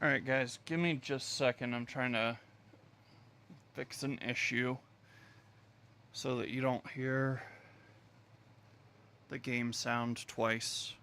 Alright guys, give me just a second. I'm trying to fix an issue so that you don't hear the game sound twice.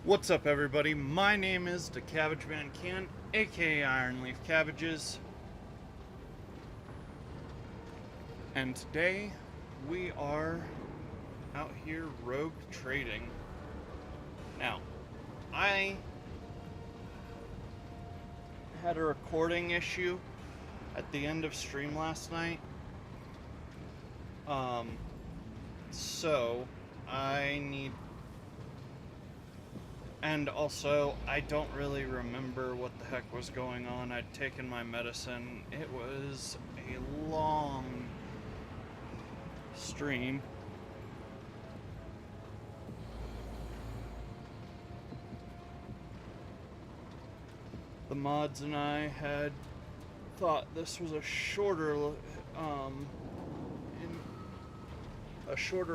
What's up everybody? My name is the Cabbage Man Can, aka Iron Leaf Cabbages. And today we are out here rogue trading. Now, I had a recording issue at the end of stream last night. So I need... And also, I don't really remember what the heck was going on. I'd taken my medicine. It was a long stream. The mods and I had thought this was a shorter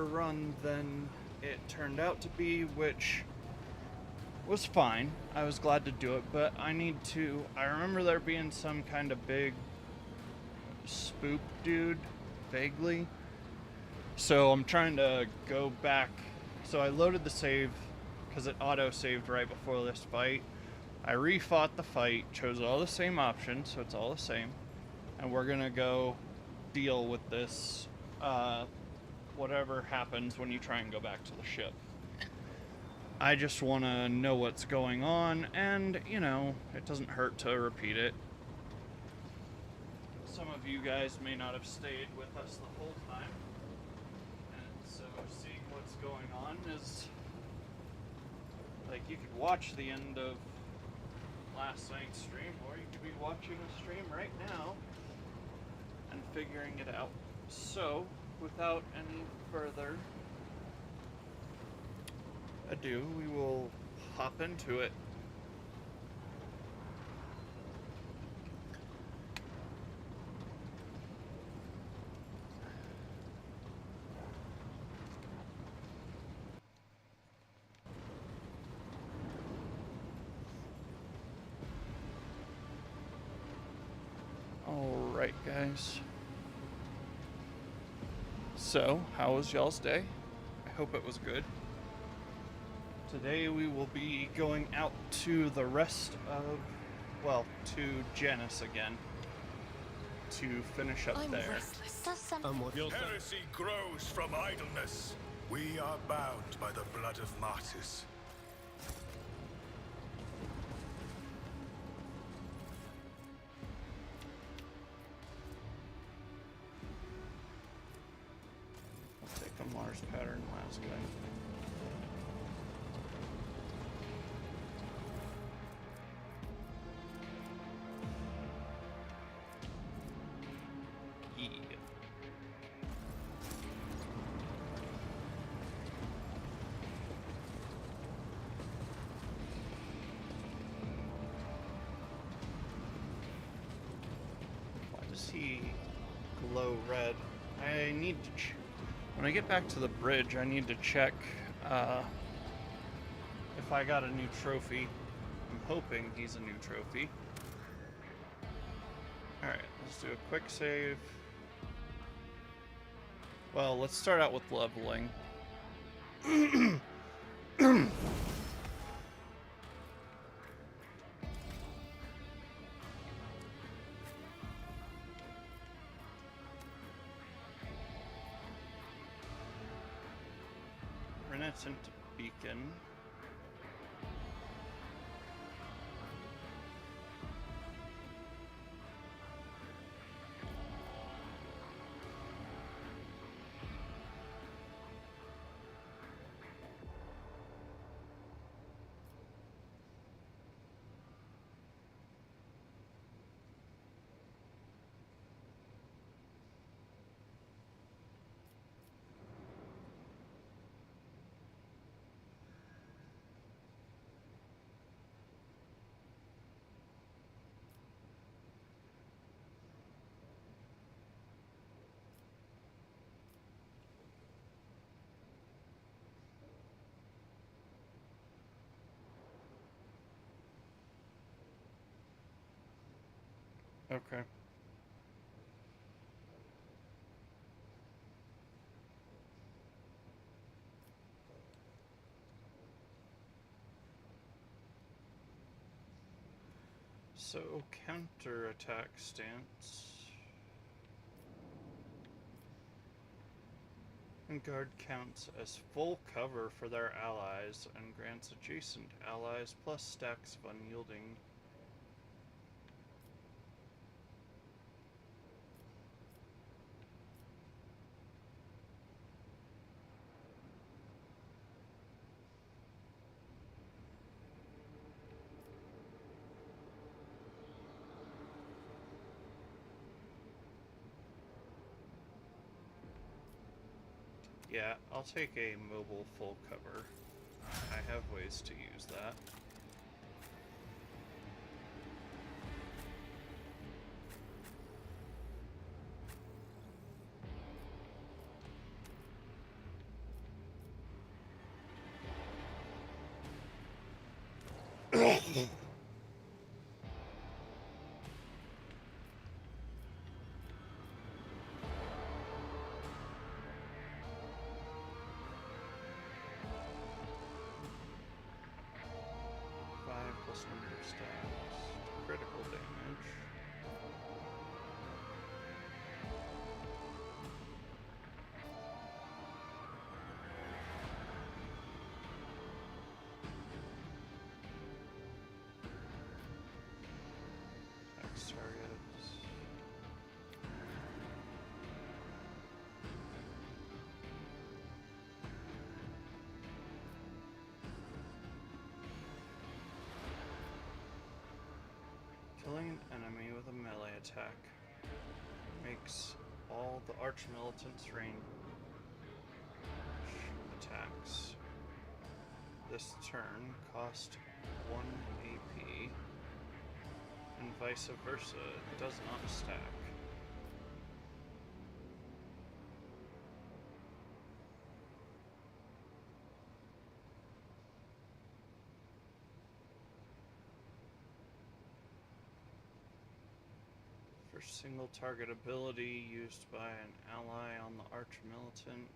run than it turned out to be, which was fine. I was glad to do it, but I remember there being some kind of big spook dude, vaguely. So I'm trying to go back. So I loaded the save, because it auto-saved right before this fight. I refought the fight, chose all the same options, so it's all the same. And we're gonna go deal with this, whatever happens when you try and go back to the ship. I just want to know what's going on, and, you know, it doesn't hurt to repeat it. Some of you guys may not have stayed with us the whole time, and so seeing what's going on is, like, you could watch the end of last night's stream, or you could be watching a stream right now and figuring it out. So, without any further ado, we will hop into it. Alright guys, so how was y'all's day? I hope it was good. Today we will be going out to the rest of, well, to Janus again, to finish up there. Heresy grows from idleness. We are bound by the blood of martyrs. I'll take a Mars pattern last guy. He glow red. I need to when I get back to the bridge, I need to check if I got a new trophy. I'm hoping he's a new trophy. Alright, Let's do a quick save. Well, let's start out with leveling. Renaissance Beacon. Okay. So, counter-attack stance. And guard counts as full cover for their allies and grants adjacent allies plus stacks of unyielding. Yeah, I'll take a mobile full cover. I have ways to use that. Plus number of stacks. Critical damage. X targets. Killing an enemy with a melee attack makes all the arch-militants' range attacks this turn cost 1 AP, and vice versa, it does not stack. Single target ability used by an ally on the arch-militant.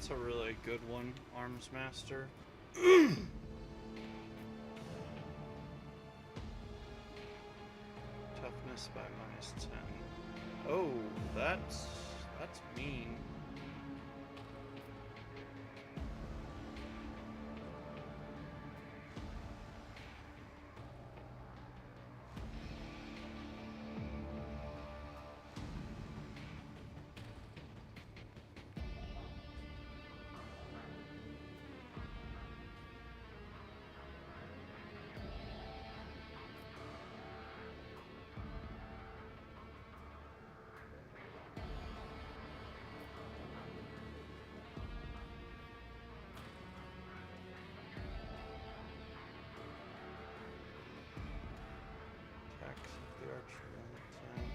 That's a really good one, Arms Master. Toughness by -10. Oh, that's mean. Attacks of the archer limit 10.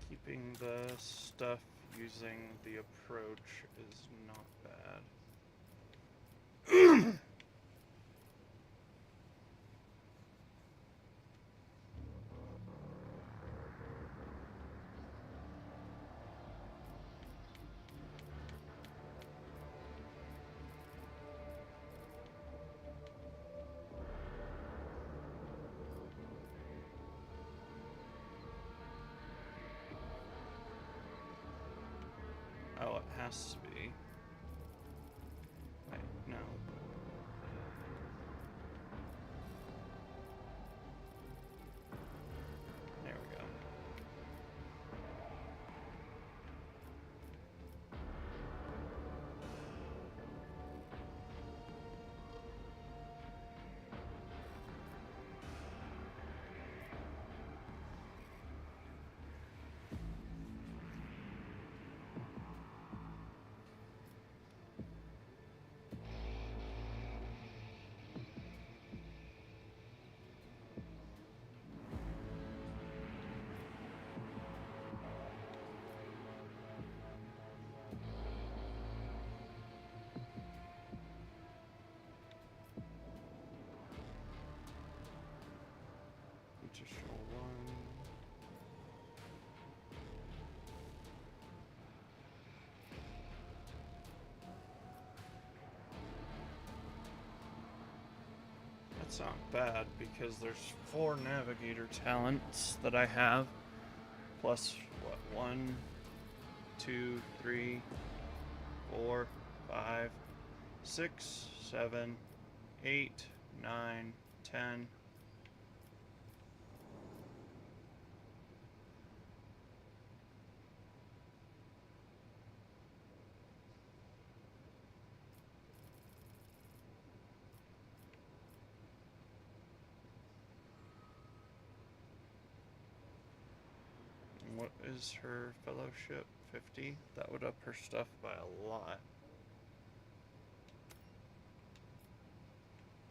Keeping the stuff using the approach is not bad. Oh, it has to be. Wait, no. There we go. Additional one. That's not bad because there's 4 navigator talents that I have. Plus, what, 1, 2, 3, 4, 5, 6, 7, 8, 9, 10. What is her fellowship? 50? That would up her stuff by a lot.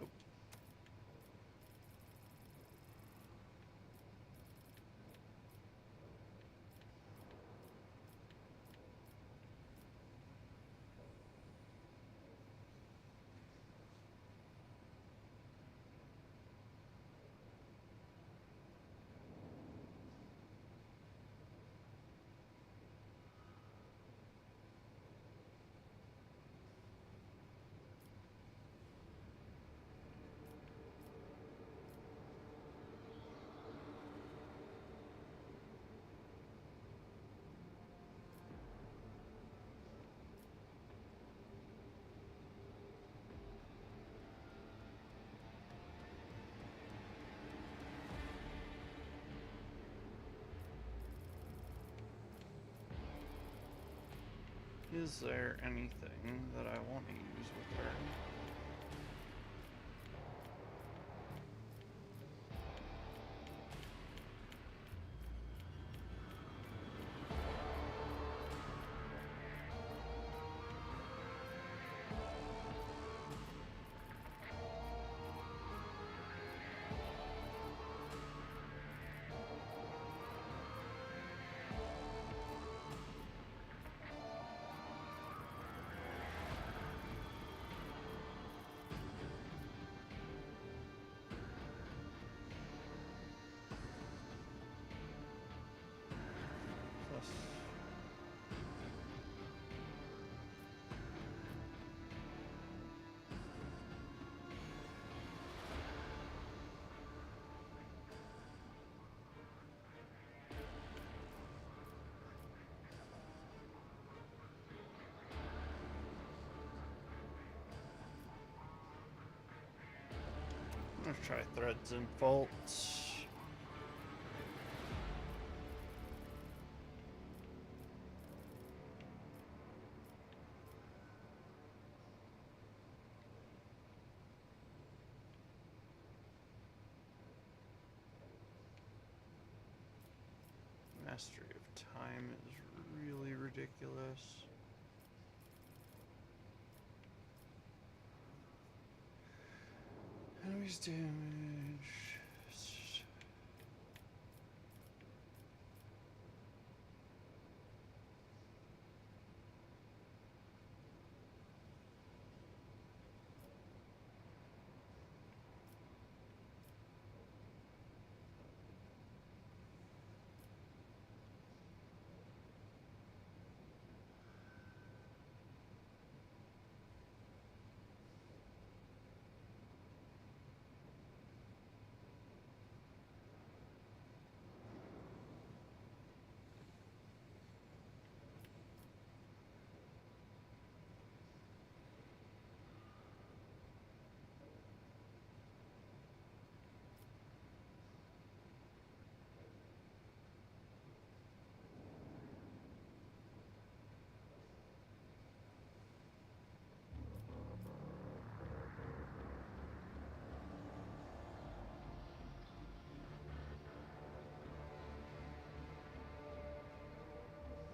Oop. Is there anything that I want to use with her? Plus, let's try threads and faults. Mastery of time is really ridiculous. Enemies damage.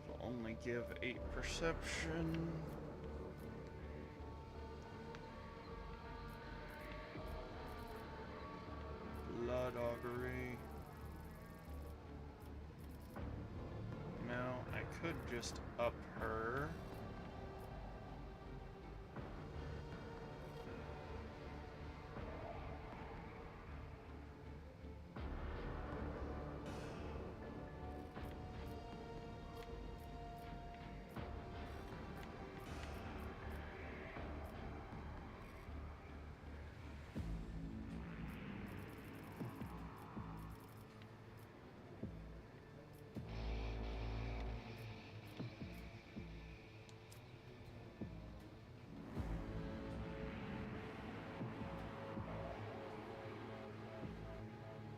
It'll only give 8 perception. Blood augury. No, I could just up her.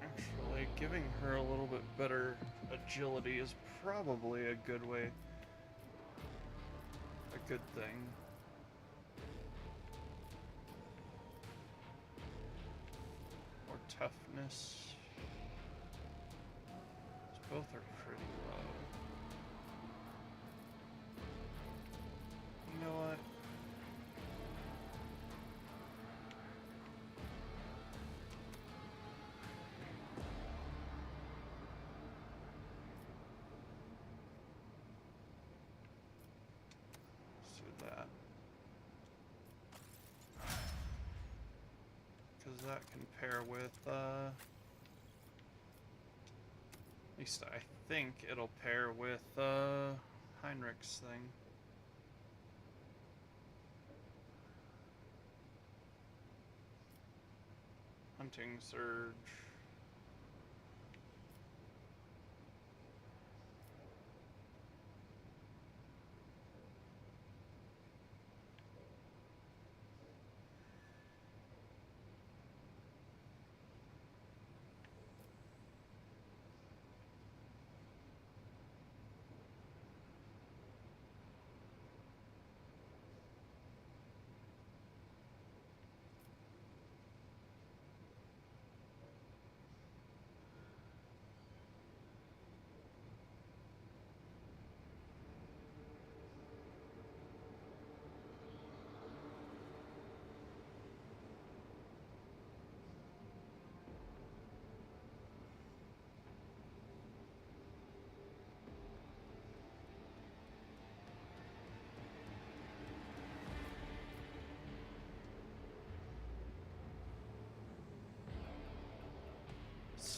Actually, giving her a little bit better agility is probably a good way, a good thing. Or toughness. Both are pretty low. You know what? Let's do that. Because that can pair with, at least I think it'll pair with, Heinrich's thing. Hunting surge.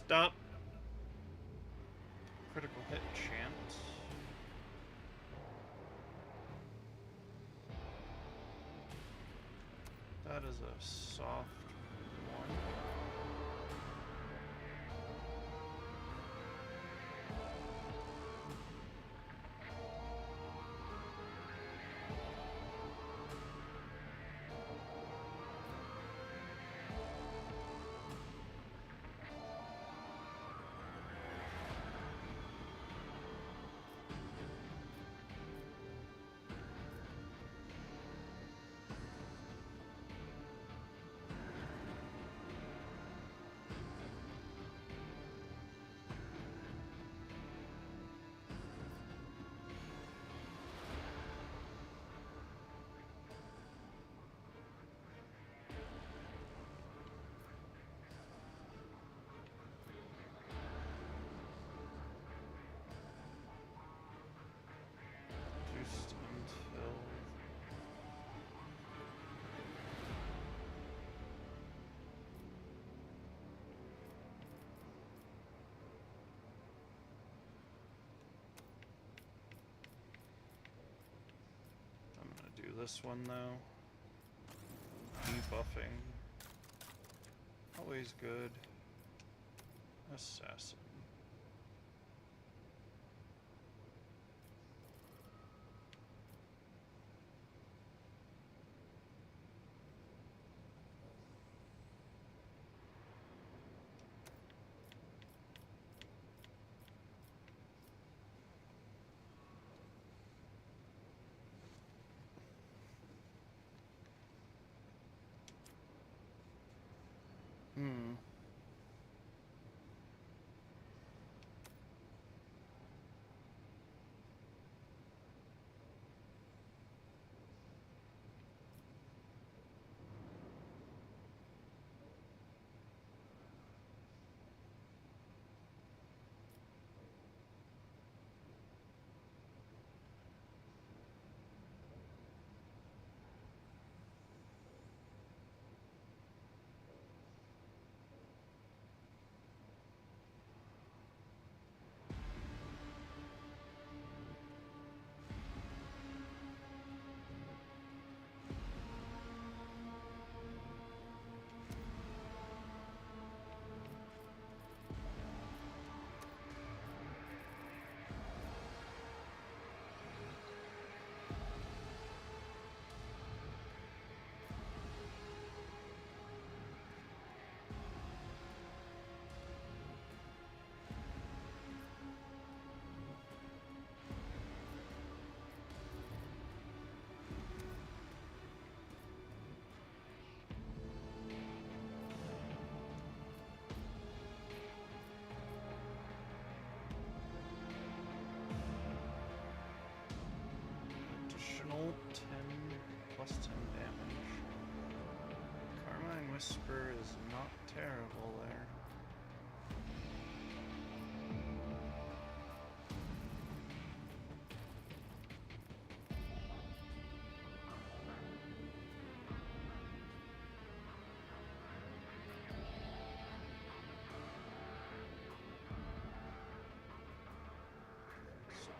Stop. Critical hit chance. That is a soft one. Juiced until I'm gonna do this one though. Debuffing. Always good. Assassin. Hmm. Additional 10 plus 10 damage. Carmine Whisper is not terrible there. So,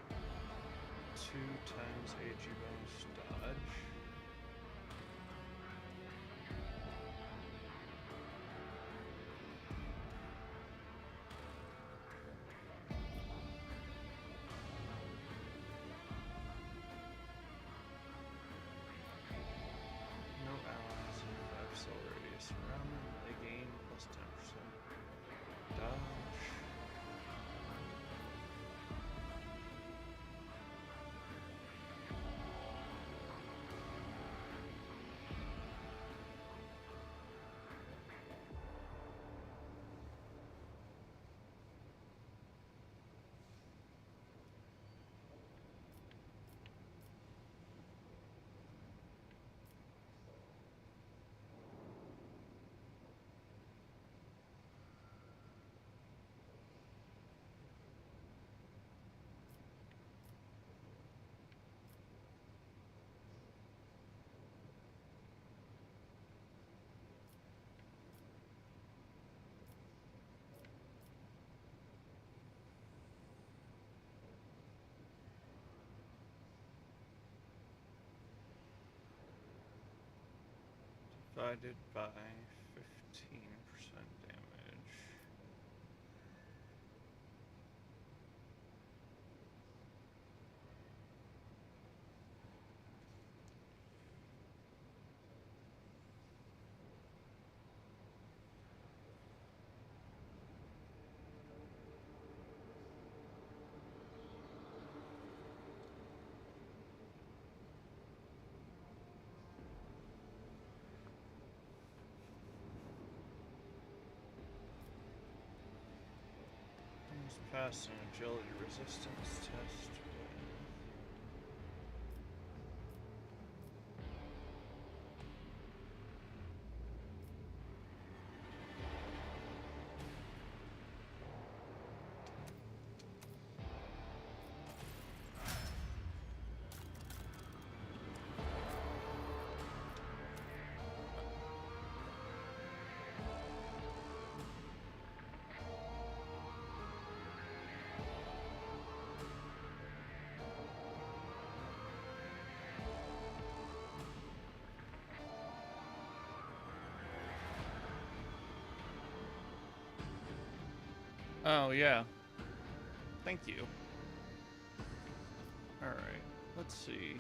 2 times AG bonus dodge. No allies in 5 cell radius around them. They gain plus 10% dodge. divided by 15% damage. Pass an agility resistance test. Oh, yeah. Thank you. Alright, let's see.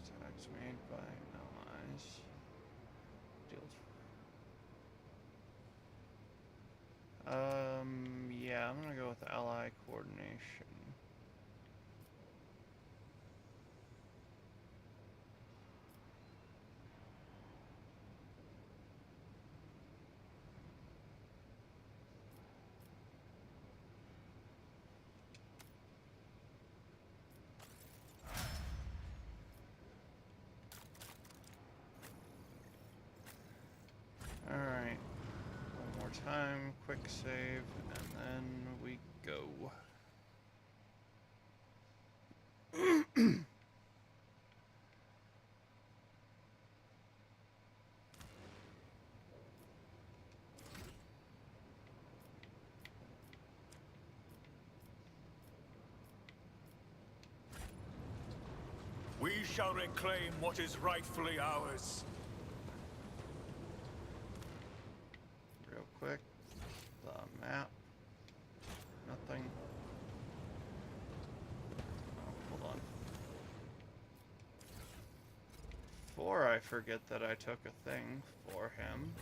Attacks made by allies. Deals. Yeah, I'm gonna go with ally coordination. Alright. One more time, quick save, and then we go. We shall reclaim what is rightfully ours. Real quick. The map. Nothing. Oh, hold on. Before I forget that I took a thing for him.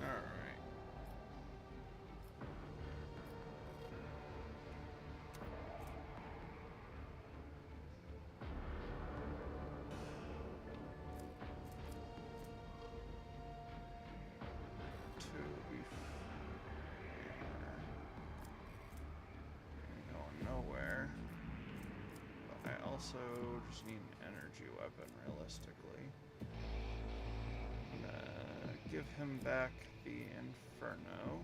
Alright. To be going nowhere. But I also just need an energy weapon, realistically. Give him back the Inferno.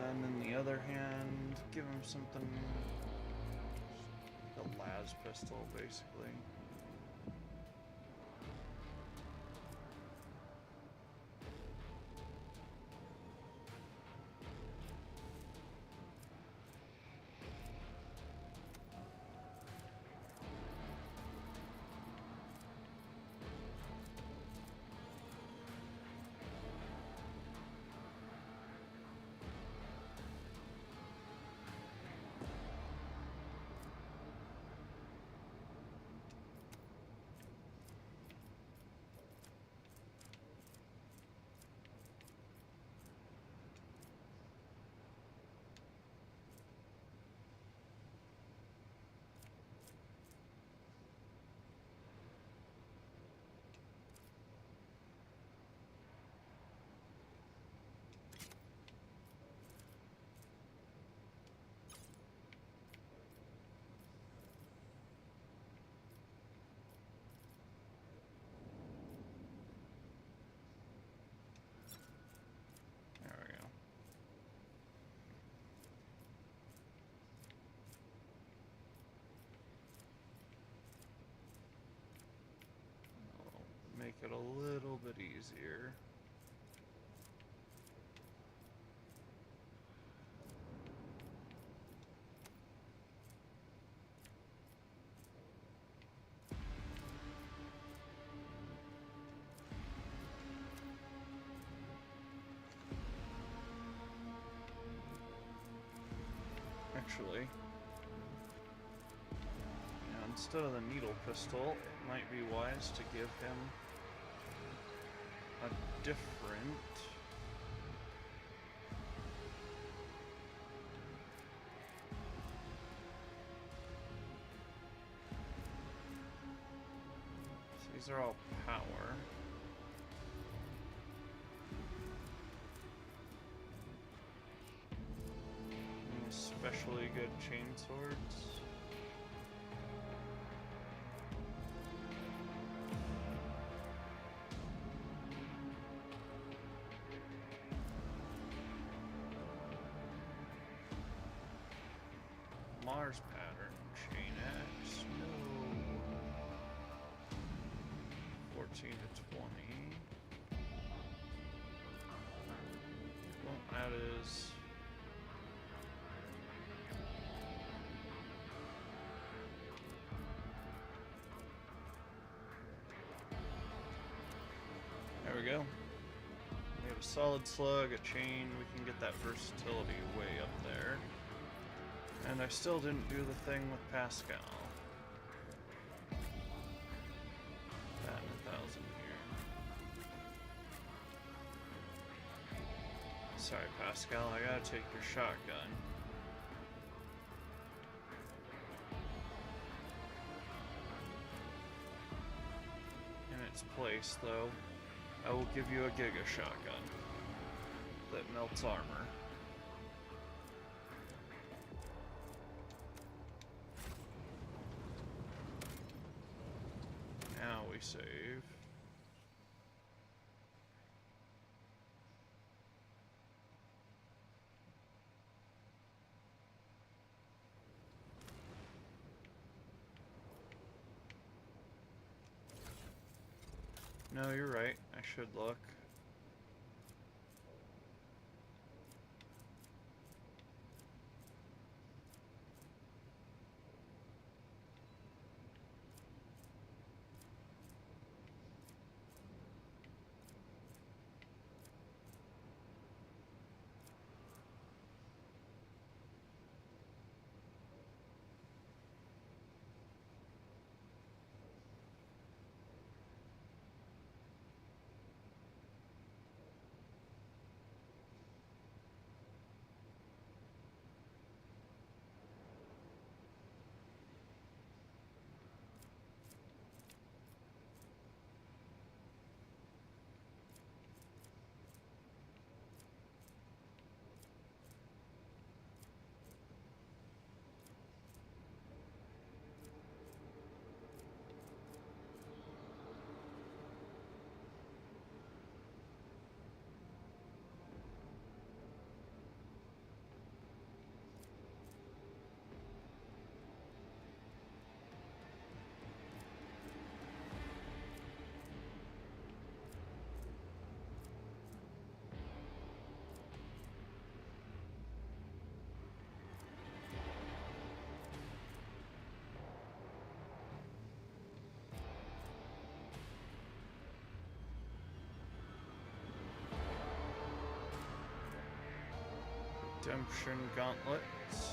Then in the other hand, give him something. The las pistol, basically. make it a little bit easier. Actually, instead of the needle pistol, it might be wise to give him a different... So these are all power. Especially good chain swords. Mars pattern, chain axe, no. 14 to 20. Well, that is... There we go. We have a solid slug, a chain, we can get that versatility way up there. And I still didn't do the thing with Pascal. That and 1,000 here. Sorry, Pascal, I gotta take your shotgun. In its place, though, I will give you a Giga shotgun that melts armor. Now we save. No, you're right. I should look. Redemption gauntlets.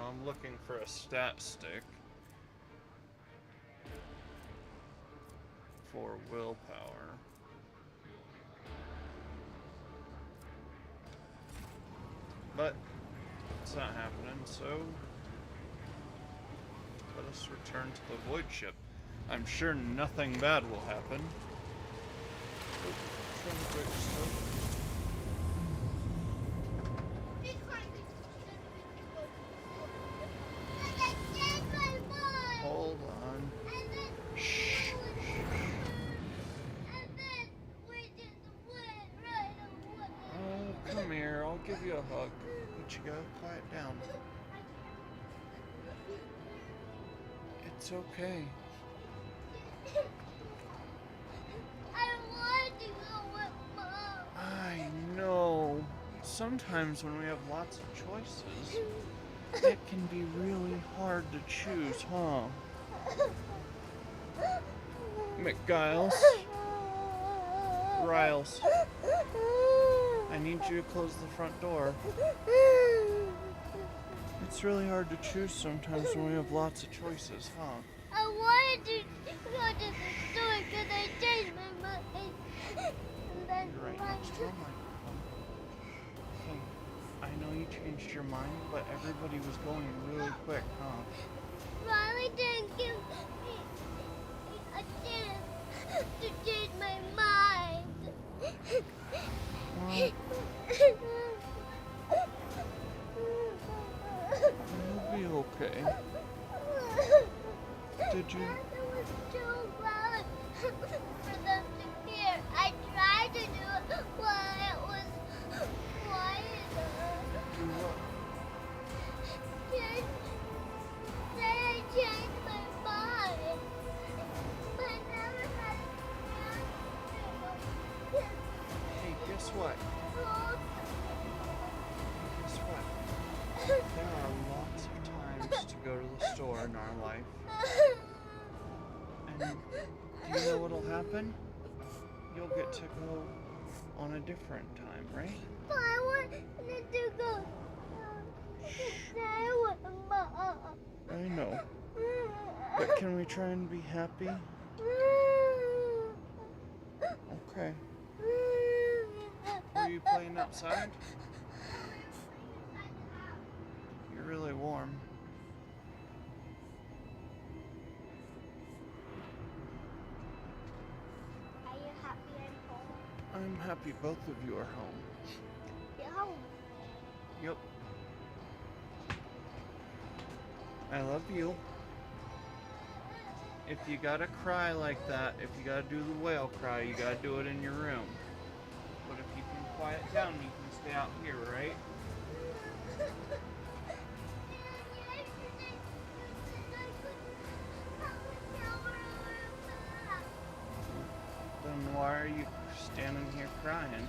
I'm looking for a stat stick for willpower. But it's not happening, so put us return to the void ship. I'm sure nothing bad will happen. Oh, trying to break stuff. Hold on. Shh. Oh, come here. I'll give you a hug. But you gotta quiet down. It's okay. I want to go with Mom. I know. Sometimes when we have lots of choices, it can be really hard to choose, huh? McGiles. Riles. I need you to close the front door. It's really hard to choose sometimes when we have lots of choices, huh? I wanted to go to the store because I changed my mind. And then You're right next to a microphone. Hey, I know you changed your mind, but everybody was going really quick, huh? Riley didn't give me a chance to change my mind. Well, you'll be okay. Did you? It was too loud for them to hear. I tried to do it while it was quieter. Do what? Say I changed my mind, but I never had a chance to. Hey, guess what? Guess what? There are lots of times to go to the store in our life. And do you know what'll happen? You'll get to go on a different time, right? But I wanted to go stay with Mom. I know. But can we try and be happy? Okay. Were you playing outside? You're really warm. Are you happy I'm home? I'm happy both of you are home. You're home. Yep. I love you. If you gotta cry like that, if you gotta do the whale cry, you gotta do it in your room. But if you can quiet down, you can stay out here, right? Then why are you standing here crying?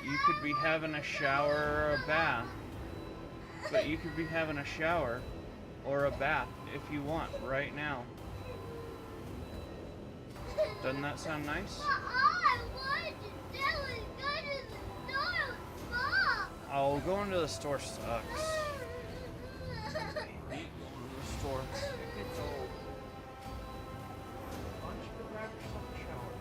You could be having a shower or a bath. But you could be having a shower or a bath if you want right now. Doesn't that sound nice? All I wanted to do was go to the store with Mom. Oh, going to the store sucks. Going to the store. It gets old. Why don't you go grab yourself a shower?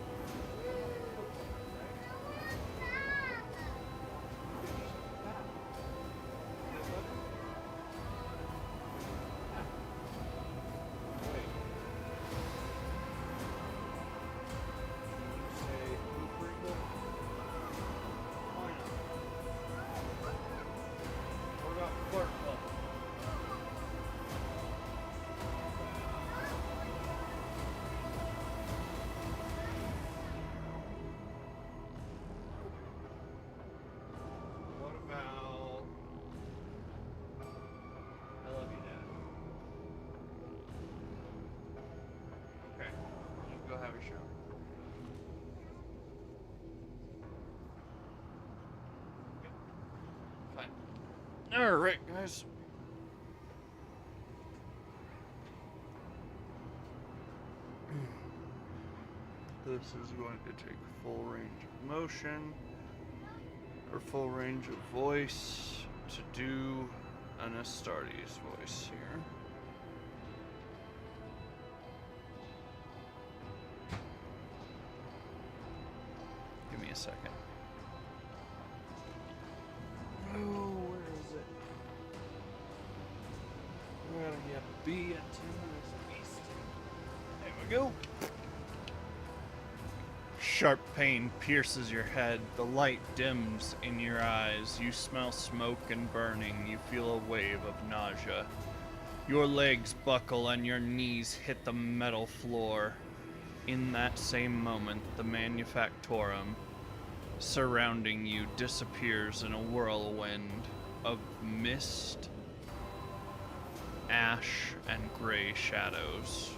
Go have a shower. Okay. Fine. Alright, guys. This is going to take full range of motion or full range of voice to do an Astartes voice here. Give me a second. Oh, where is it? be a timorous beast. There we go. Sharp pain pierces your head. The light dims in your eyes. You smell smoke and burning. You feel a wave of nausea. Your legs buckle and your knees hit the metal floor. In that same moment, the manufactorum surrounding you disappears in a whirlwind of mist, ash, and gray shadows.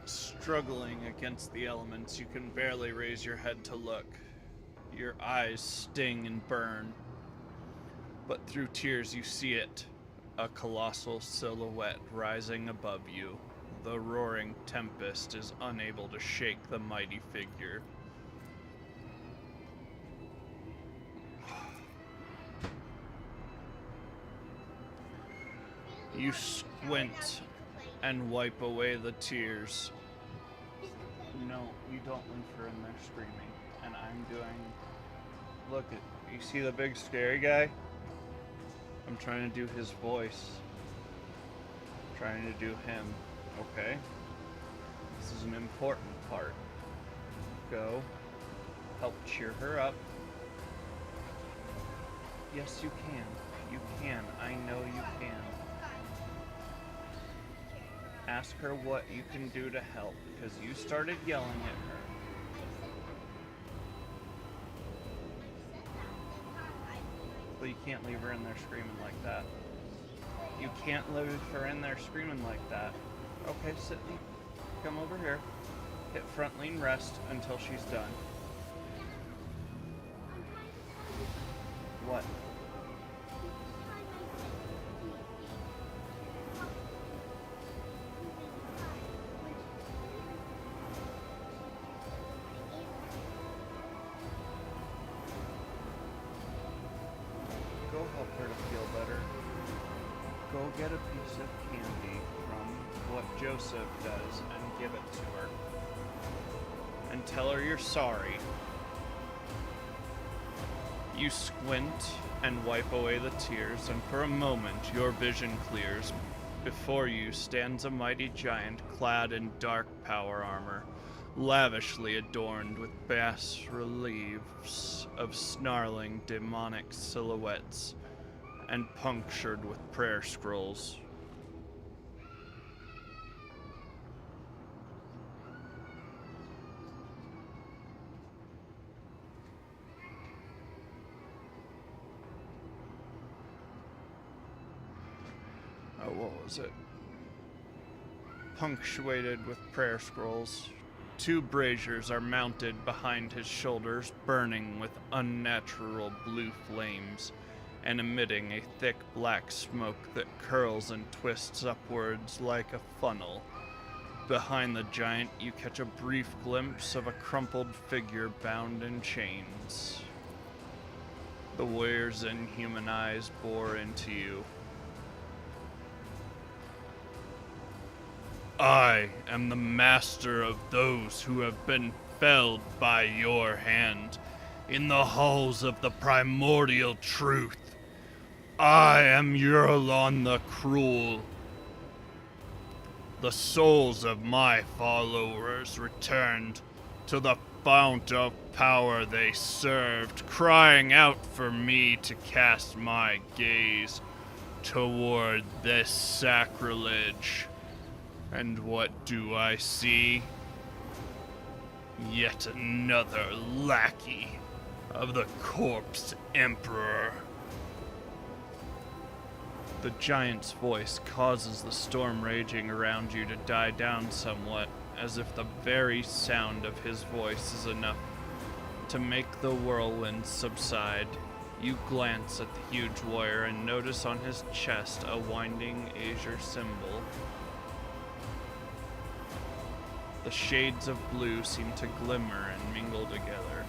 Struggling against the elements, you can barely raise your head to look. Your eyes sting and burn. But through tears you see it, a colossal silhouette rising above you. The roaring tempest is unable to shake the mighty figure. You squint and wipe away the tears. No, you don't leave her in there screaming. And I'm doing... Look, you see the big scary guy? I'm trying to do his voice. I'm trying to do him. Okay? This is an important part. Go. Help cheer her up. Yes, you can. You can. I know you can. Ask her what you can do to help, because you started yelling at her. But you can't leave her in there screaming like that. You can't leave her in there screaming like that. Okay, Sydney, come over here. Hit front lean rest until she's done. What? Go help her to feel better. Go get a piece of candy from what Joseph does and give it to her. And tell her you're sorry. You squint and wipe away the tears, and for a moment your vision clears. Before you stands a mighty giant clad in dark power armor, lavishly adorned with bas reliefs of snarling demonic silhouettes and punctured with prayer scrolls. Oh, what was it? Punctuated with prayer scrolls. 2 braziers are mounted behind his shoulders, burning with unnatural blue flames and emitting a thick black smoke that curls and twists upwards like a funnel. Behind the giant, you catch a brief glimpse of a crumpled figure bound in chains. The warrior's inhuman eyes bore into you. I am the master of those who have been felled by your hand in the halls of the primordial truth. I am Yurlon the Cruel. The souls of my followers returned to the fount of power they served, crying out for me to cast my gaze toward this sacrilege. And what do I see? Yet another lackey of the Corpse Emperor. The giant's voice causes the storm raging around you to die down somewhat, as if the very sound of his voice is enough to make the whirlwind subside. You glance at the huge warrior and notice on his chest a winding azure symbol. The shades of blue seem to glimmer and mingle together.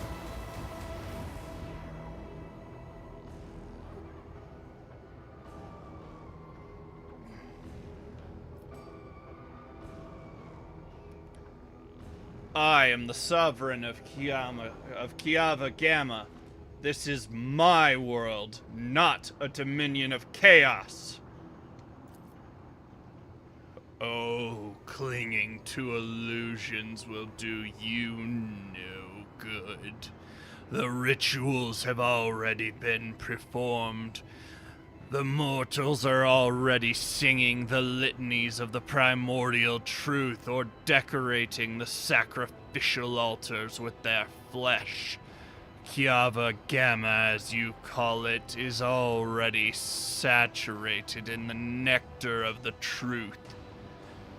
I am the sovereign of Kiava Gamma. This is my world, not a dominion of chaos. Oh, clinging to illusions will do you no good. The rituals have already been performed. The mortals are already singing the litanies of the primordial truth or decorating the sacrificial altars with their flesh. Kiava Gamma, as you call it, is already saturated in the nectar of the truth.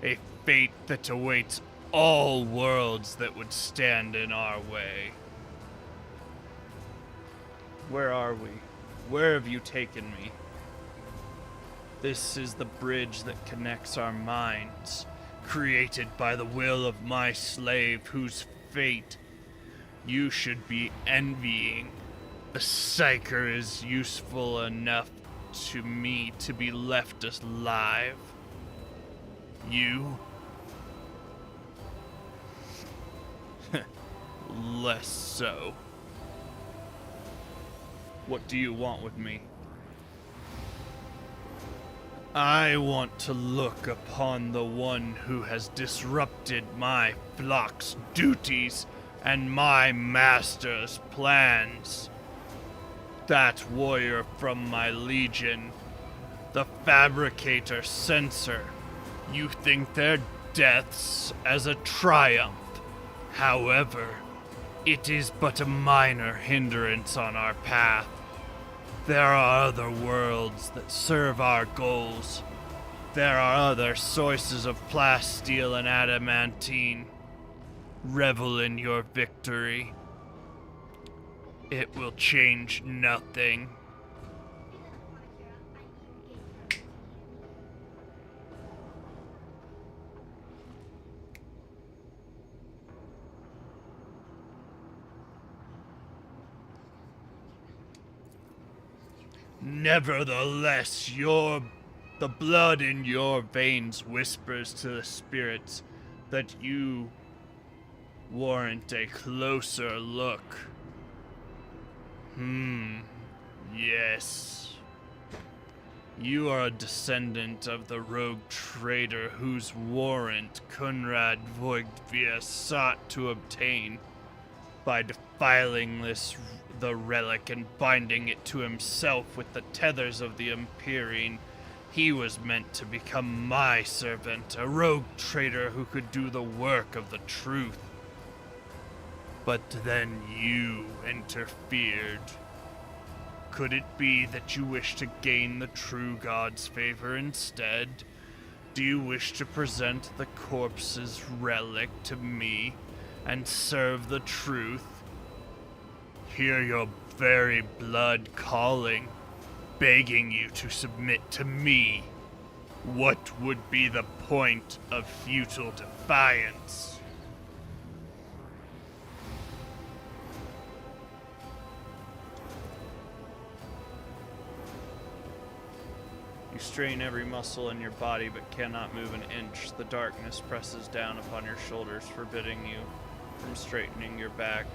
A fate that awaits all worlds that would stand in our way. Where are we? Where have you taken me? This is the bridge that connects our minds, created by the will of my slave, whose fate you should be envying. The Psyker is useful enough to me to be left alive. You? Less so. What do you want with me? I want to look upon the one who has disrupted my flock's duties and my master's plans. That warrior from my legion, the fabricator censor. You think their deaths as a triumph. However, it is but a minor hindrance on our path. There are other worlds that serve our goals. There are other sources of plasteel and adamantine. Revel in your victory. It will change nothing. Nevertheless, the blood in your veins whispers to the spirits that you warrant a closer look. Yes. You are a descendant of the rogue traitor whose warrant Kunrad Voigtvia sought to obtain by defiling the relic and binding it to himself with the tethers of the Empyrean. He was meant to become my servant, a rogue traitor who could do the work of the truth. But then you interfered. Could it be that you wish to gain the true God's favor instead? Do you wish to present the corpse's relic to me and serve the truth? Hear your very blood calling, begging you to submit to me. What would be the point of futile defiance? You strain every muscle in your body but cannot move an inch. The darkness presses down upon your shoulders, forbidding you from straightening your back.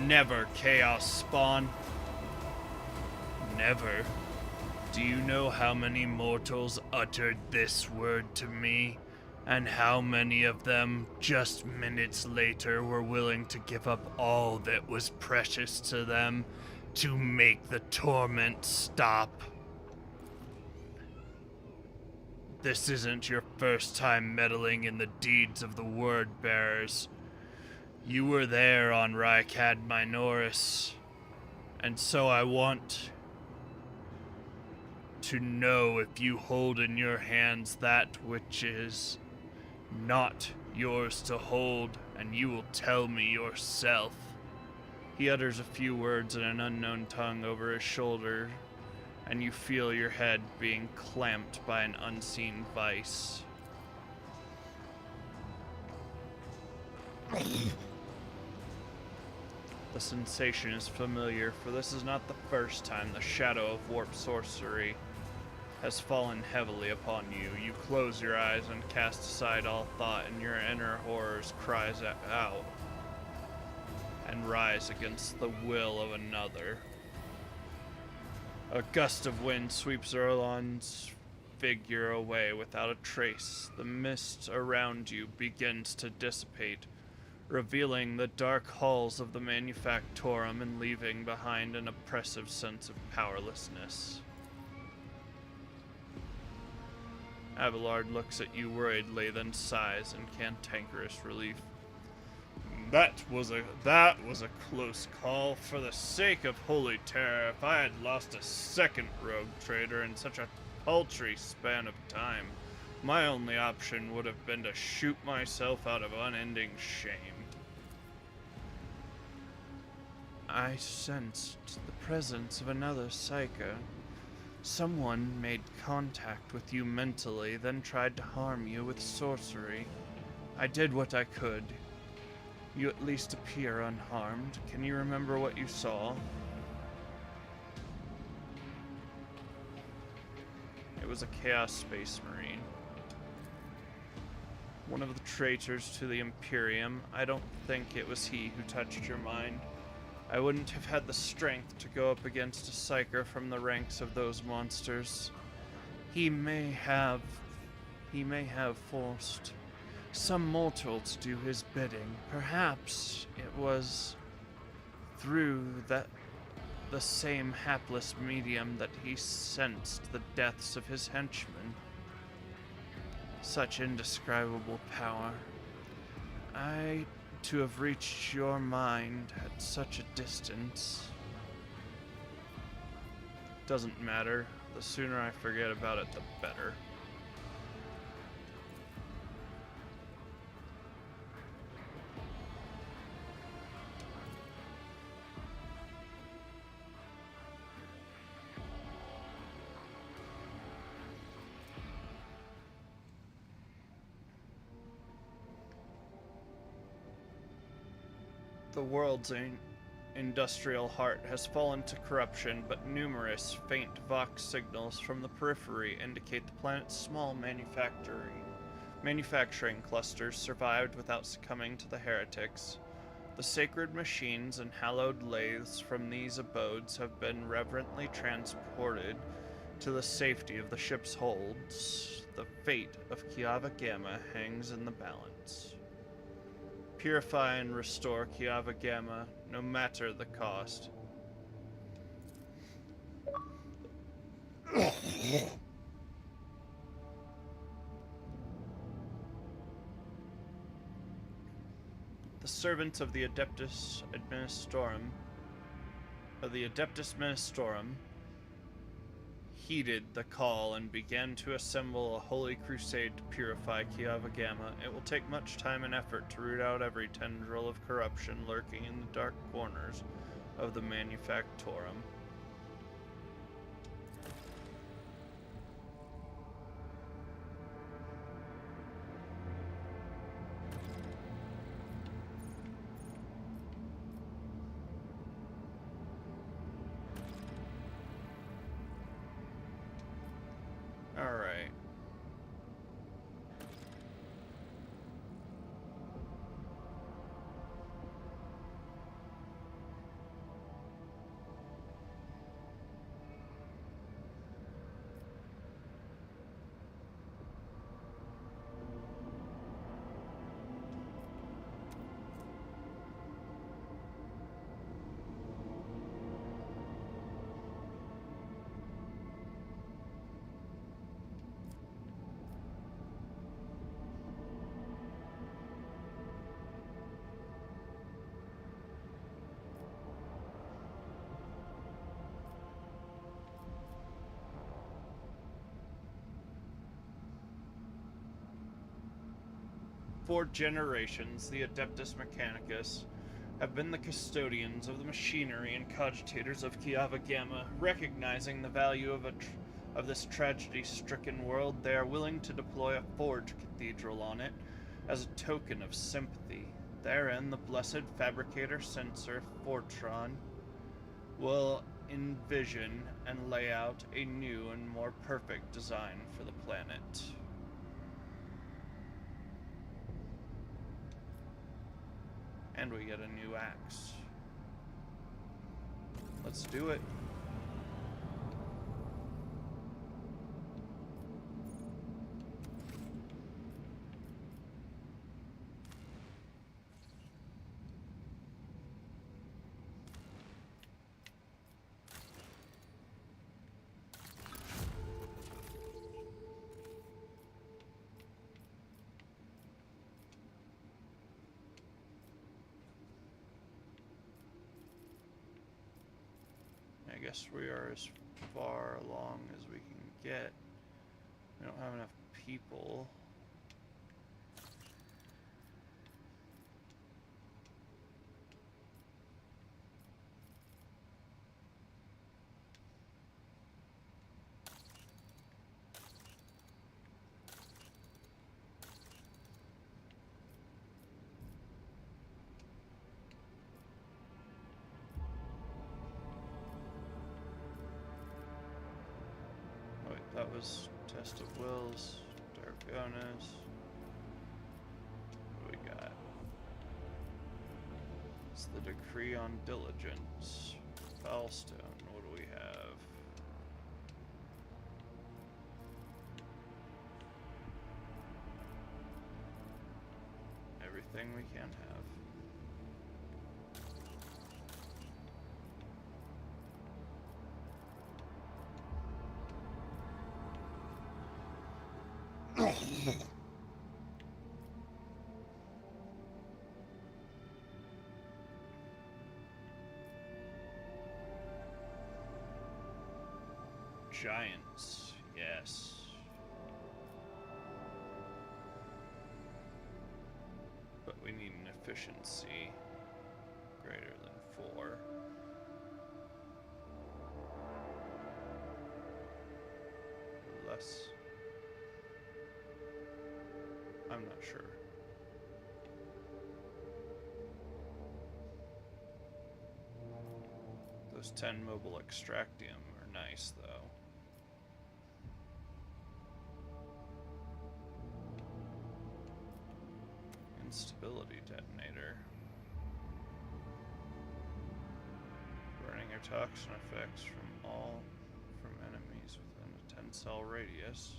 Never, Chaos Spawn. Never. Do you know how many mortals uttered this word to me And how many of them, just minutes later, were willing to give up all that was precious to them to make the torment stop? This isn't your first time meddling in the deeds of the Word Bearers. You were there on Rykad Minoris, and so I want to know if you hold in your hands that which is not yours to hold, and you will tell me yourself. He utters a few words in an unknown tongue over his shoulder, and you feel your head being clamped by an unseen vice. The sensation is familiar, for this is not the first time the shadow of warp sorcery has fallen heavily upon you. You close your eyes and cast aside all thought, and your inner horrors cries out and rise against the will of another. A gust of wind sweeps Erlon's figure away without a trace. The mist around you begins to dissipate, revealing the dark halls of the Manufactorum and leaving behind an oppressive sense of powerlessness. Abelard looks at you worriedly, then sighs in cantankerous relief. That was a close call. For the sake of holy terror, if I had lost a second rogue trader in such a paltry span of time, my only option would have been to shoot myself out of unending shame. I sensed the presence of another psyker. Someone made contact with you mentally, then tried to harm you with sorcery. I did what I could. You at least appear unharmed. Can you remember what you saw? It was a Chaos Space Marine. One of the traitors to the Imperium. I don't think it was he who touched your mind. I wouldn't have had the strength to go up against a psyker from the ranks of those monsters. He may have forced some mortal to do his bidding. Perhaps it was through the same hapless medium that he sensed the deaths of his henchmen. Such indescribable power. To have reached your mind at such a distance. Doesn't matter. The sooner I forget about it, the better. The world's industrial heart has fallen to corruption, but numerous faint Vox signals from the periphery indicate the planet's small manufacturing clusters survived without succumbing to the heretics. The sacred machines and hallowed lathes from these abodes have been reverently transported to the safety of the ship's holds. The fate of Kiava Gamma hangs in the balance. Purify and restore Kiava Gamma, no matter the cost. The servants of the Adeptus Ministorum heeded the call and began to assemble a holy crusade to purify Kiava Gamma. It will take much time and effort to root out every tendril of corruption lurking in the dark corners of the Manufactorum. Alright. For generations, the Adeptus Mechanicus have been the custodians of the machinery and cogitators of Kiava Gamma. Recognizing the value of this tragedy-stricken world, they are willing to deploy a forge cathedral on it as a token of sympathy. Therein, the blessed fabricator censor Fortron will envision and lay out a new and more perfect design for the planet. And we get a new axe. Let's do it. I guess we are as far along as we can get. We don't have enough people. That was Test of Wills, Dargonas. What do we got? It's the Decree on Diligence. Foulstone, what do we have? Everything we can have. Giants, yes. But we need an efficiency greater than 4. Less. I'm not sure. Those 10 mobile extractium are nice, though. Instability detonator. Burning or toxin effects from enemies within a 10-cell radius.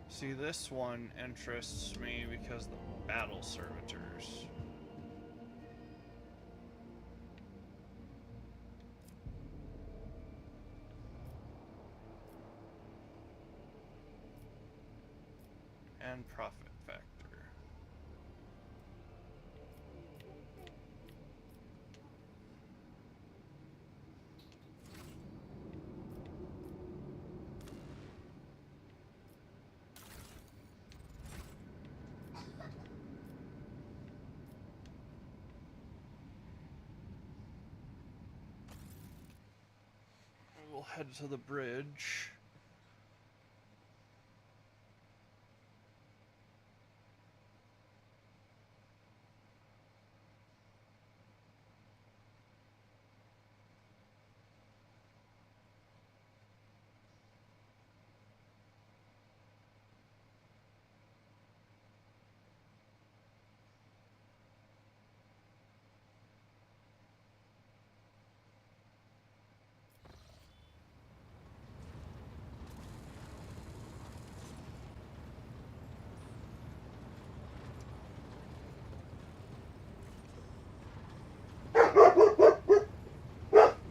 See, this one interests me because the battle servitors. And profit factor. We'll head to the bridge.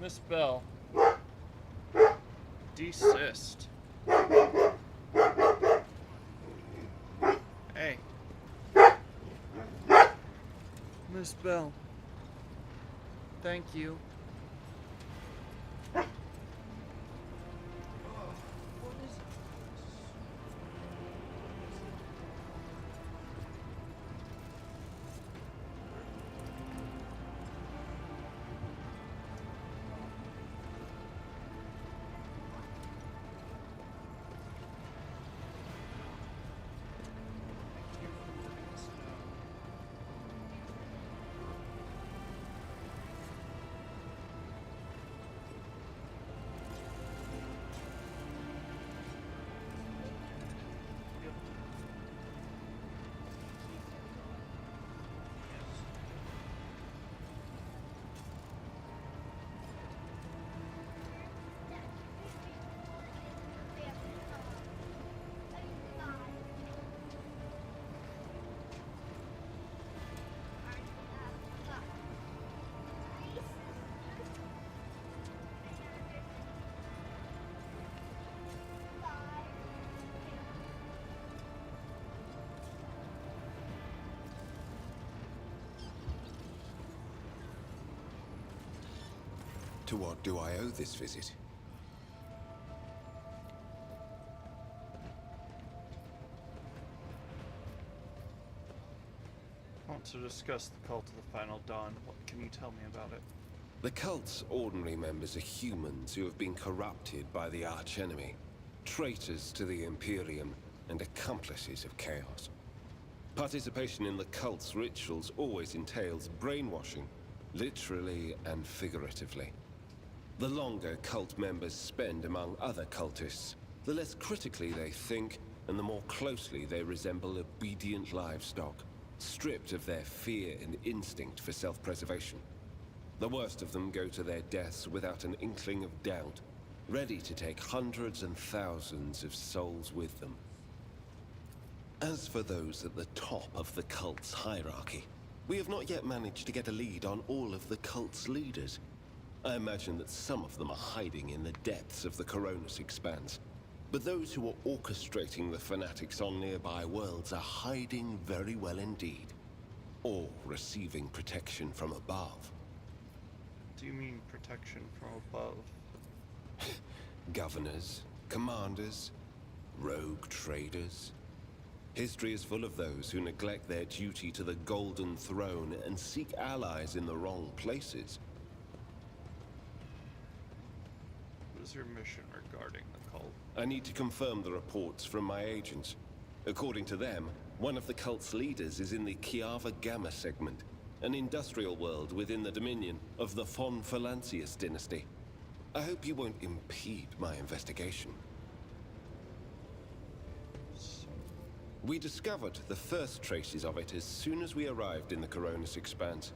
Miss Bell. Desist. Hey. Miss Bell. Thank you. What is it? To what do I owe this visit? I want to discuss the cult of the Final Dawn. What can you tell me about it? The cult's ordinary members are humans who have been corrupted by the archenemy, traitors to the Imperium, and accomplices of chaos. Participation in the cult's rituals always entails brainwashing, literally and figuratively. The longer cult members spend among other cultists, the less critically they think, and the more closely they resemble obedient livestock, stripped of their fear and instinct for self-preservation. The worst of them go to their deaths without an inkling of doubt, ready to take hundreds and thousands of souls with them. As for those at the top of the cult's hierarchy, we have not yet managed to get a lead on all of the cult's leaders. I imagine that some of them are hiding in the depths of the Coronis Expanse. But those who are orchestrating the fanatics on nearby worlds are hiding very well indeed. Or receiving protection from above. Do you mean protection from above? Governors, commanders, rogue traders. History is full of those who neglect their duty to the Golden Throne and seek allies in the wrong places. What is your mission regarding the cult? I need to confirm the reports from my agents. According to them, one of the cult's leaders is in the Kiava Gamma segment, an industrial world within the dominion of the Von Valancius dynasty. I hope you won't impede my investigation. We discovered the first traces of it as soon as we arrived in the Coronis Expanse.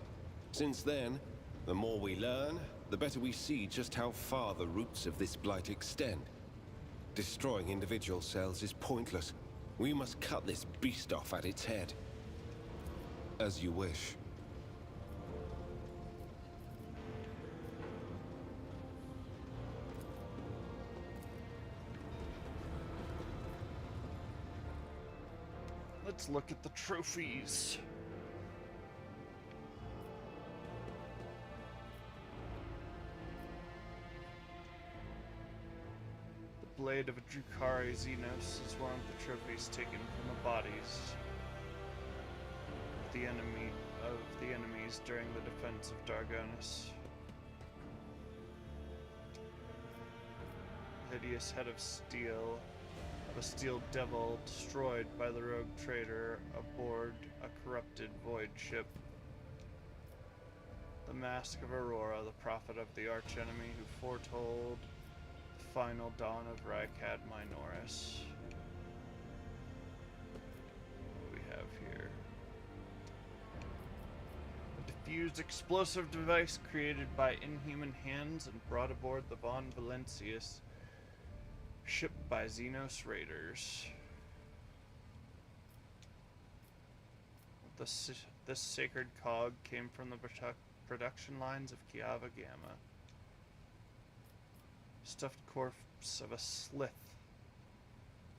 Since then, the more we learn, the better we see just how far the roots of this blight extend. Destroying individual cells is pointless. We must cut this beast off at its head. As you wish. Let's look at the trophies. The blade of a Drukari Xenos is one of the trophies taken from the bodies of the enemies during the defense of Dargonis. The hideous head of steel. A steel devil destroyed by the rogue trader aboard a corrupted void ship. The mask of Aurora, the prophet of the archenemy who foretold the final dawn of Rykad Minoris. What do we have here? A diffused explosive device created by inhuman hands and brought aboard the Von Valancius, shipped by Xenos raiders. This sacred cog came from the production lines of Kiava Gamma. Stuffed corpse of a slith.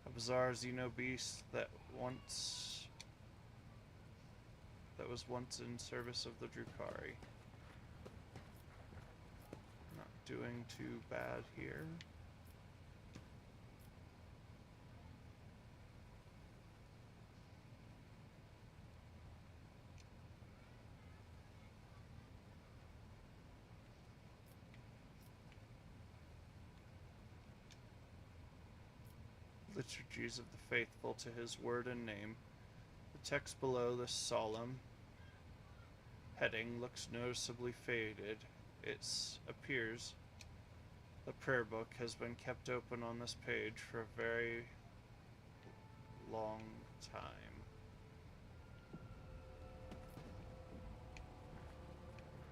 A bizarre xenobeast that was once in service of the Drukari. Not doing too bad here. Liturgies of the faithful to his word and name. The text below this solemn heading looks noticeably faded. It appears the prayer book has been kept open on this page for a very long time.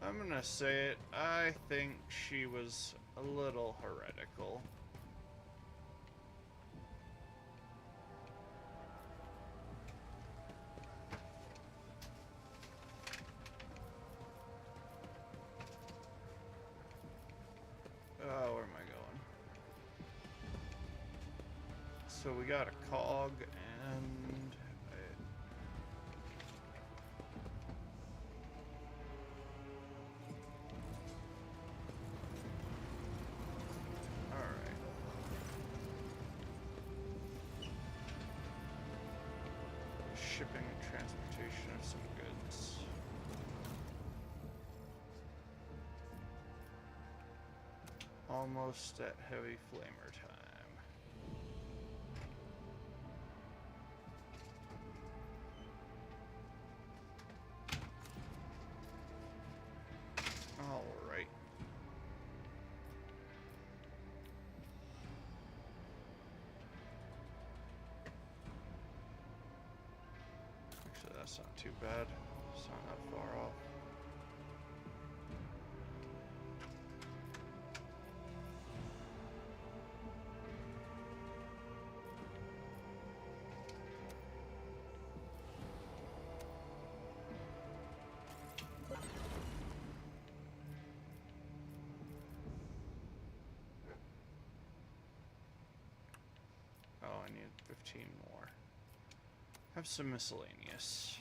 I'm gonna say it, I think she was a little heretical. Oh, where am I going? So we got a cog and alright. Shipping and transportation of some goods. Almost at heavy flamer time. All right. Actually, that's not too bad. It's not that far off. Oh, I need 15 more. Have some miscellaneous.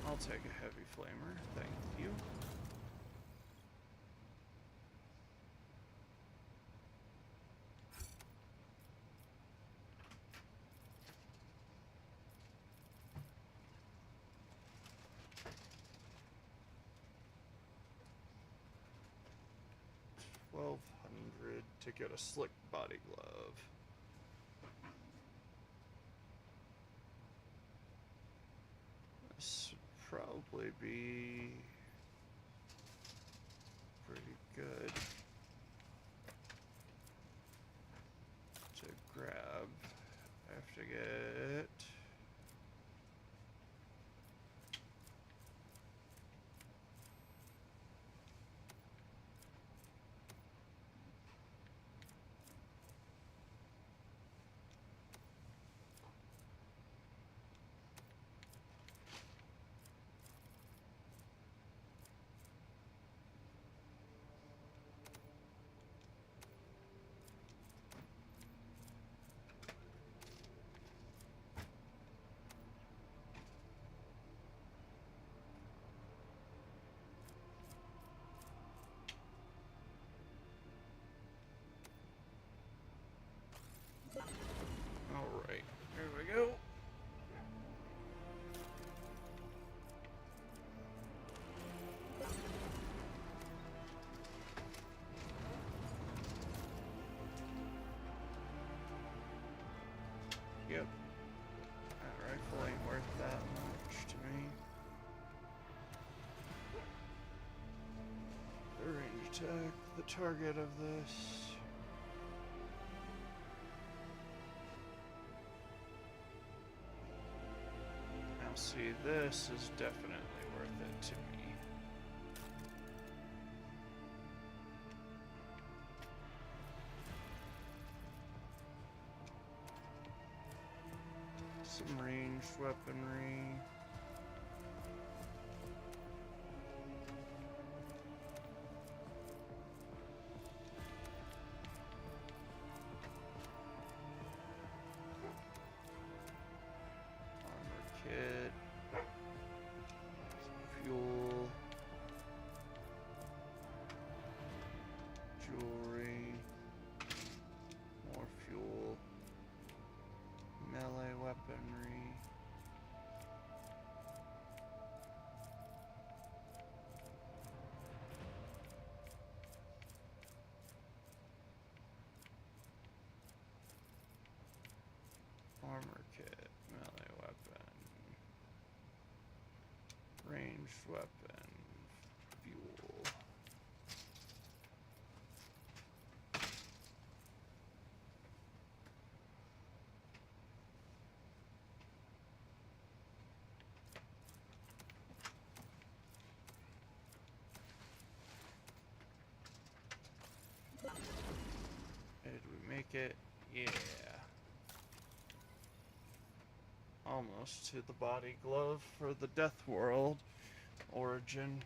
I'll take a heavy flamer, thank you. $1,200 to get a slick body glove. This would probably be pretty good to grab. I have to get alright, here we go. Yep. That rifle ain't worth that much to me. The range attack, the target of this. Now see, this is definitely worth it to me. Some ranged weaponry. Armor kit. Some fuel. Jewelry. More fuel. Melee weaponry. Armor kit, melee weapon, ranged weapon, fuel. Did we make it? Yeah. Almost to the body glove for the Death World origin.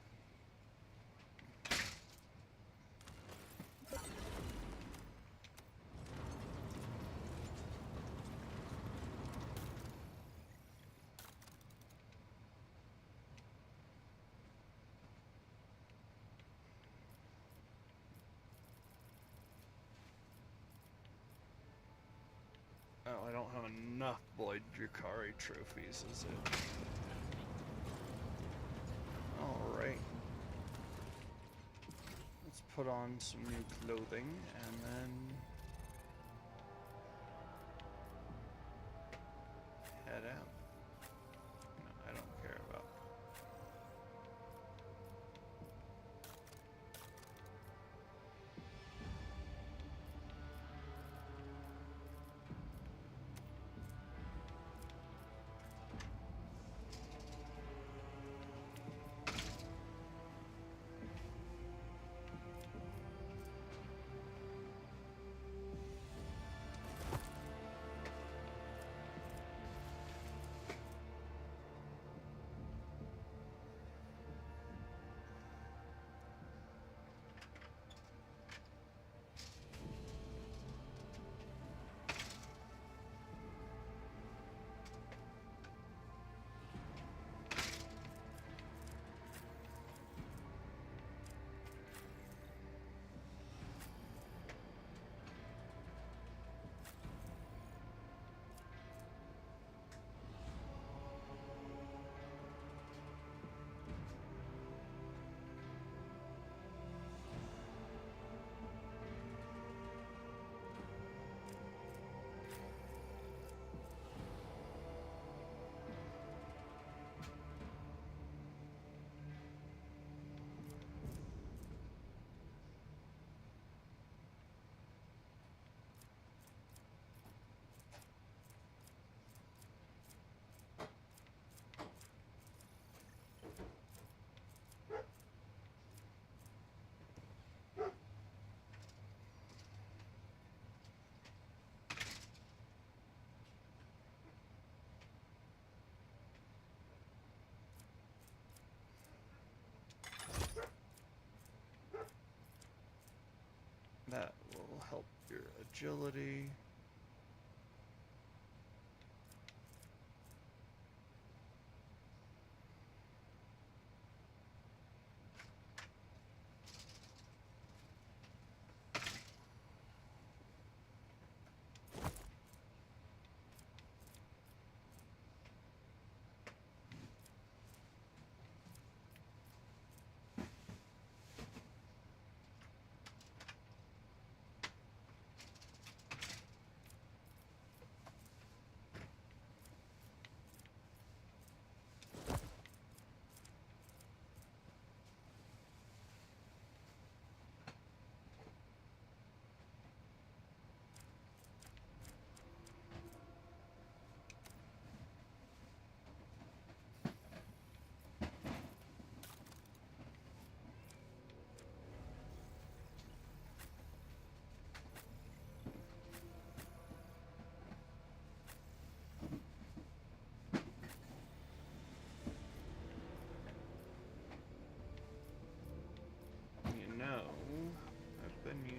Oh, I don't have enough Boyd Drukari trophies, is it? Alright. Let's put on some new clothing and then head out. No, I don't care about. That will help your agility.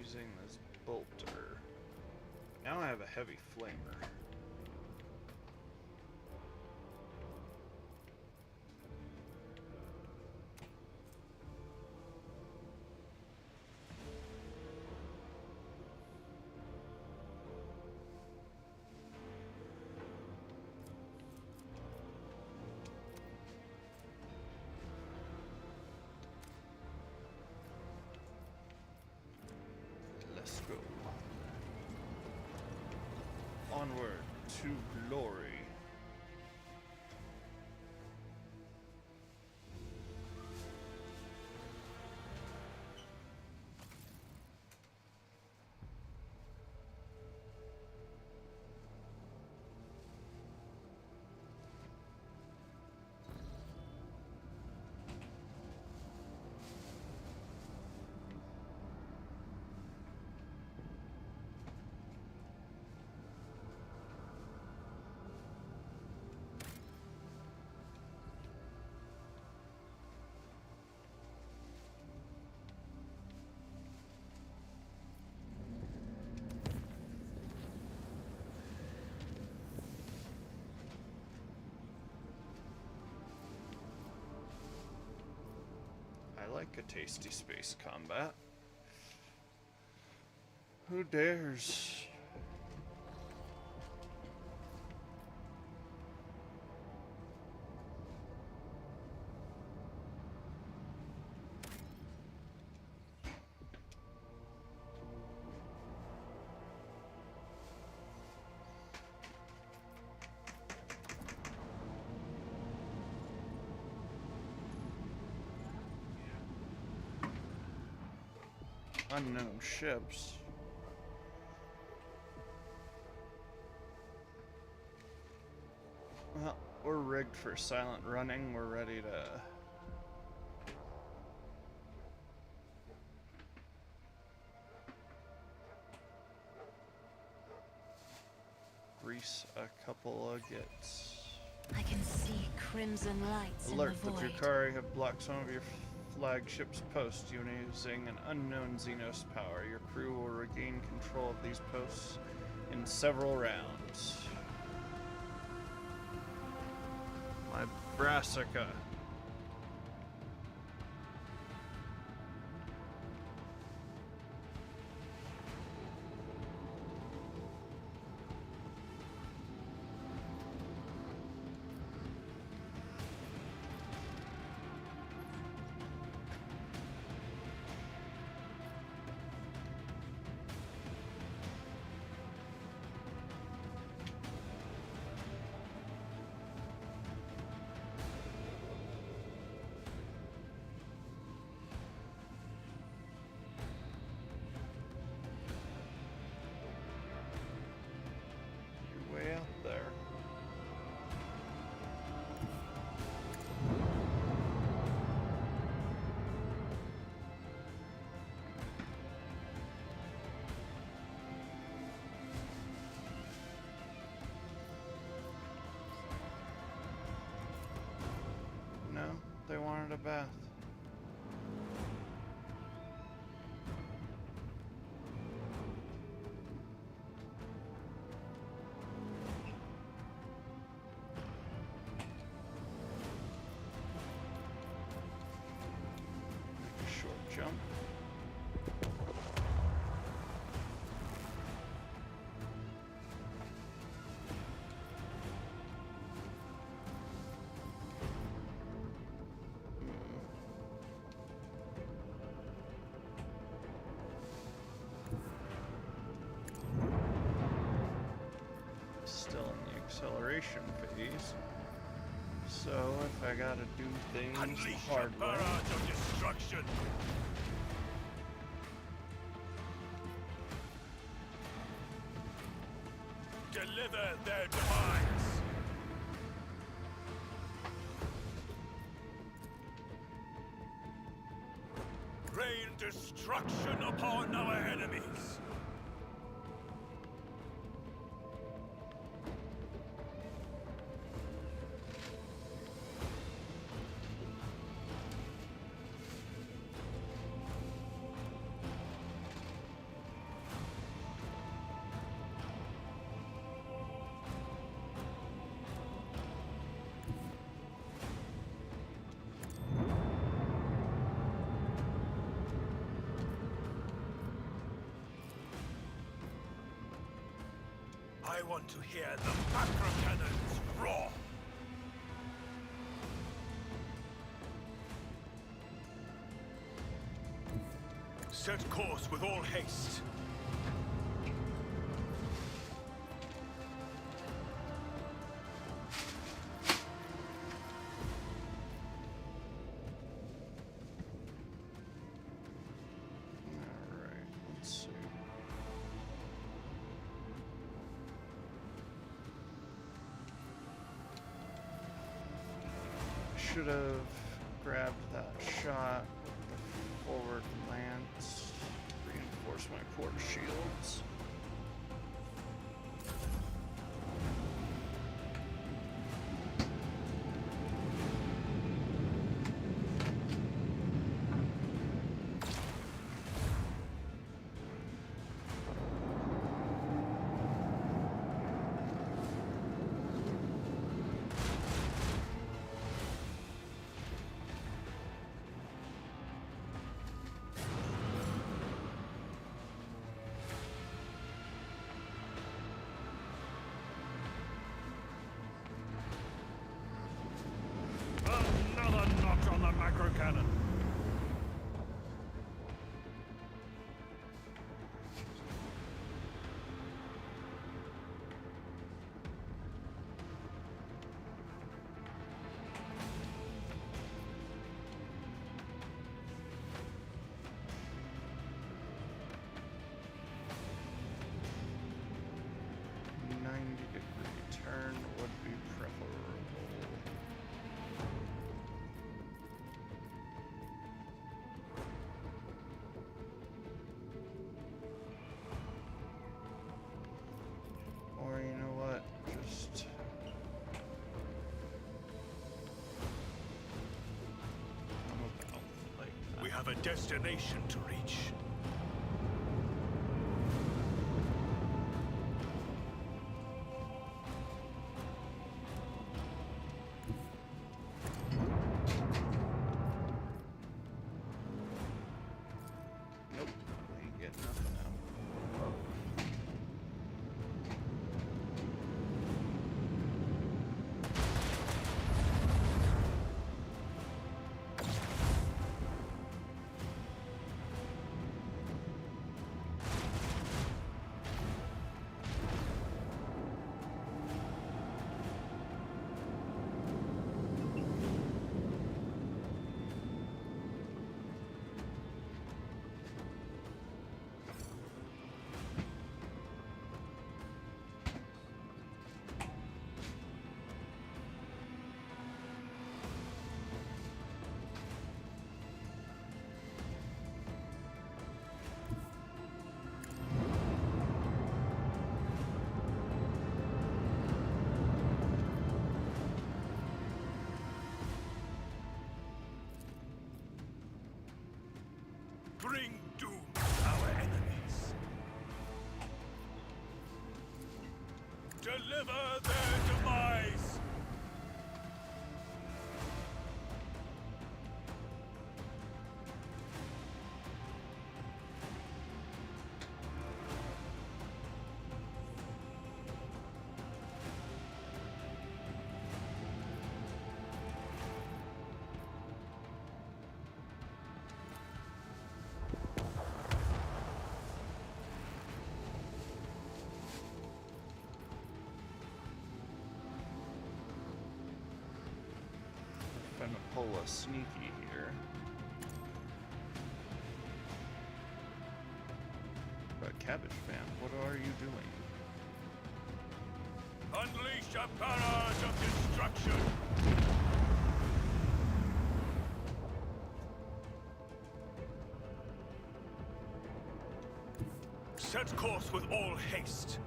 using this bolter. Now I have a heavy flamer. Let's go. Onward to glory. I like a tasty space combat. Who dares? Unknown ships. Well, we're rigged for silent running. We're ready to grease a couple of gets. I can see crimson lights Alert, in the the void. Drukhari have blocked some of your flagship's posts using an unknown Xenos power. Your crew will regain control of these posts in several rounds. My Brassica. Way out there. No, they wanted a bath. Short jump. Still in the acceleration phase. So if I gotta do things Unleash the hard a way. barrage of destruction. Deliver their demise. Rain destruction upon our enemies. I want to hear the macro cannons roar. Set course with all haste. Alright, let's see. Should have grabbed that shot with the forward lance. Reinforce my quarter shields. Another notch on the macro cannon. Turn would be preferable. Or you know what? Just I'm about like that. We have a destination to reach. Nope, ain't getting nothing out. Bring doom to our enemies. Deliver their demise. Trying to pull a sneaky here. But Cabbage Fan, what are you doing? Unleash a barrage of destruction. Set course with all haste.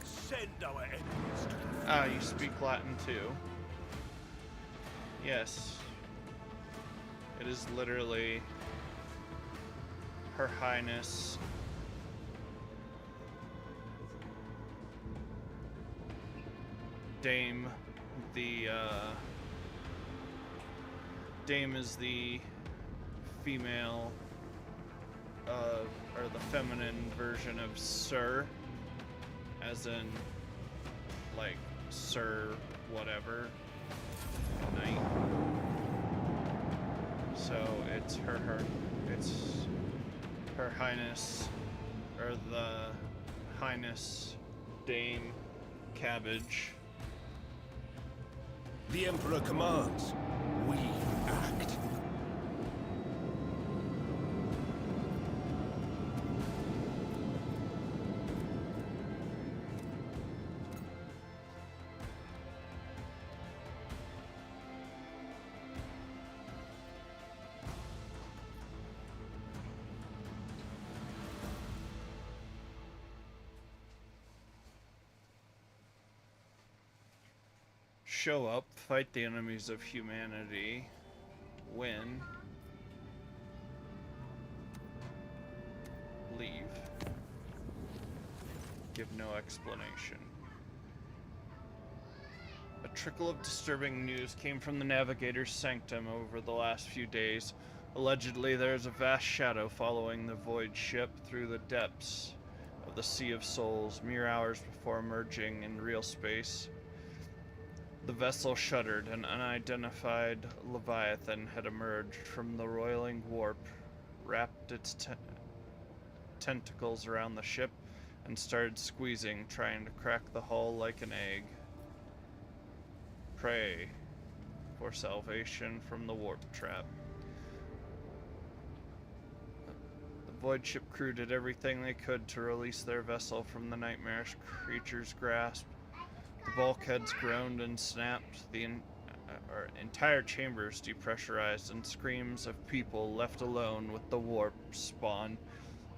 Send our enemies to the Ah, you speak Latin too. Yes. It is literally Her Highness Dame the Dame is the female, or the feminine version of Sir, as in, like, Sir whatever, Knight. So it's it's Her Highness, or the Highness Dame Cabbage. The Emperor commands. We act. Show up, fight the enemies of humanity, win, leave, give no explanation. A trickle of disturbing news came from the Navigator's sanctum over the last few days. Allegedly, there is a vast shadow following the void ship through the depths of the Sea of Souls, mere hours before emerging in real space. The vessel shuddered. An unidentified leviathan had emerged from the roiling warp, wrapped its tentacles around the ship, and started squeezing, trying to crack the hull like an egg. Pray for salvation from the warp trap. The void ship crew did everything they could to release their vessel from the nightmarish creature's grasp. The bulkheads groaned and snapped, the entire chambers depressurized, and screams of people left alone with the warp spawn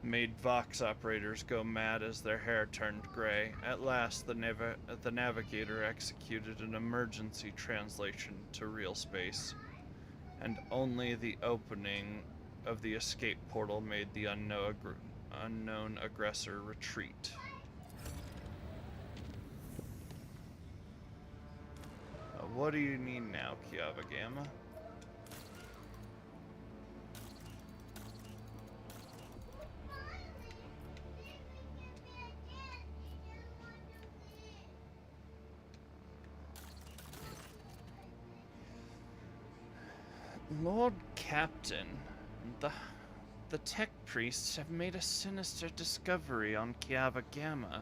made Vox operators go mad as their hair turned gray. At last, the Navigator executed an emergency translation to real space, and only the opening of the escape portal made the unknown aggressor retreat. What do you need now, Kiava Gamma? Lord Captain, the tech priests have made a sinister discovery on Kiava Gamma.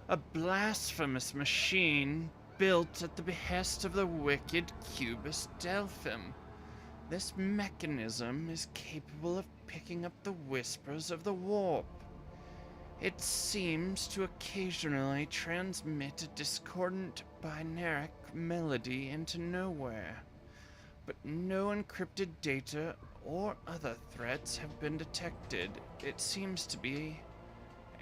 A blasphemous machine built at the behest of the wicked Cubist Delphim. This mechanism is capable of picking up the whispers of the warp. It seems to occasionally transmit a discordant binaric melody into nowhere, but no encrypted data or other threats have been detected. It seems to be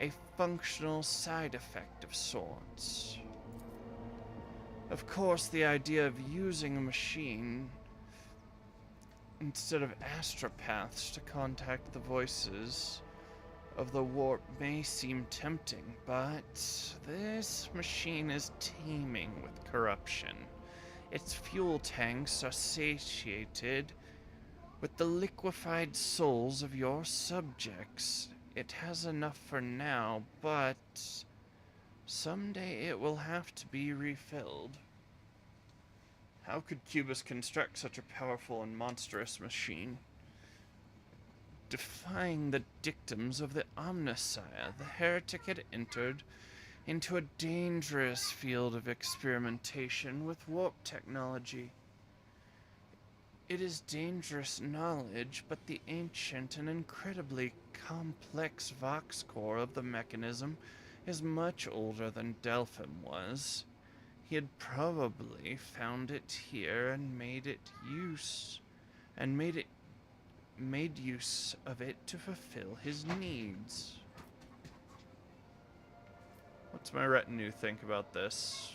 a functional side effect of sorts. Of course, the idea of using a machine instead of astropaths to contact the voices of the warp may seem tempting, but this machine is teeming with corruption. Its fuel tanks are satiated with the liquefied souls of your subjects. It has enough for now, but someday it will have to be refilled. How could Cubus construct such a powerful and monstrous machine? Defying the dictums of the Omnissiah, the heretic had entered into a dangerous field of experimentation with warp technology. It is dangerous knowledge, but the ancient and incredibly complex Vox core of the mechanism is much older than Delphim was. He had probably found it here and made use of it to fulfill his needs. What's my retinue think about this?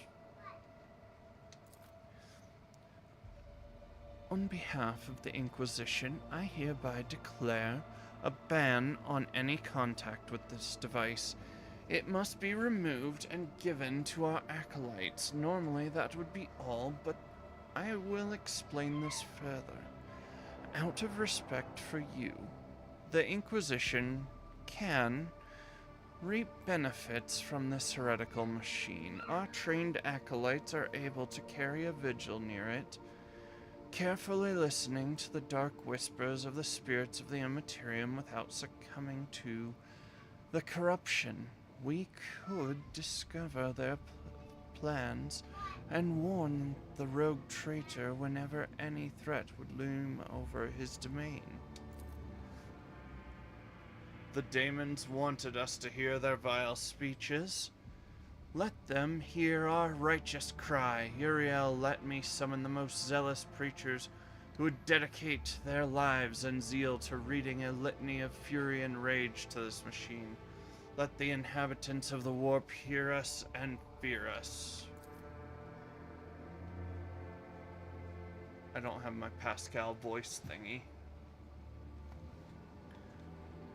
On behalf of the Inquisition, I hereby declare a ban on any contact with this device. It must be removed and given to our acolytes. Normally that would be all, but I will explain this further. Out of respect for you, the Inquisition can reap benefits from this heretical machine. Our trained acolytes are able to carry a vigil near it, carefully listening to the dark whispers of the spirits of the Immaterium without succumbing to the corruption. We could discover their plans and warn the rogue traitor whenever any threat would loom over his domain. The daemons wanted us to hear their vile speeches. Let them hear our righteous cry. Uriel, let me summon the most zealous preachers who would dedicate their lives and zeal to reading a litany of fury and rage to this machine. Let the inhabitants of the warp hear us and fear us. I don't have my Pascal voice thingy.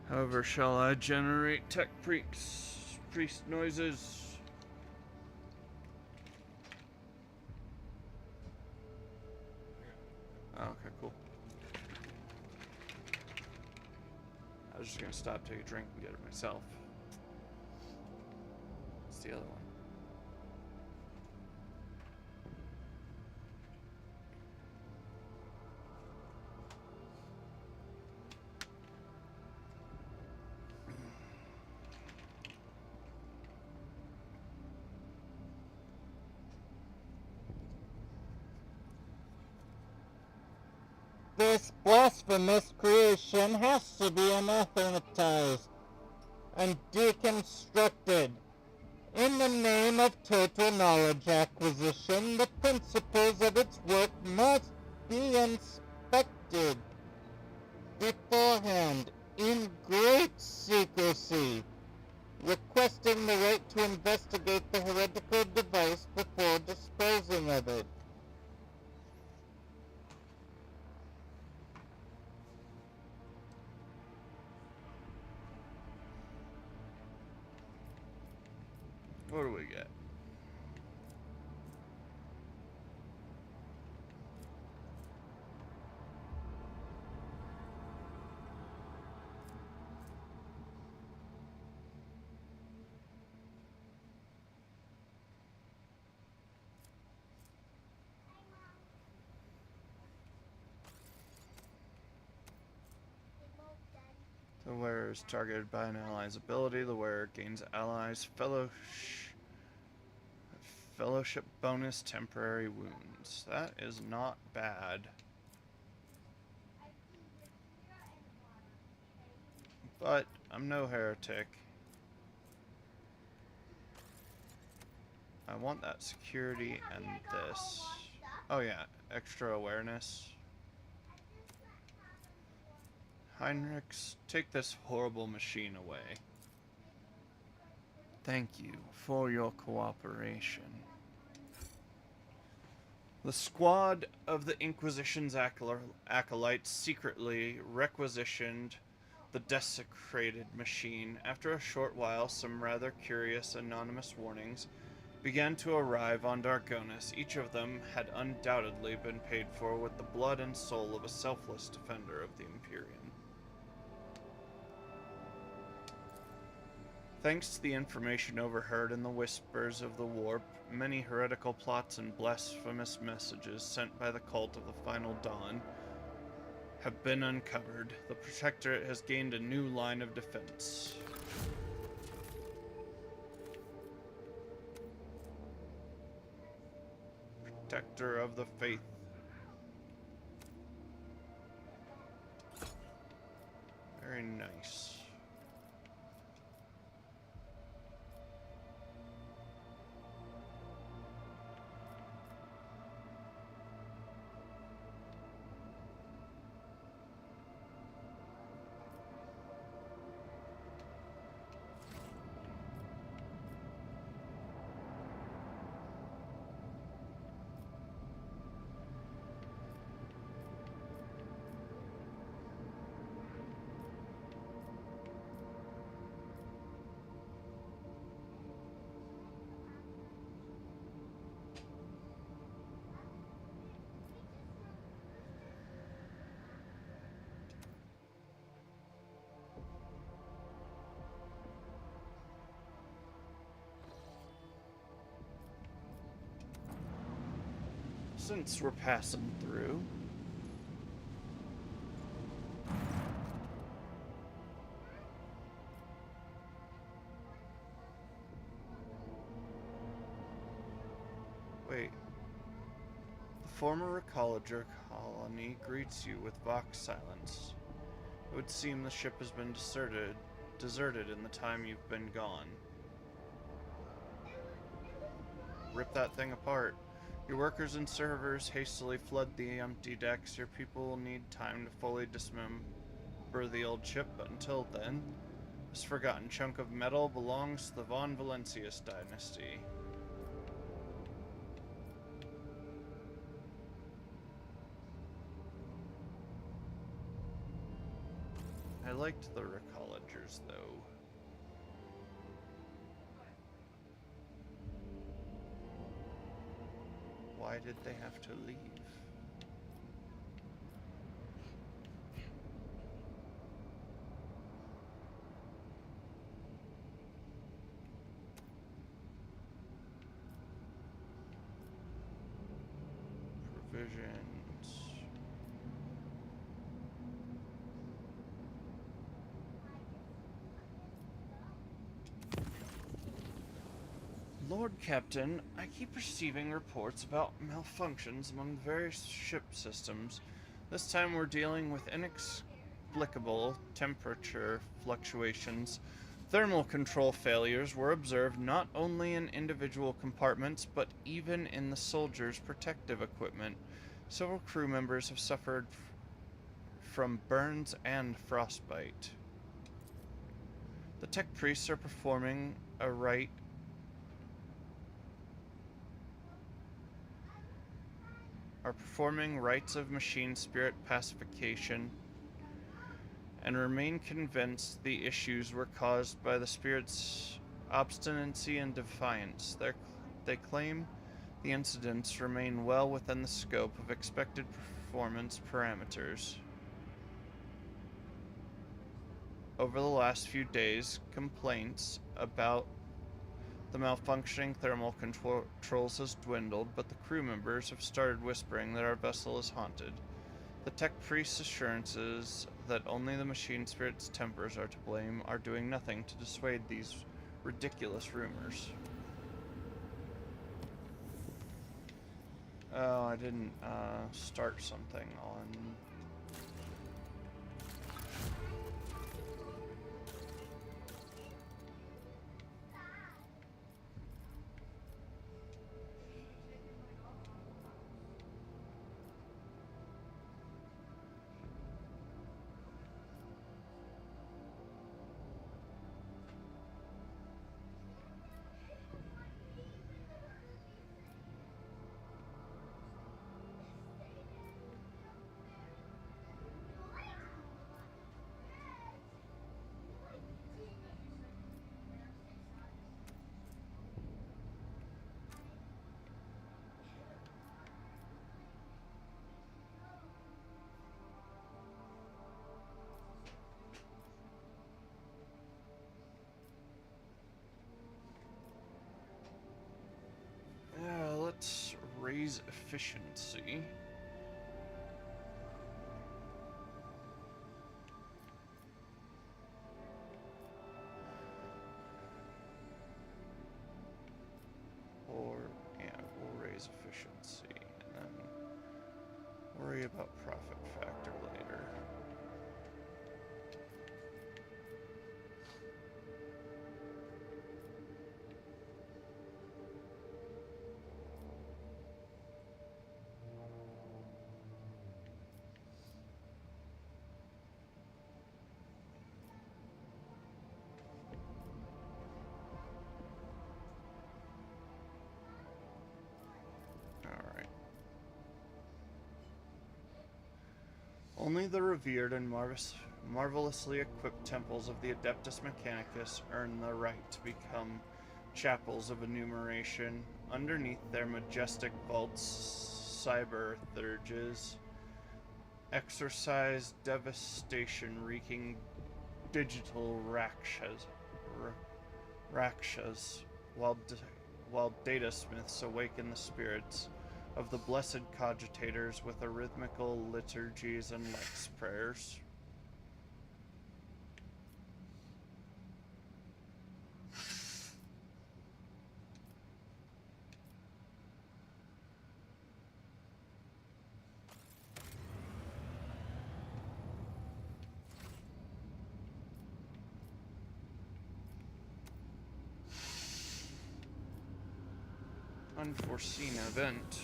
However, shall I generate tech priest noises? Oh, okay, cool. I was just gonna stop, take a drink, and get it myself. It's the other one. This blasphemous creation has to be anathematized and deconstructed. In the name of total knowledge acquisition, the principles of its work must be inspected beforehand in great secrecy, requesting the right to investigate the heretical device before disposing of it. What do we get? The wearer is targeted by an ally's ability. The wearer gains allies fellowship bonus temporary wounds. That is not bad. But I'm no heretic. I want that security and this. Oh yeah, extra awareness. Heinrichs, take this horrible machine away. Thank you for your cooperation. The squad of the Inquisition's acolytes secretly requisitioned the desecrated machine. After a short while, some rather curious anonymous warnings began to arrive on Dargonis. Each of them had undoubtedly been paid for with the blood and soul of a selfless defender of the Imperium. Thanks to the information overheard in the whispers of the warp, many heretical plots and blasphemous messages sent by the cult of the Final Dawn have been uncovered. The Protectorate has gained a new line of defense. Protector of the Faith. Very nice. since we're passing through. Wait. The former Recologer colony greets you with Vox silence. It would seem the ship has been deserted in the time you've been gone. Rip that thing apart. Your workers and servers hastily flood the empty decks. Your people will need time to fully dismember the old ship, but until then, this forgotten chunk of metal belongs to the Von Valencius dynasty. I liked the Recollegers, though. Why did they have to leave? Provisions. Lord Captain, I keep receiving reports about malfunctions among the various ship systems. This time we're dealing with inexplicable temperature fluctuations. Thermal control failures were observed not only in individual compartments, but even in the soldiers' protective equipment. Several crew members have suffered from burns and frostbite. The tech priests are performing rites of machine spirit pacification and remain convinced the issues were caused by the spirit's obstinacy and defiance. They claim the incidents remain well within the scope of expected performance parameters. Over the last few days, complaints about the malfunctioning thermal controls has dwindled, but the crew members have started whispering that our vessel is haunted. The tech priest's assurances that only the machine spirit's tempers are to blame are doing nothing to dissuade these ridiculous rumors. Oh, I didn't start something on... Let's raise efficiency. We'll raise efficiency and then worry about profit factor later. Only the revered and marvelously equipped temples of the Adeptus Mechanicus earn the right to become chapels of enumeration. Underneath their majestic vaults, cyber-thurges exercise devastation-wreaking digital rakshas, while data smiths awaken the spirits of the blessed cogitators with arrhythmical liturgies and lex prayers. Unforeseen event.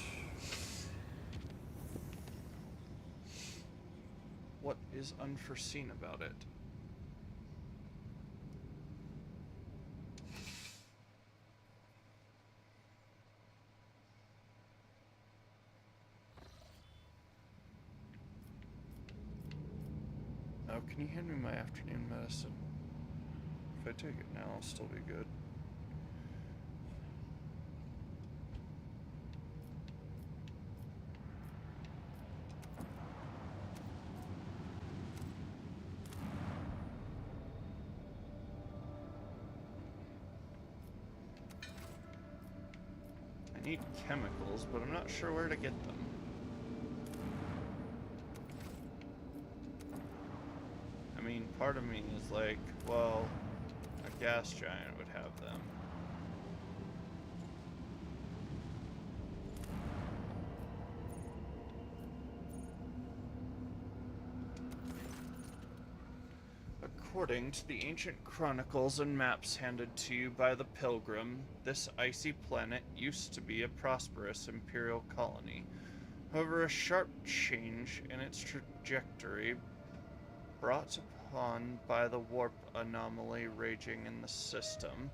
What is unforeseen about it? Oh, can you hand me my afternoon medicine? If I take it now, I'll still be good. I need chemicals, but I'm not sure where to get them. I mean, part of me is like, well, a gas giant would have them. According to the ancient chronicles and maps handed to you by the Pilgrim, this icy planet used to be a prosperous imperial colony. However, a sharp change in its trajectory, brought upon by the warp anomaly raging in the system,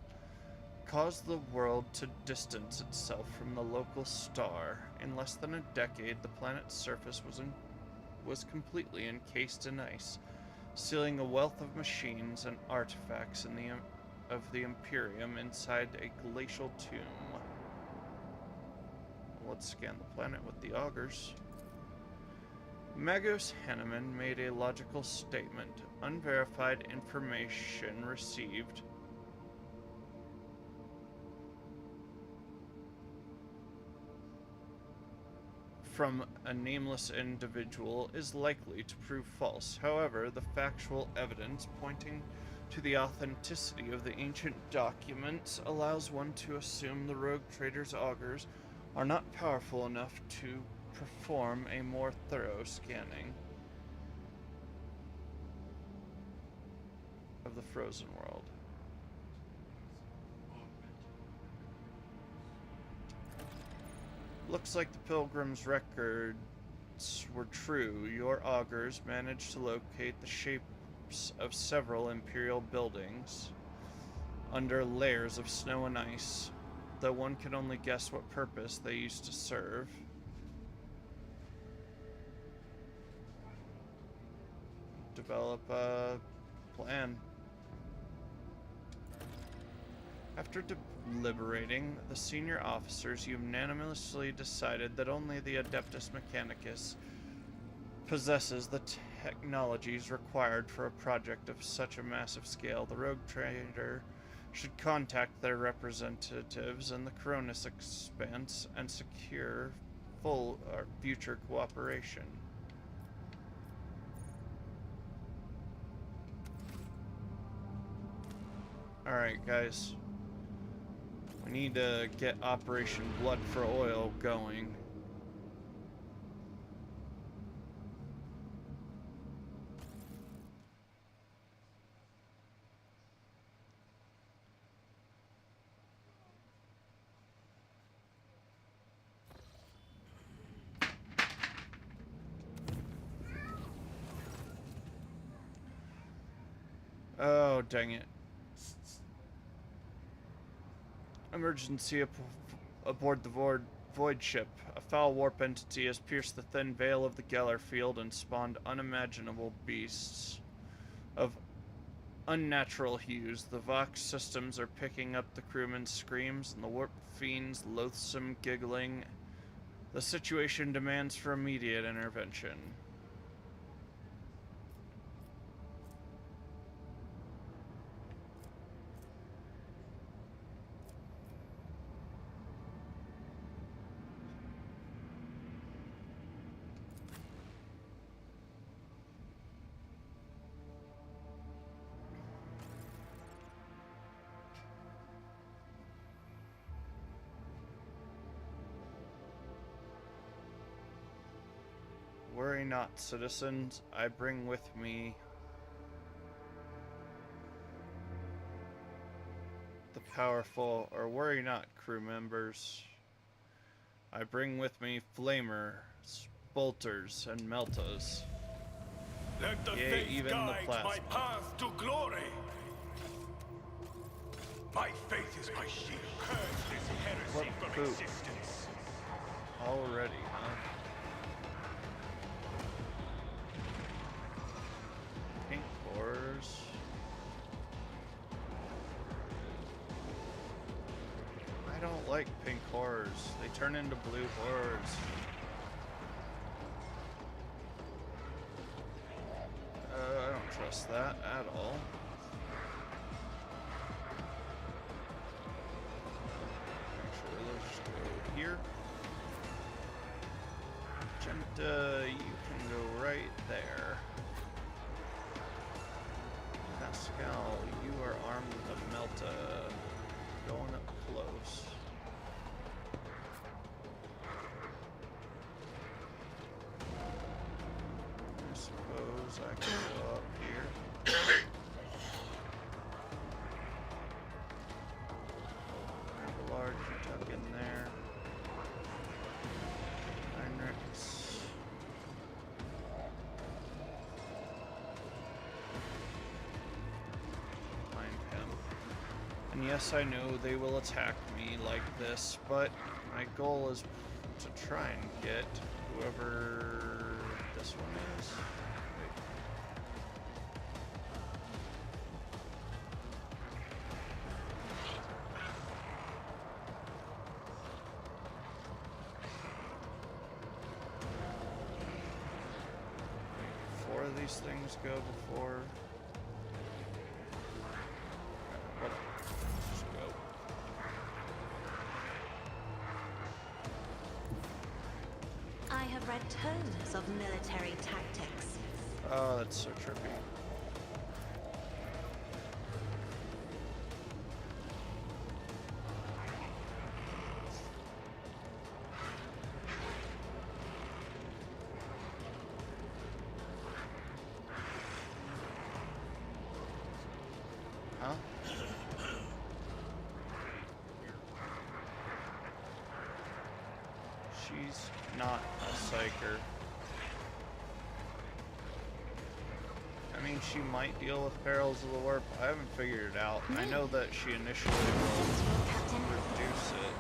caused the world to distance itself from the local star. In less than a decade, the planet's surface was completely encased in ice, sealing a wealth of machines and artifacts of the Imperium inside a glacial tomb. Let's scan the planet with the augers. Magos Henneman made a logical statement. Unverified information received from a nameless individual is likely to prove false. However, the factual evidence pointing to the authenticity of the ancient documents allows one to assume the rogue trader's augurs are not powerful enough to perform a more thorough scanning of the frozen world. Looks like the Pilgrim's records were true. Your augurs managed to locate the shapes of several Imperial buildings under layers of snow and ice, though one can only guess what purpose they used to serve. Develop a plan. After deliberating, the senior officers unanimously decided that only the Adeptus Mechanicus possesses the technologies required for a project of such a massive scale. The rogue trader should contact their representatives in the Cronus Expanse and secure full future cooperation. Alright, guys. We need to get Operation Blood for Oil going. Oh, dang it. Emergency aboard the void ship. A foul warp entity has pierced the thin veil of the Geller field and spawned unimaginable beasts of unnatural hues. The Vox systems are picking up the crewmen's screams and the warp fiend's loathsome giggling. The situation demands for immediate intervention. Worry not, citizens. I bring with me the powerful, or worry not, crew members. I bring with me flamers, bolters, and meltas. Let the Yea, faith even the guide plasma. my path to glory. My faith is my shield. Curse this What heresy from poop. existence. Already, huh? Pink horrors. I don't like pink horrors. They turn into blue horrors. I don't trust that at all. Actually, let's just go here. Magenta, you can go right there. Pascal, you are armed with a Melta. Going up close. I suppose I can go up here. Grab a large tuck in there. Heinrichs. Find him. And yes, I know they will attack me like this, but my goal is to try and get whoever this one is. Wait. Four of these things go before. What? Just go. I have read tomes of military tactics. Oh, that's so trippy. Huh? She's not a psyker. I mean, she might deal with perils of the warp. I haven't figured it out. I know that she initially will Captain. reduce it.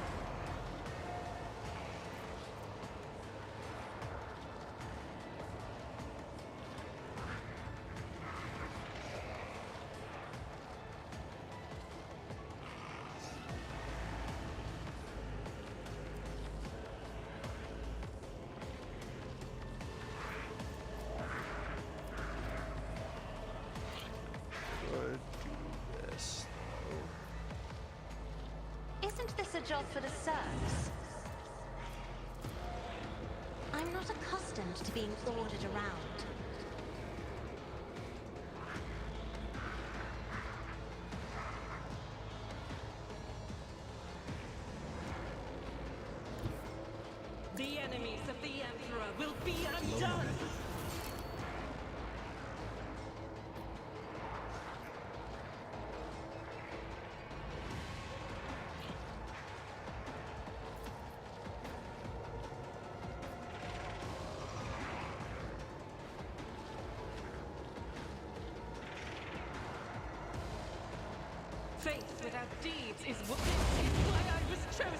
Could do this, though. Isn't this a job for the serfs? I'm not accustomed to being ordered around. The enemies of the Emperor will be undone! Faith without deeds is why I was chosen!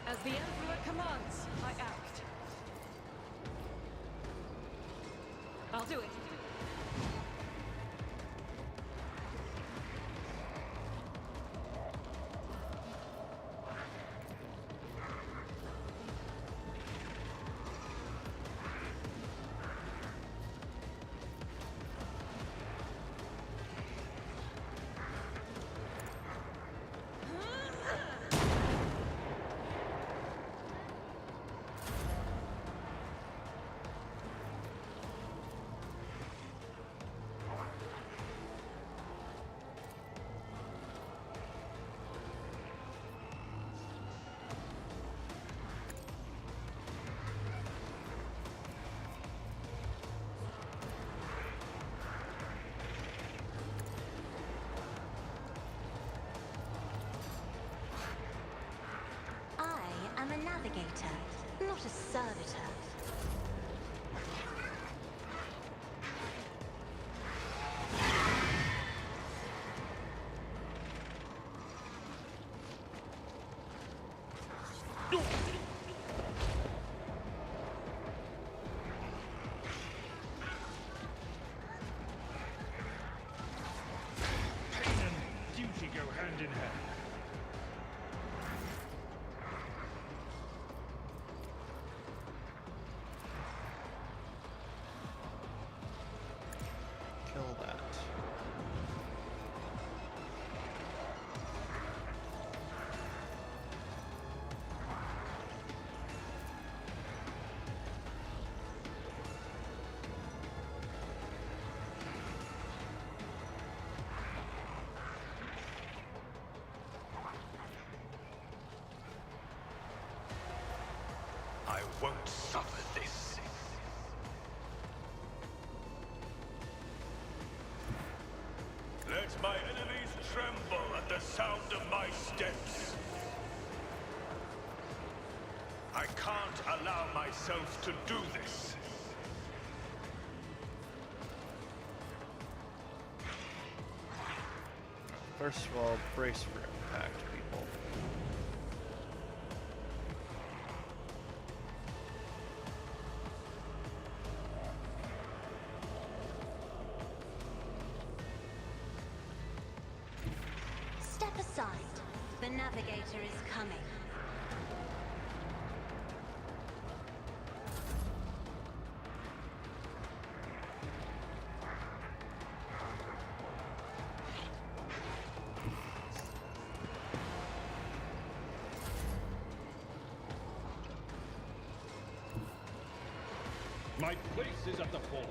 As the Emperor commands, I act. I'll do it. Pain and duty go hand in hand. Kill that. I won't suffer this. Let my enemies tremble at the sound of my steps. I can't allow myself to do this. First of all, brace for impact, people. Step aside. The navigator is coming. My place is at the fore.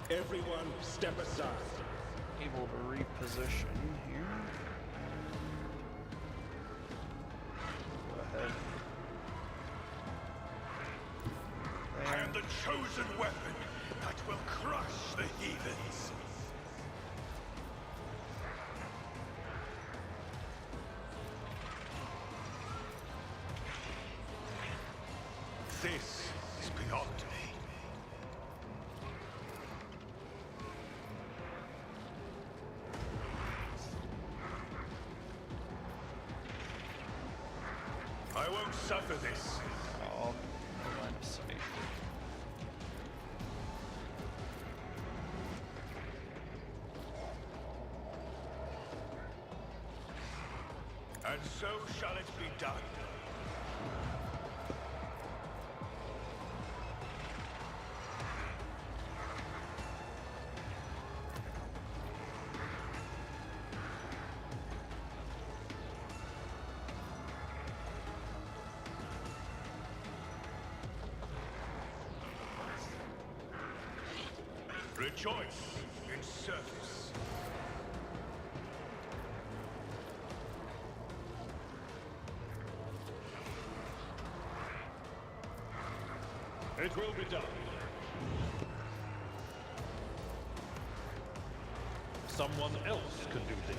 Everyone, step aside. Able to reposition here. Go ahead. I am the chosen weapon that will crush the heathens. This is beyond me. I won't suffer this. Oh, no line of sight. And so shall it be done. Rejoice in service. It will be done. Someone else can do this.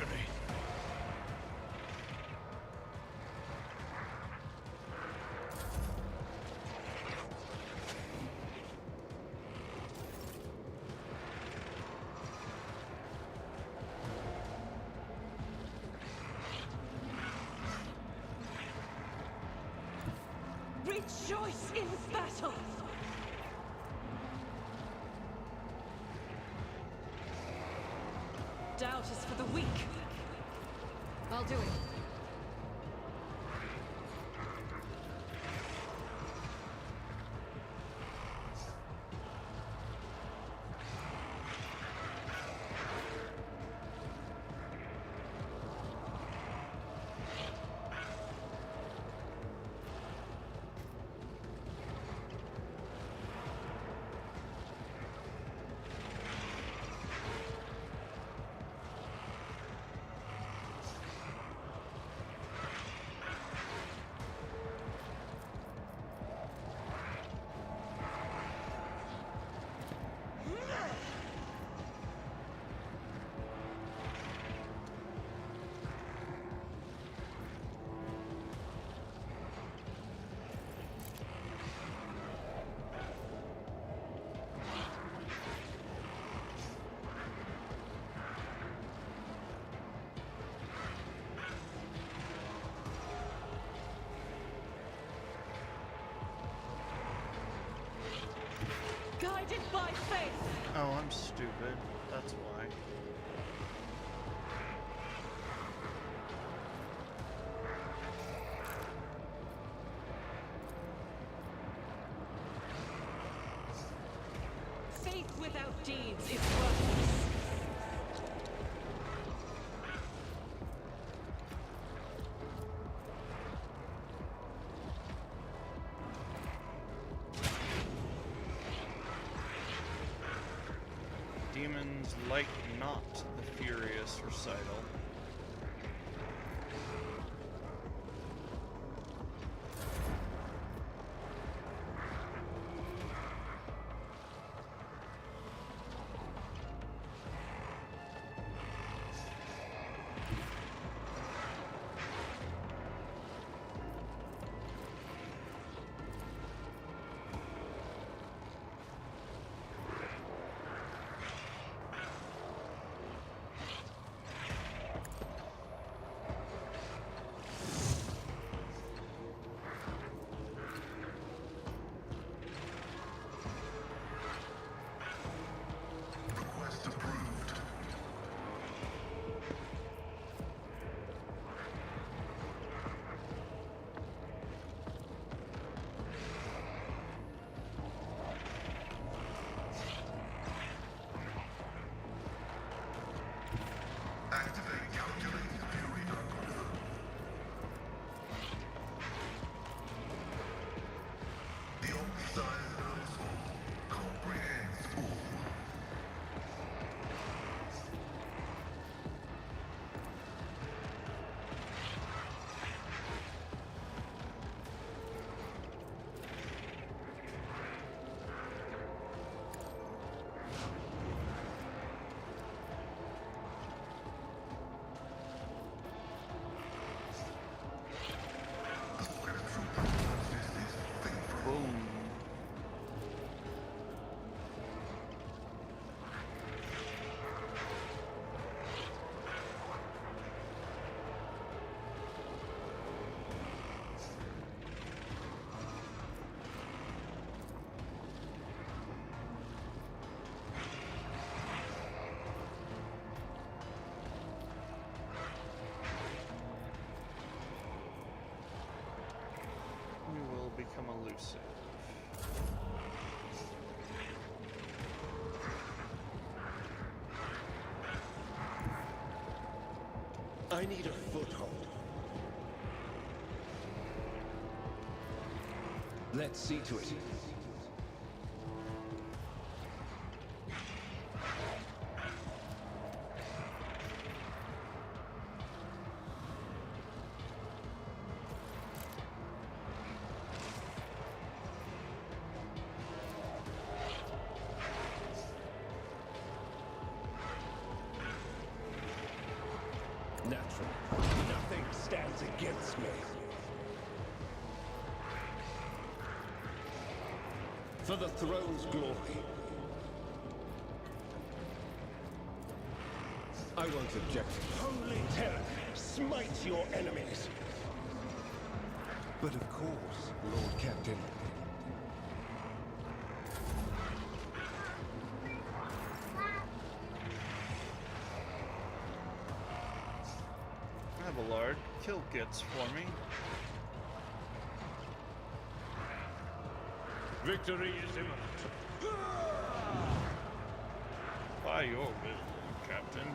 treachery. Rejoice in battle! Doubt is for the weak. I'll do it. Guided by faith! Oh, I'm stupid. That's why. Faith without deeds is worthless. Demons like not the furious recital. Boom. You will become elusive. I need a foothold. Let's see to it. Naturally, nothing stands against me. For the throne's glory. I won't object. Holy terror, smite your enemies. But of course, Lord Captain. Abelard, kill gets for me. Victory is imminent. By your will, Captain.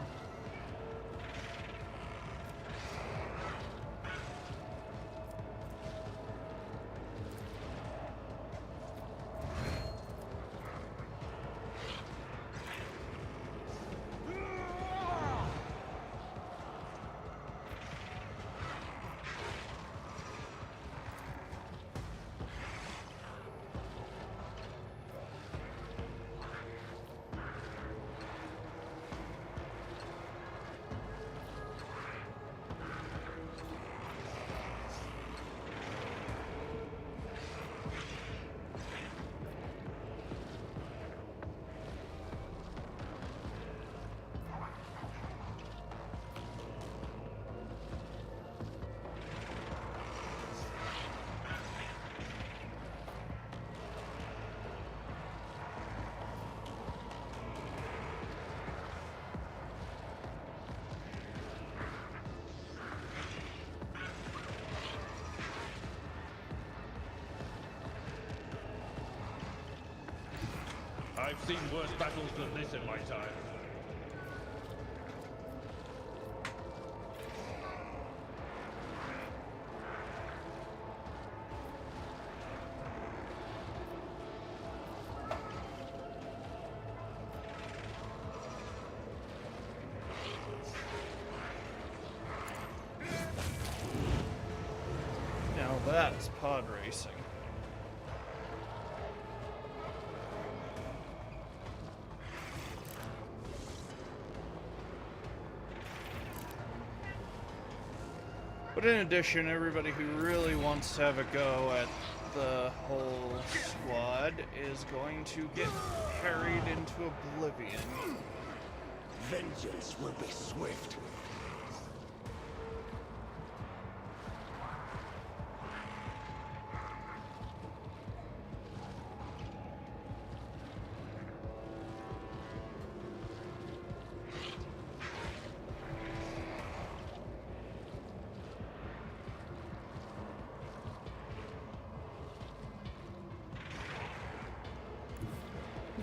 I've seen worse battles than this in my time. Now that's pod racing. But in addition, everybody who really wants to have a go at the whole squad is going to get carried into oblivion. Vengeance will be swift.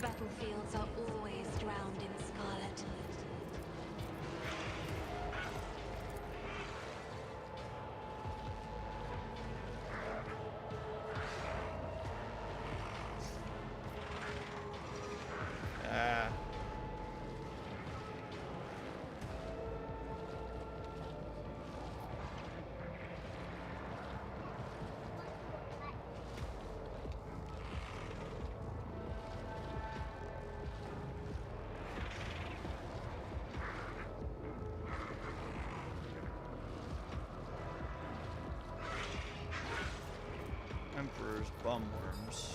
Battlefields are always drowned in scarlet. Emperor's bumworms.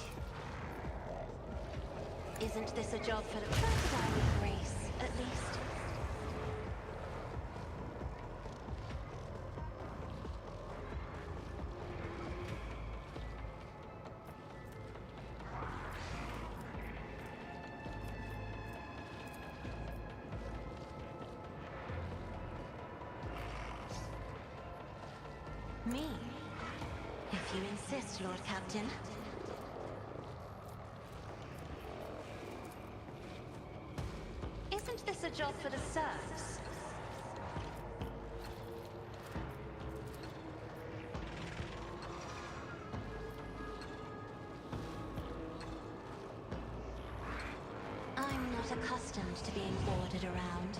Isn't this a job for the crocodile race, at least? Me? If you insist, Lord Captain. Isn't this a job for the serfs? I'm not accustomed to being ordered around.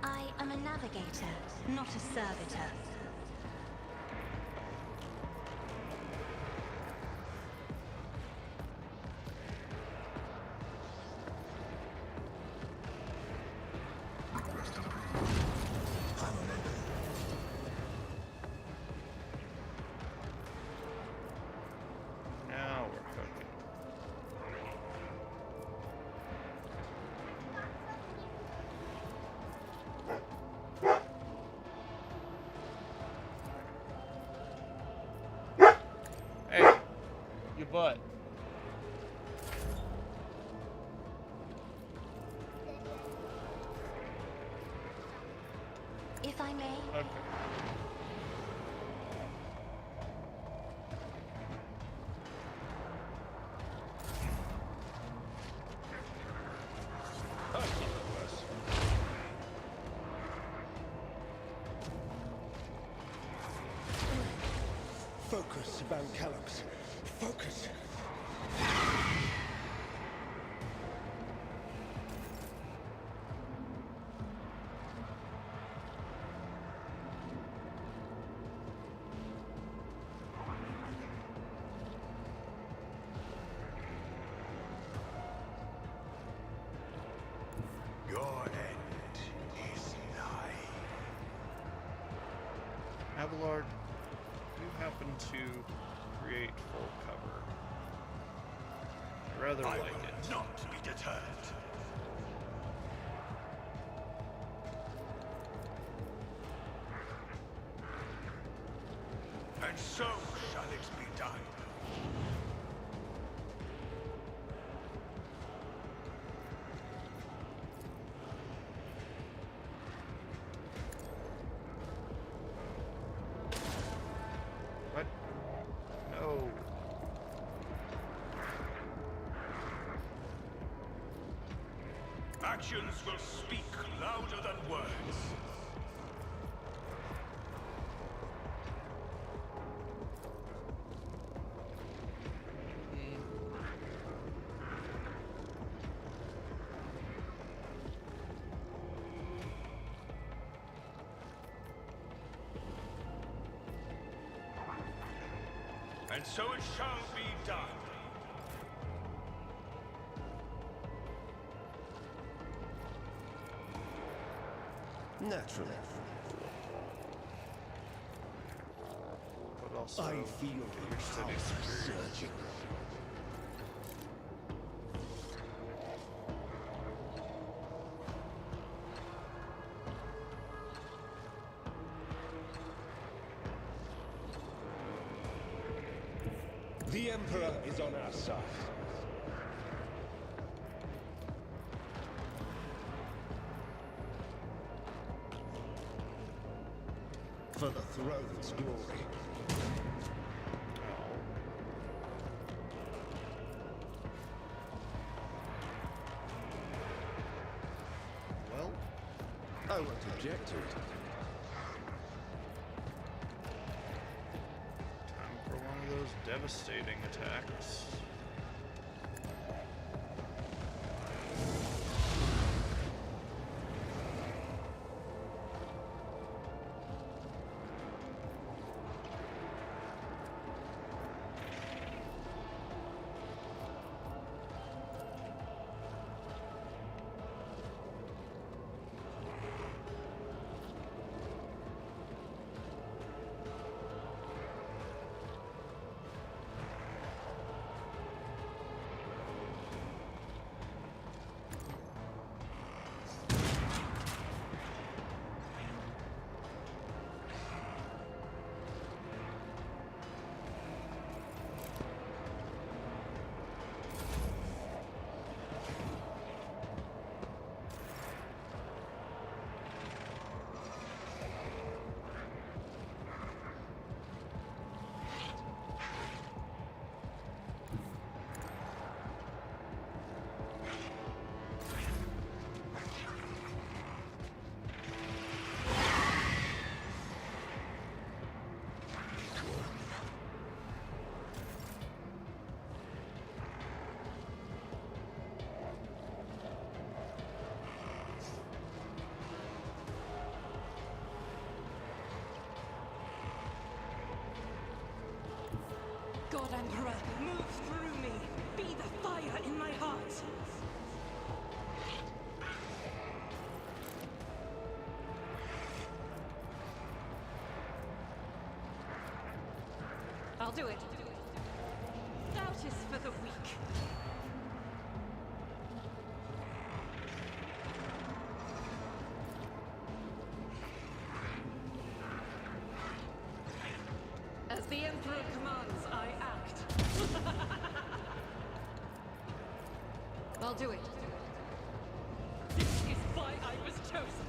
I am a navigator, not a servitor. butt. If I may, Okay. I've got the worst. Focus, Van Callux. Focus. Your end is nigh. Abelard, you happen to create full cover. I rather I like will it. not be deterred. And so shall it be done. What? No. Actions will speak louder than words. And so it shall be done. Naturally. But also, I feel the power surging. The Emperor is on our side. For the throne's glory. well, I won't object to it. time for one of those devastating attacks. God Emperor, move through me. Be the fire in my heart. I'll do it. Doubt is for the weak. As the Emperor commands, I act. I'll do it. This is why I was chosen.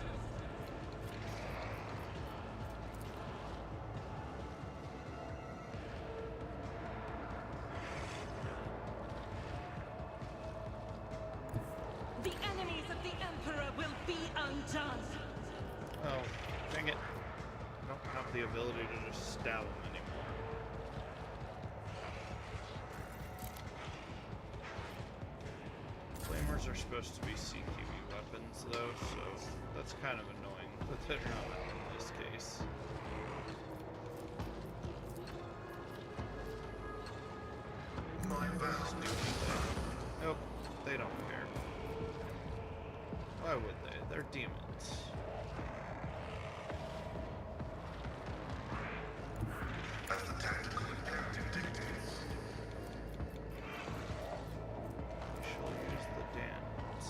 The enemies of the Emperor will be undone. Oh, dang it. I don't have the ability to just stab him anymore. Flamers are supposed to be CQB weapons, though, so that's kind of annoying that they're not in this case. Nope, they don't care. Why would they? They're demons. As the tactical imperative dictates. We shall use the dance.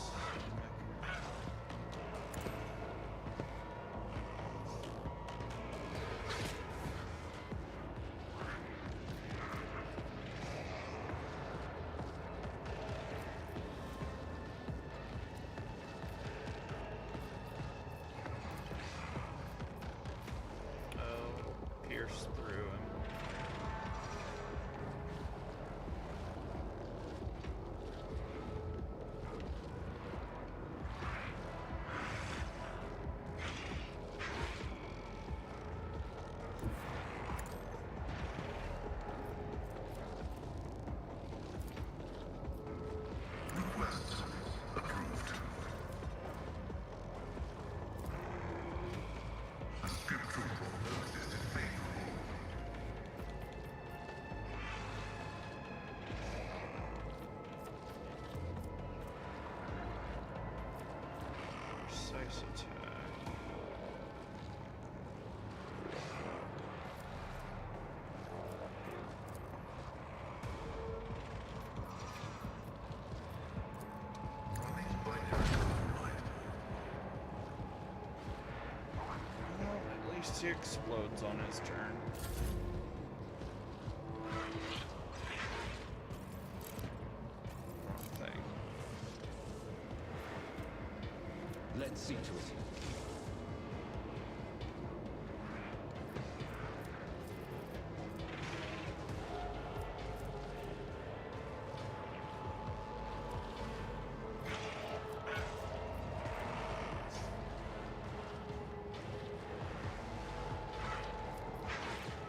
Oh, pierce through him. Request approved. A scriptural prognosis is favorable. Precise attack. Running binary override. Well, at least he explodes on his turn. Wrong thing. Let's see to it.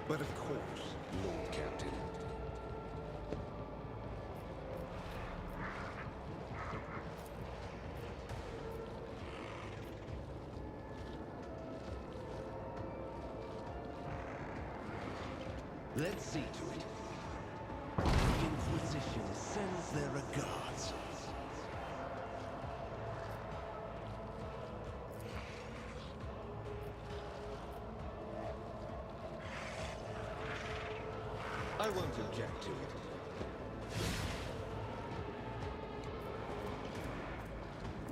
But of course, Lord Captain. Let's see to it. The Inquisition sends their regards. I won't object to it.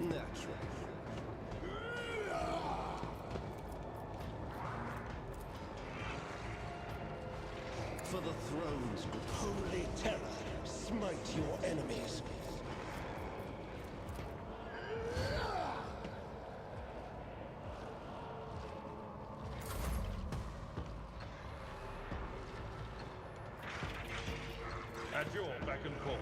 Naturally. For the throne's holy terror, smite your enemies. At your beck and call.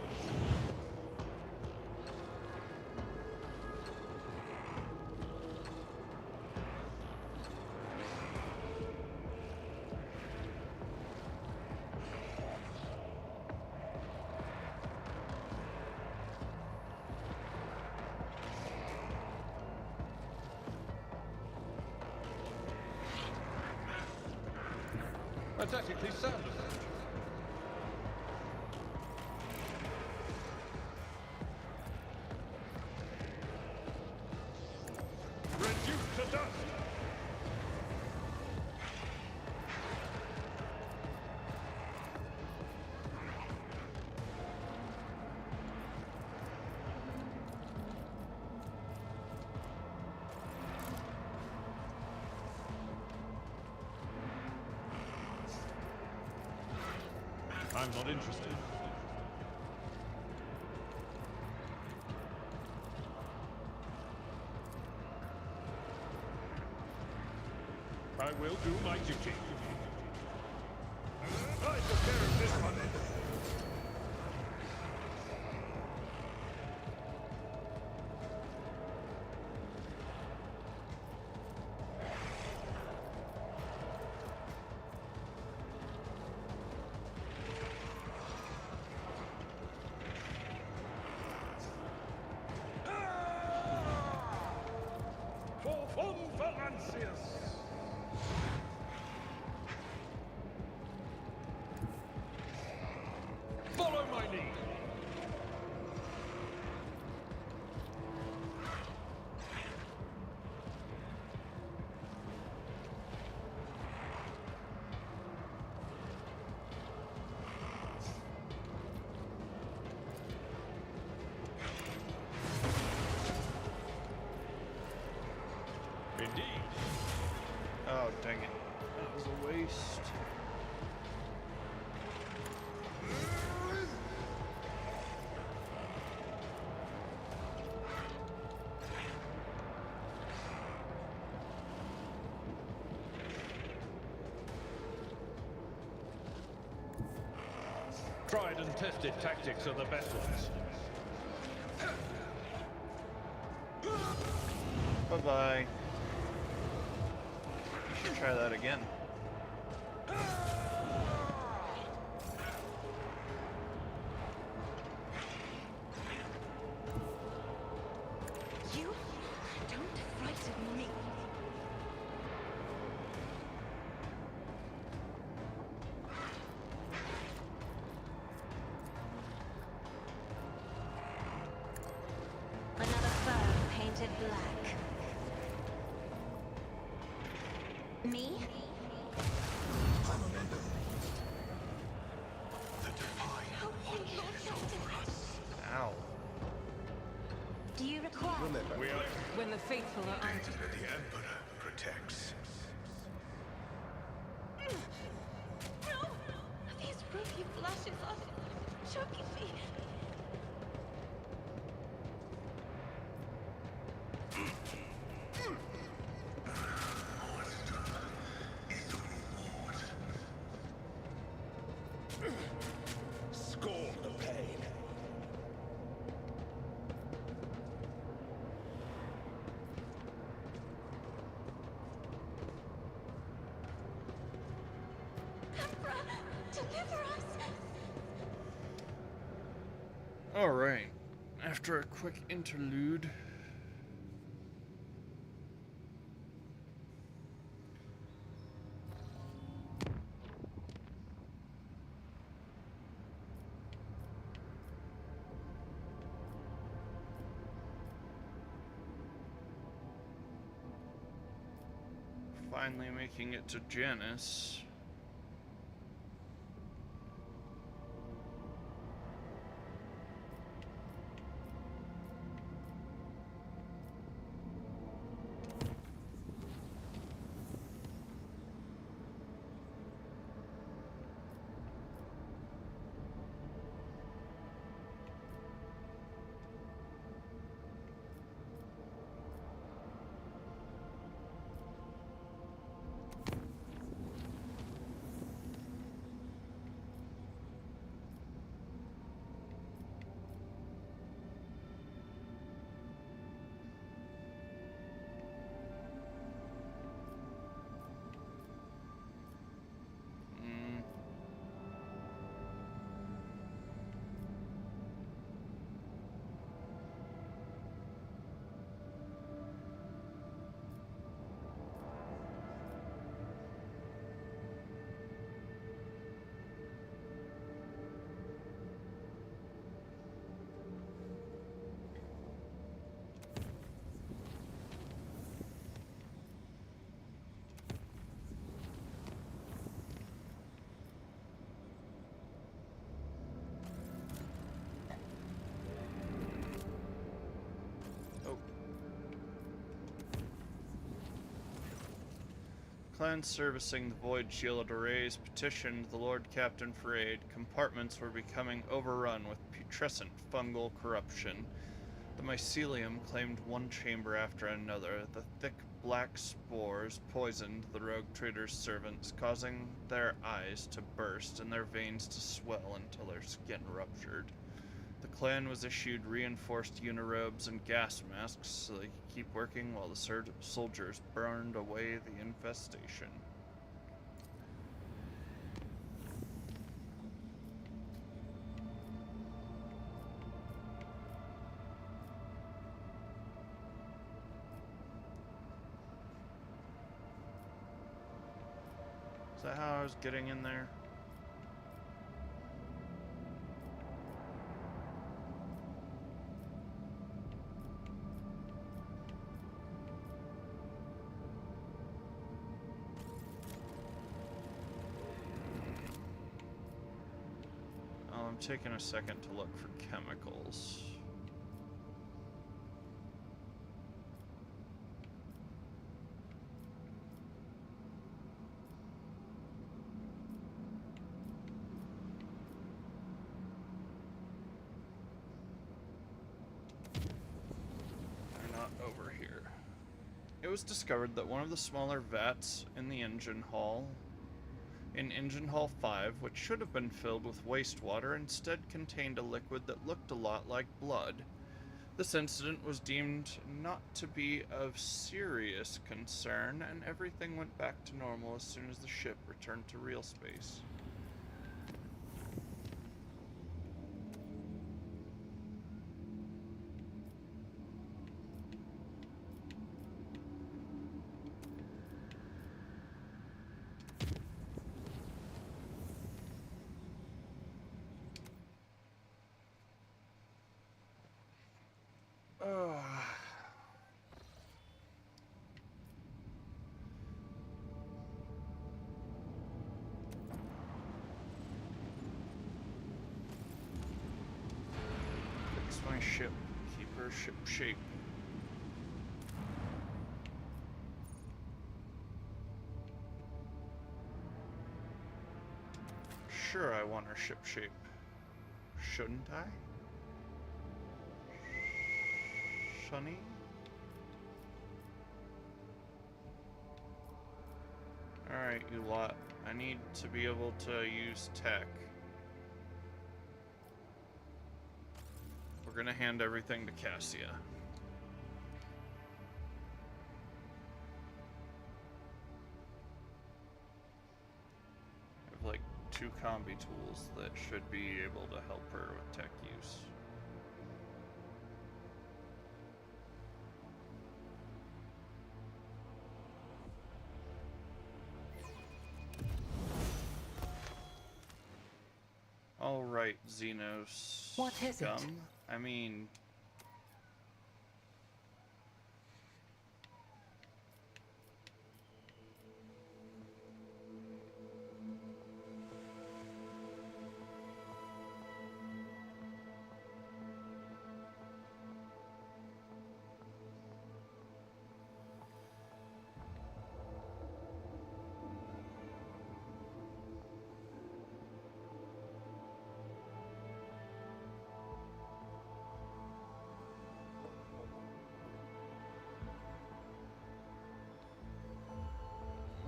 A tactically sound approach. Reduced to dust! I'm not interested. you, Chief. I took care of this one. Follow my lead. Indeed. Oh, dang it. That was a waste. Tried and tested tactics are the best ones. Bye-bye. You should try that again. You don't frighten me. Another foe painted black. Me? Ow. Do you recall? We are When the faithful are on the Emperor protects. No! These ruby flashes are choking me. Scorn the pain. Emperor, deliver us! Alright. After a quick interlude. Finally making it to Janice. Clans servicing the Void Shield arrays petitioned the Lord Captain for aid. Compartments were becoming overrun with putrescent fungal corruption. The mycelium claimed one chamber after another. The thick black spores poisoned the rogue trader's servants, causing their eyes to burst and their veins to swell until their skin ruptured. The clan was issued reinforced unirobes and gas masks so they could keep working while the soldiers burned away the infestation. Is that how I was getting in there? Oh, I'm taking a second to look for chemicals. Over here. It was discovered that one of the smaller vats in the engine hall, in Engine Hall 5, which should have been filled with wastewater, instead contained a liquid that looked a lot like blood. This incident was deemed not to be of serious concern, and everything went back to normal as soon as the ship returned to real space. Fix my ship. Keep her ship shape. Sure, I want her ship shape. Shouldn't I? Shunny? Alright, you lot. I need to be able to use tech. We're gonna hand everything to Cassia. I have like 2 combi tools that should be able to help her with tech use. All right, Xenos. What is it? I mean,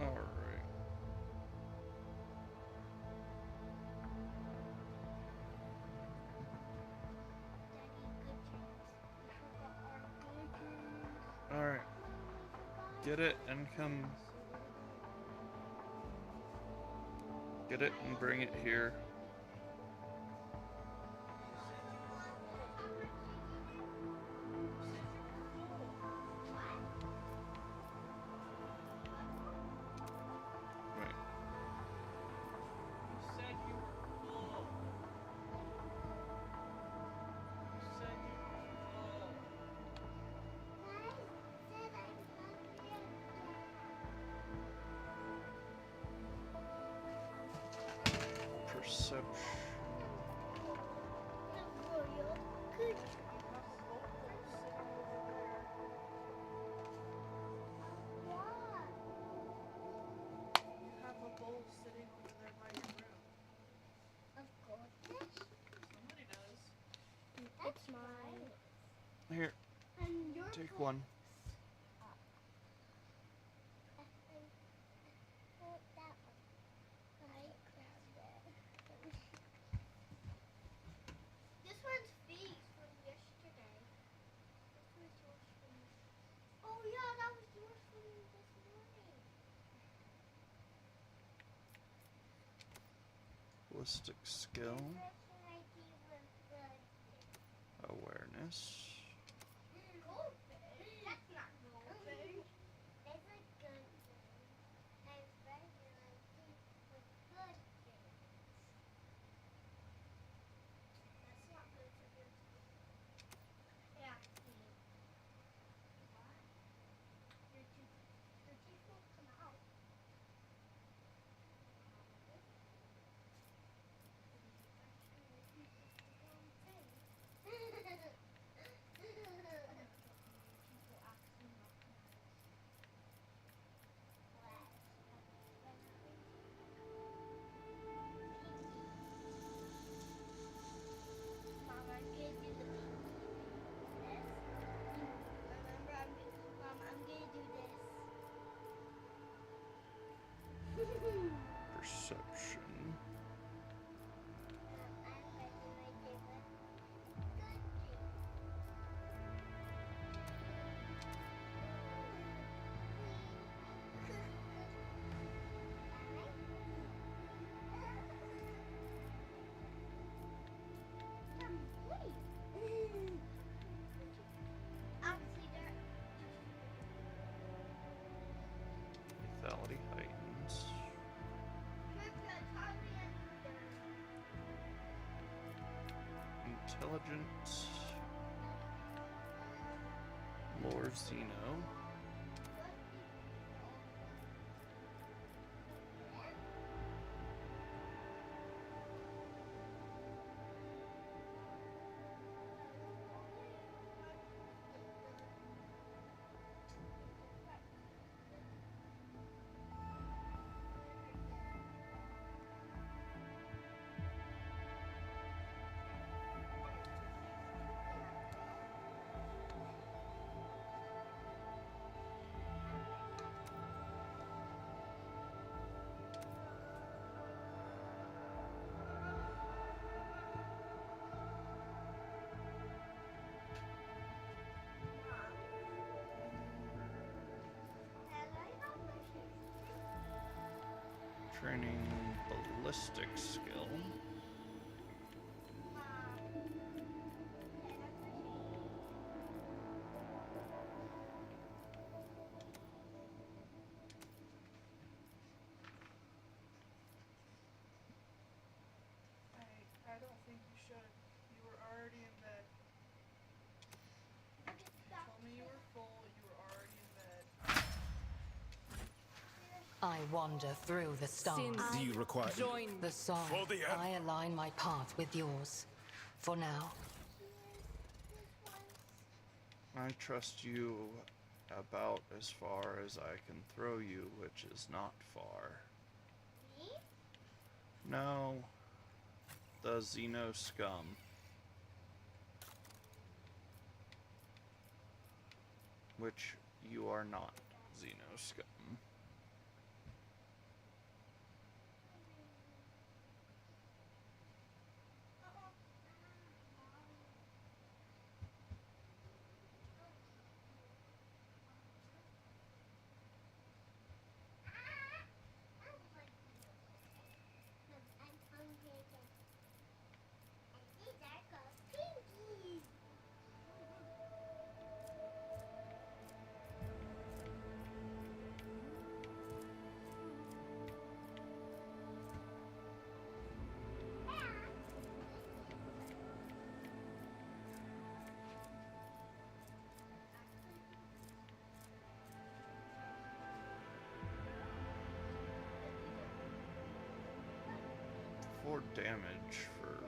all right. All right. Get it and come. Get it and bring it here. Wait. Perception. Have a bowl sitting over there by your room. Of course. Somebody does. It's mine. Here, And your take one. ballistic skill, awareness, That's not goldfish. It's a good thing. And regular teeth with good things. That's not good for your teeth. Yeah, see. What? Your teeth won't come out. Mom, I'm gonna do this. Remember, Mom, I'm gonna do this. perception, I'm gonna do my favorite good thing. lethality heightens, intelligence, lore Xeno, training ballistic skill, I don't think you should. You were already in bed. You told me you were full, you were already in bed. I wander through the stars. Do you require Join The song, For the end. I align my path with yours. For now. I trust you about as far as I can throw you, which is not far. Me? No, the Xeno scum. Which you are not, Xeno scum. I'm hungry again. And these are called pinkies. For damage for...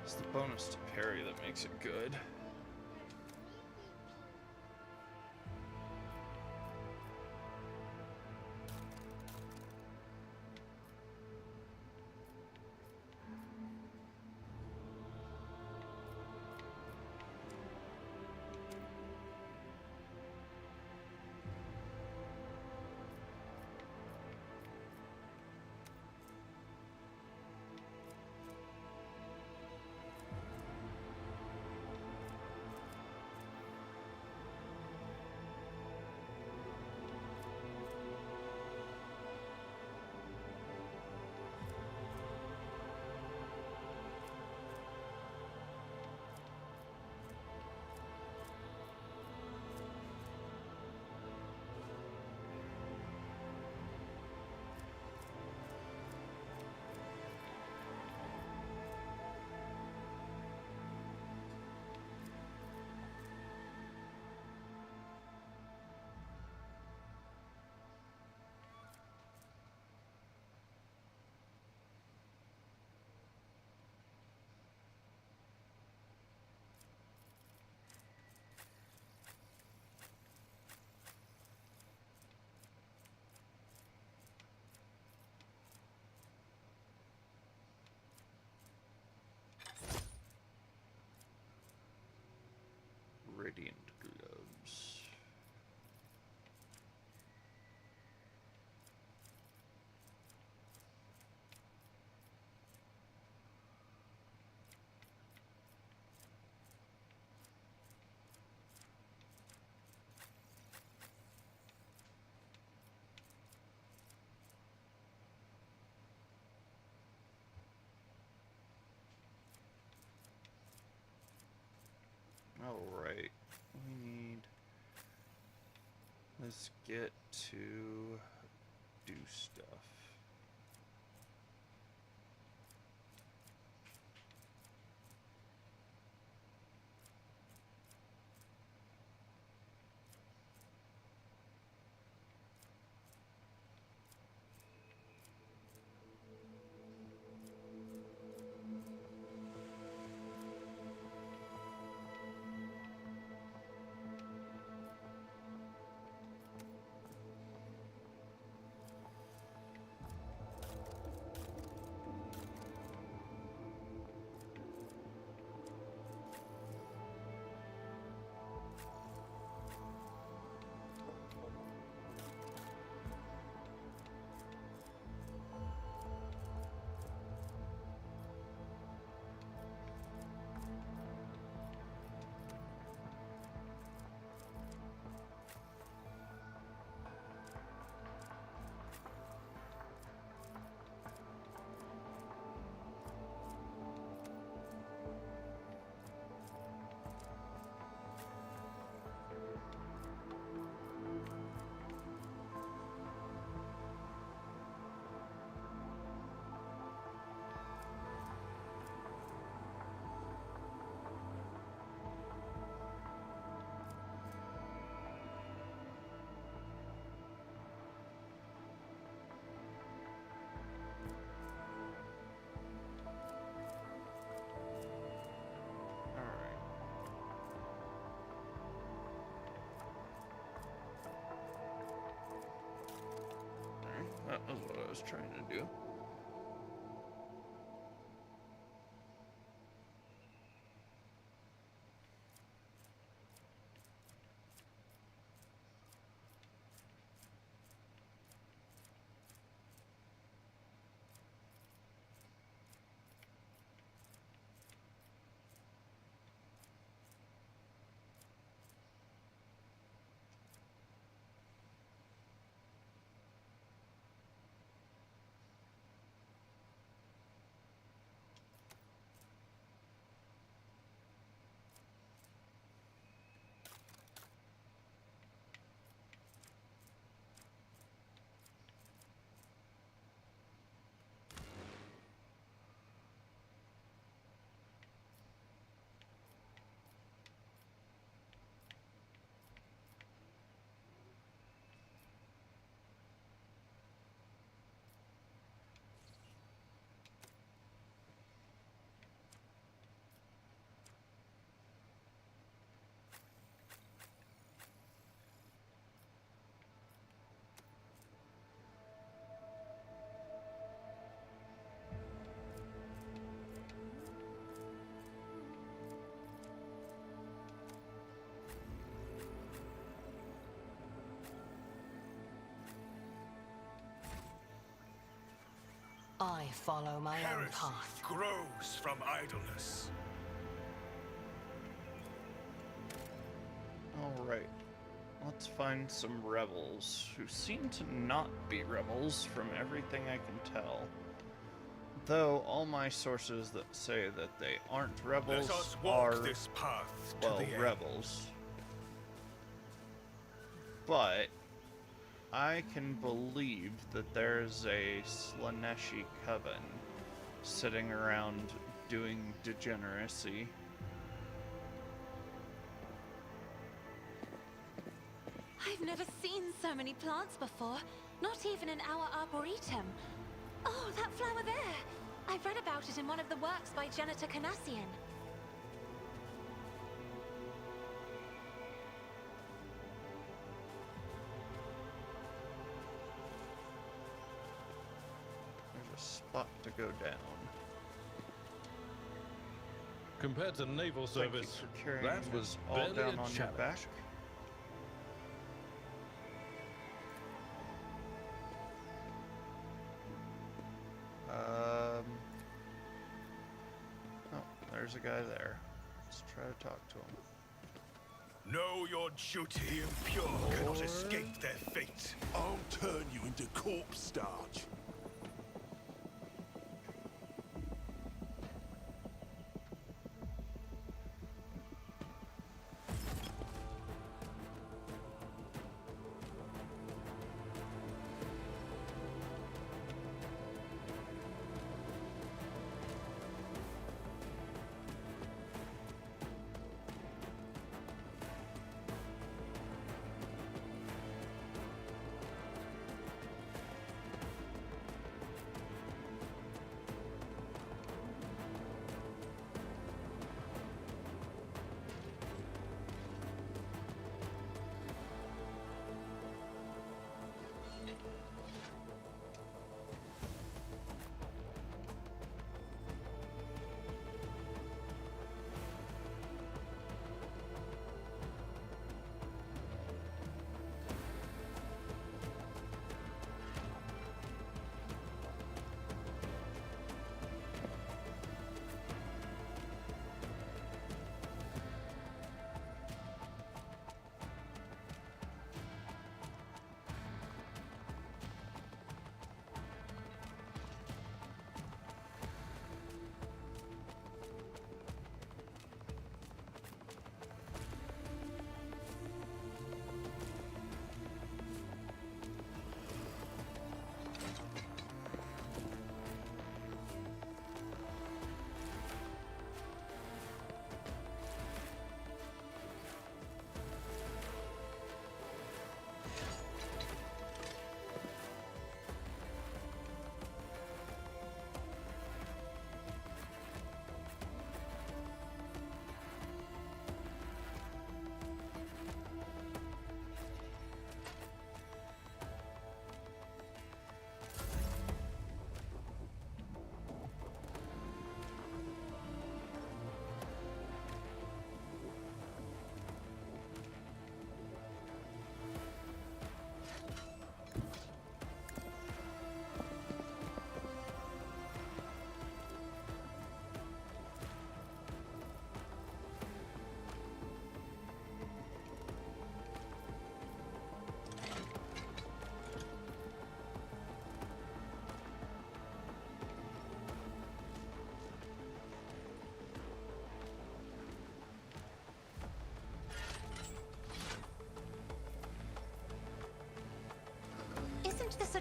It's the bonus to parry that makes it good. get to do stuff. That was what I was trying to do. I follow my own Heresy path. grows from idleness. Alright. Let's find some rebels who seem to not be rebels from everything I can tell. Though all my sources that say that they aren't rebels Let us walk are, this path to well, the end. rebels. But I can believe that there's a Slaneshi coven sitting around doing degeneracy. I've never seen so many plants before, not even in our arboretum. Oh, that flower there! I read about it in one of the works by Janitor Canassian. There's a spot to go down. Compared to naval Thank you service, for carrying that was this all barely down a on your challenge. back. Oh, there's a guy there. Let's try to talk to him. Know your duty. The impure cannot escape their fate. I'll turn you into corpse starch.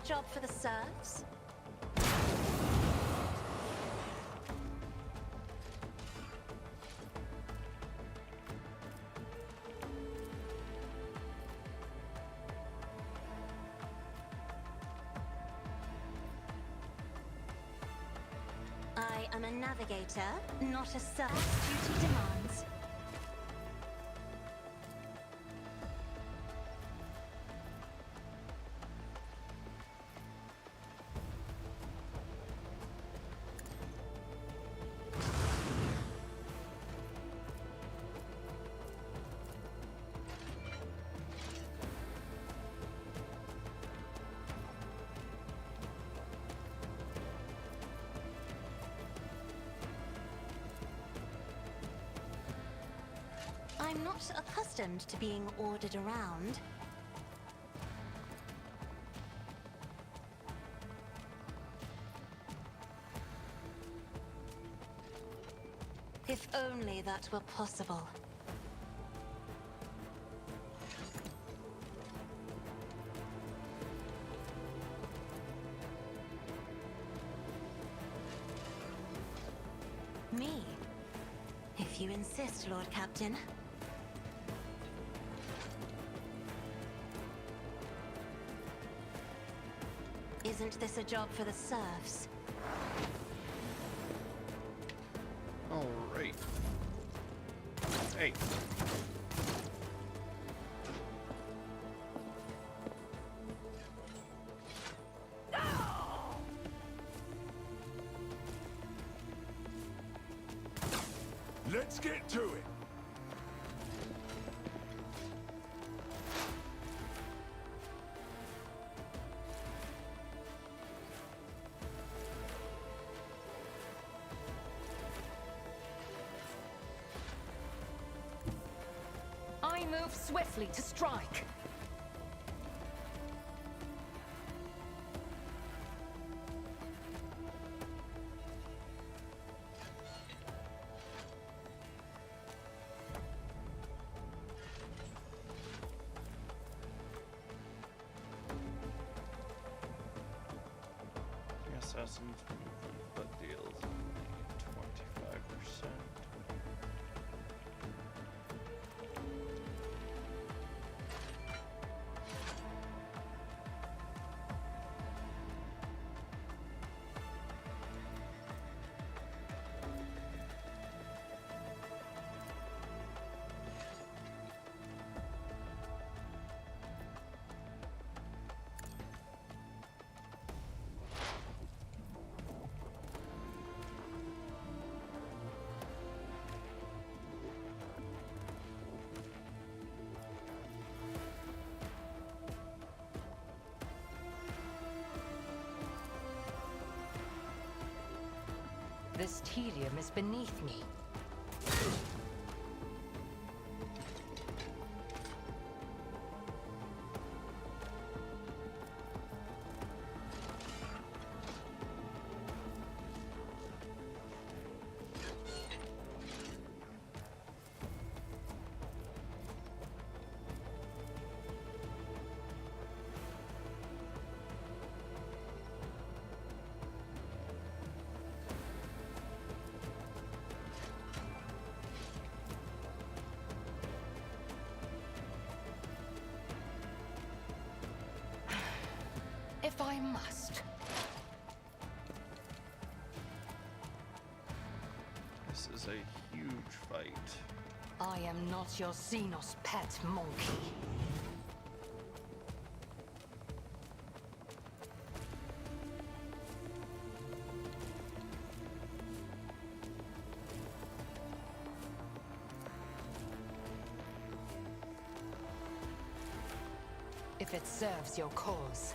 job for the serfs? I am a navigator, not a serf. Duty demands. I'm not accustomed to being ordered around. If only that were possible. Me? If you insist, Lord Captain. Isn't this a job for the serfs? All right. Hey. Let's get to it. I move swiftly to strike. The assassin's movement, but deals only 25%. This tedium is beneath me. If I must. This is a huge fight. I am not your Xenos pet monkey. If it serves your cause.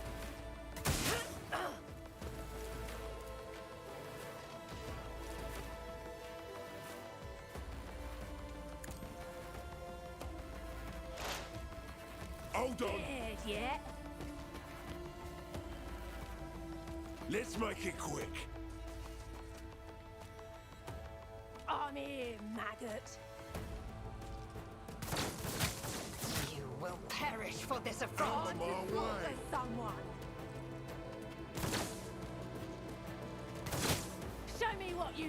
Hold on. Yeah. Let's make it quick. I'm here, maggot. You will perish for this affront. Out of my way. Someone.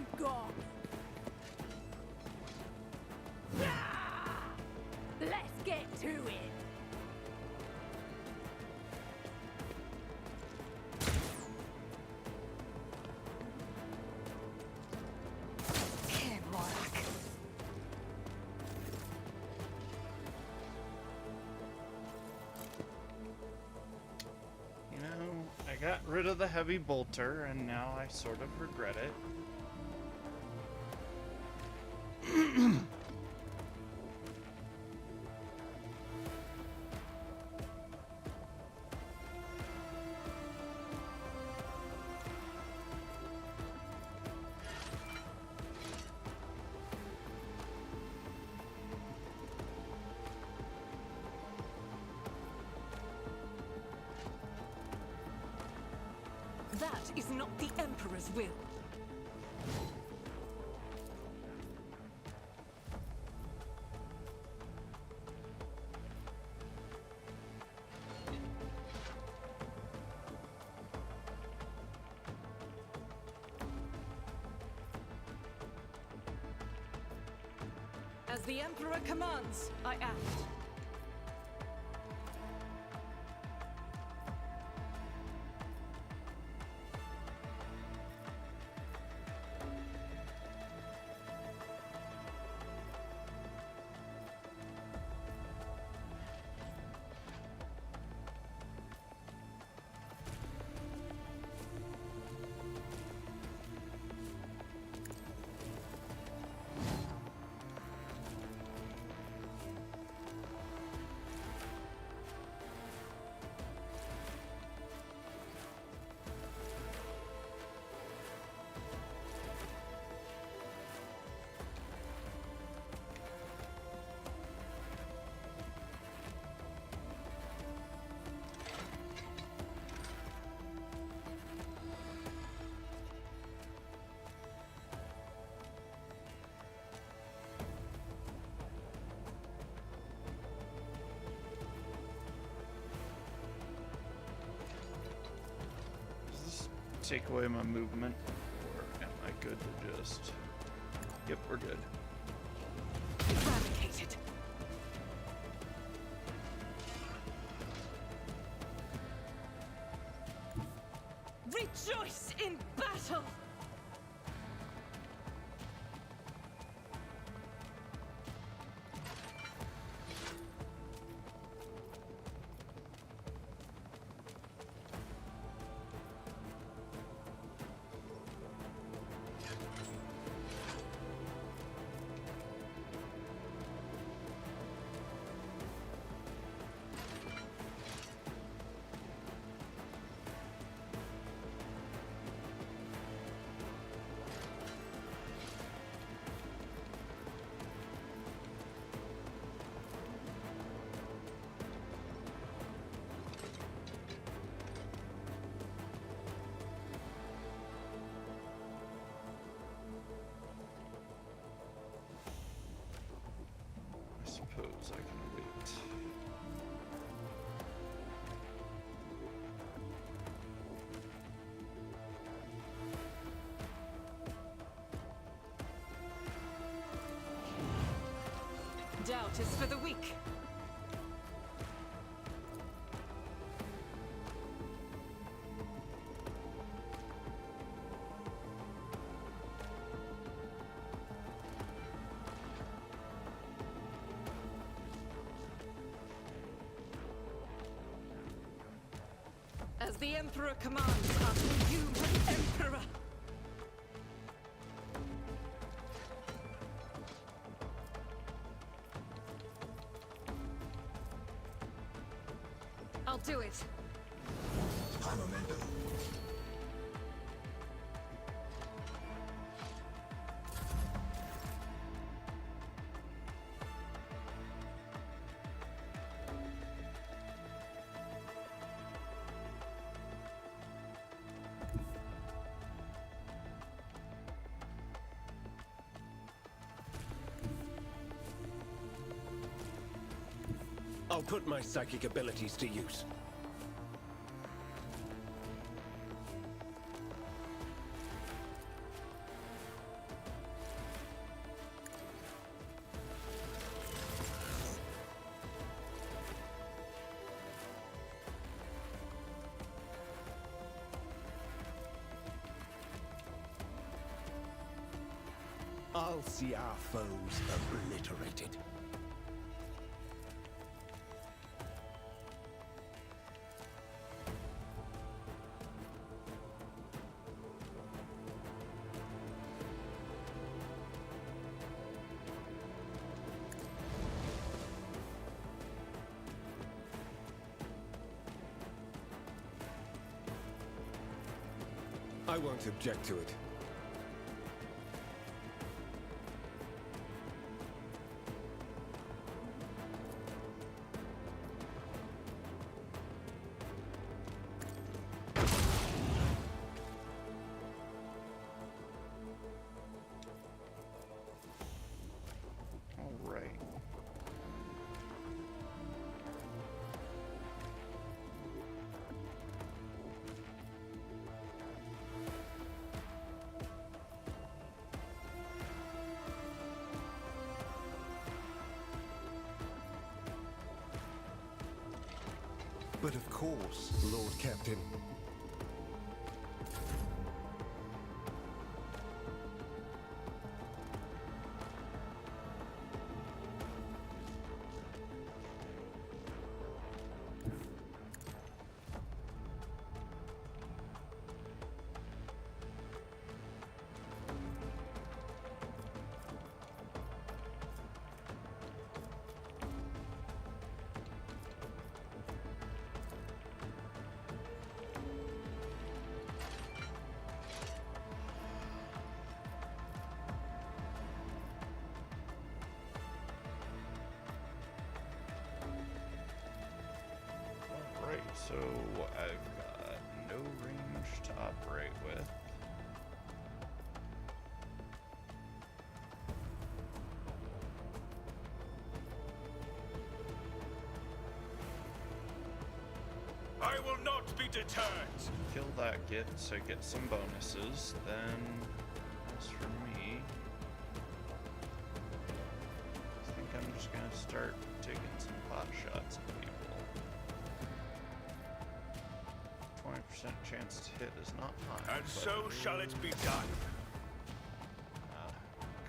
you got? Let's get to it. You know, I got rid of the heavy bolter, and now I sort of regret it. That is not the Emperor's will. As the Emperor commands, I act. Take away my movement, or am I good to just... Yep, we're good. Eradicated. Rejoice in battle! I suppose I can wait. Doubt is for the weak. As the Emperor commands, after you, Emperor! I'll do it. High momentum. I'll put my psychic abilities to use. I'll see our foes obliterated. I won't object to it. All right. But of course, Lord Captain. Alright, so I've got no range to operate with. I will not be deterred. Kill that git so get some bonuses. Then, as for me, I think I'm just gonna start taking some pot shots at people. 20% chance to hit is not high. And but so shall it be done.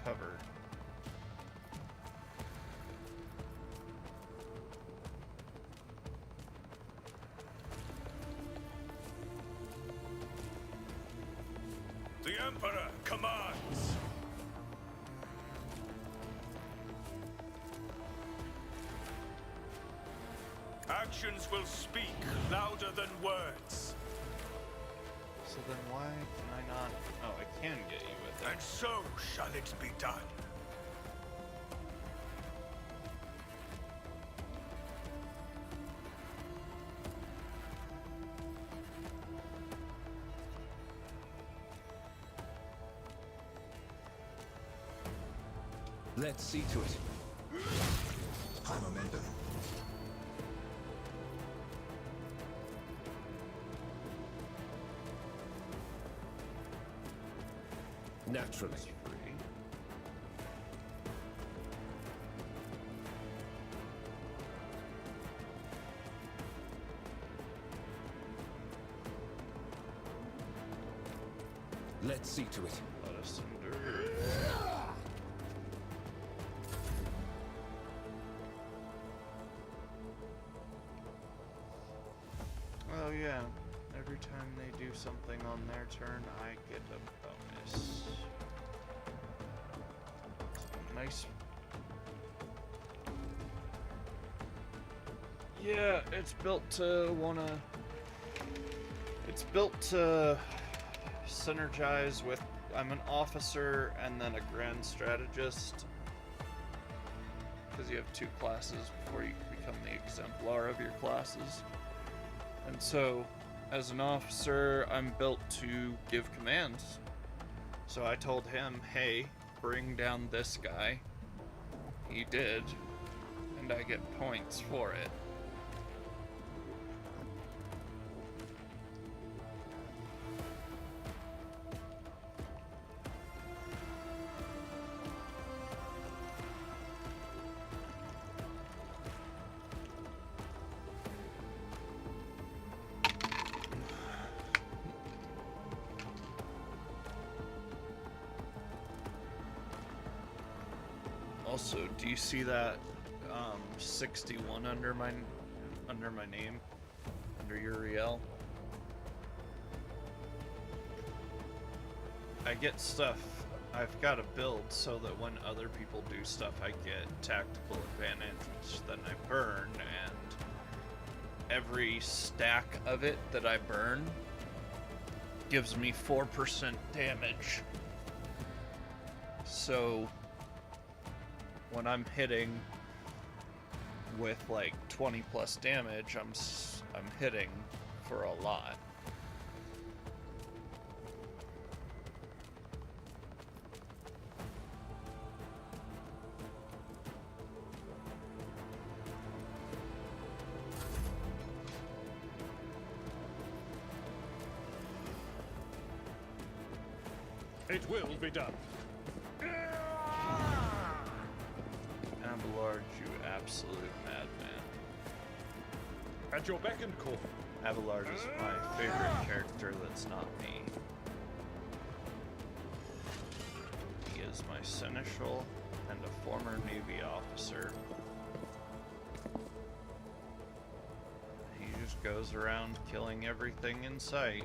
Cover. The Emperor commands. Actions will speak louder than words. So then why can I not? Oh, I can get you with it. And so shall it be done. Let's see to it. High momentum. Naturally. It's free. Let's see to it. Let us endure. Oh yeah, every time they do something on their turn, I get a bonus. Nice. Yeah, it's built to It's built to synergize with. I'm an officer and then a grand strategist. Because you have two classes before you become the exemplar of your classes. And so, as an officer, I'm built to give commands. So I told him, hey, bring down this guy. He did. And I get points for it. Also, do you see that 61 under my name, under Uriel? I get stuff. I've got to build so that when other people do stuff, I get tactical advantage, which then I burn, and every stack of it that I burn gives me 4% damage. So when I'm hitting with like 20 plus damage, I'm hitting for a lot. It will be done. Abelard, you absolute madman. At your beck and call. Abelard is my favorite character that's not me. He is my seneschal and a former Navy officer. He just goes around killing everything in sight.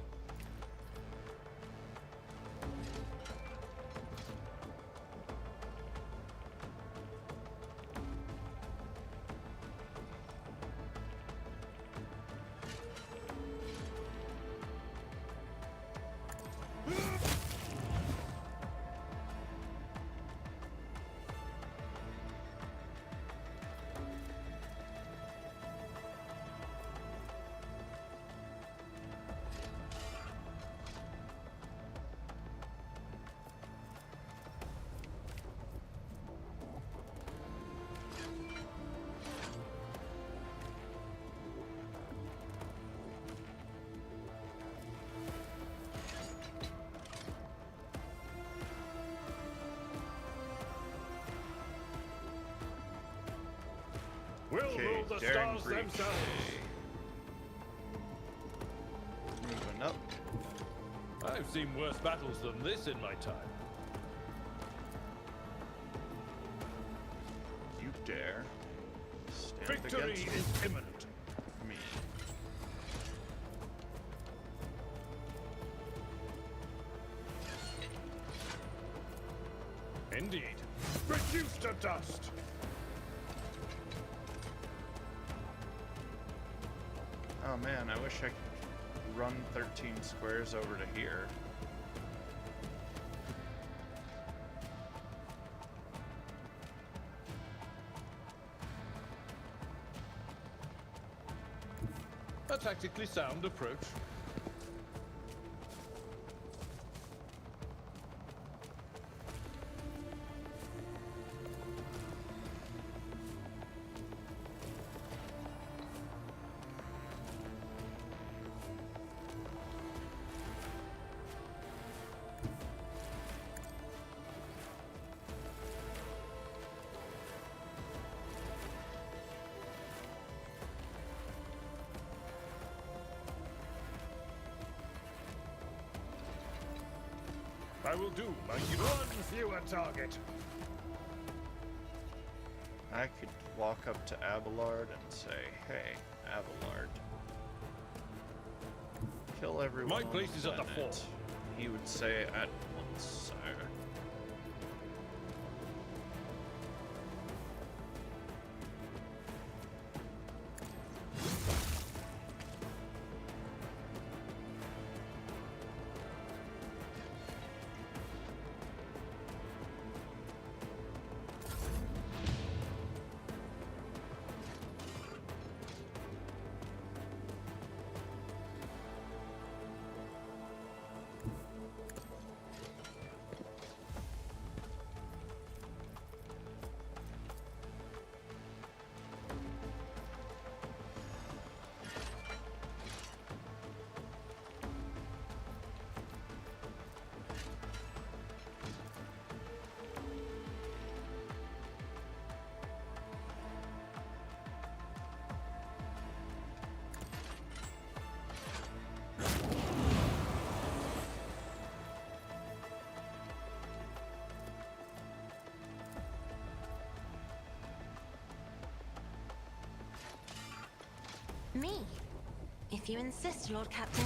We'll rule the stars Breach. themselves. Moving up. I've seen worse battles than this in my time. You dare stand Victory against is imminent. me. Indeed. Reduced to dust. Oh man, I wish I could run 13 squares over to here. A tactically sound approach. I will do my one fewer target. I could walk up to Abelard and say, hey, Abelard, kill everyone. My on place is at the planet." fort. He would say, at once, sire. Me. If you insist, Lord Captain.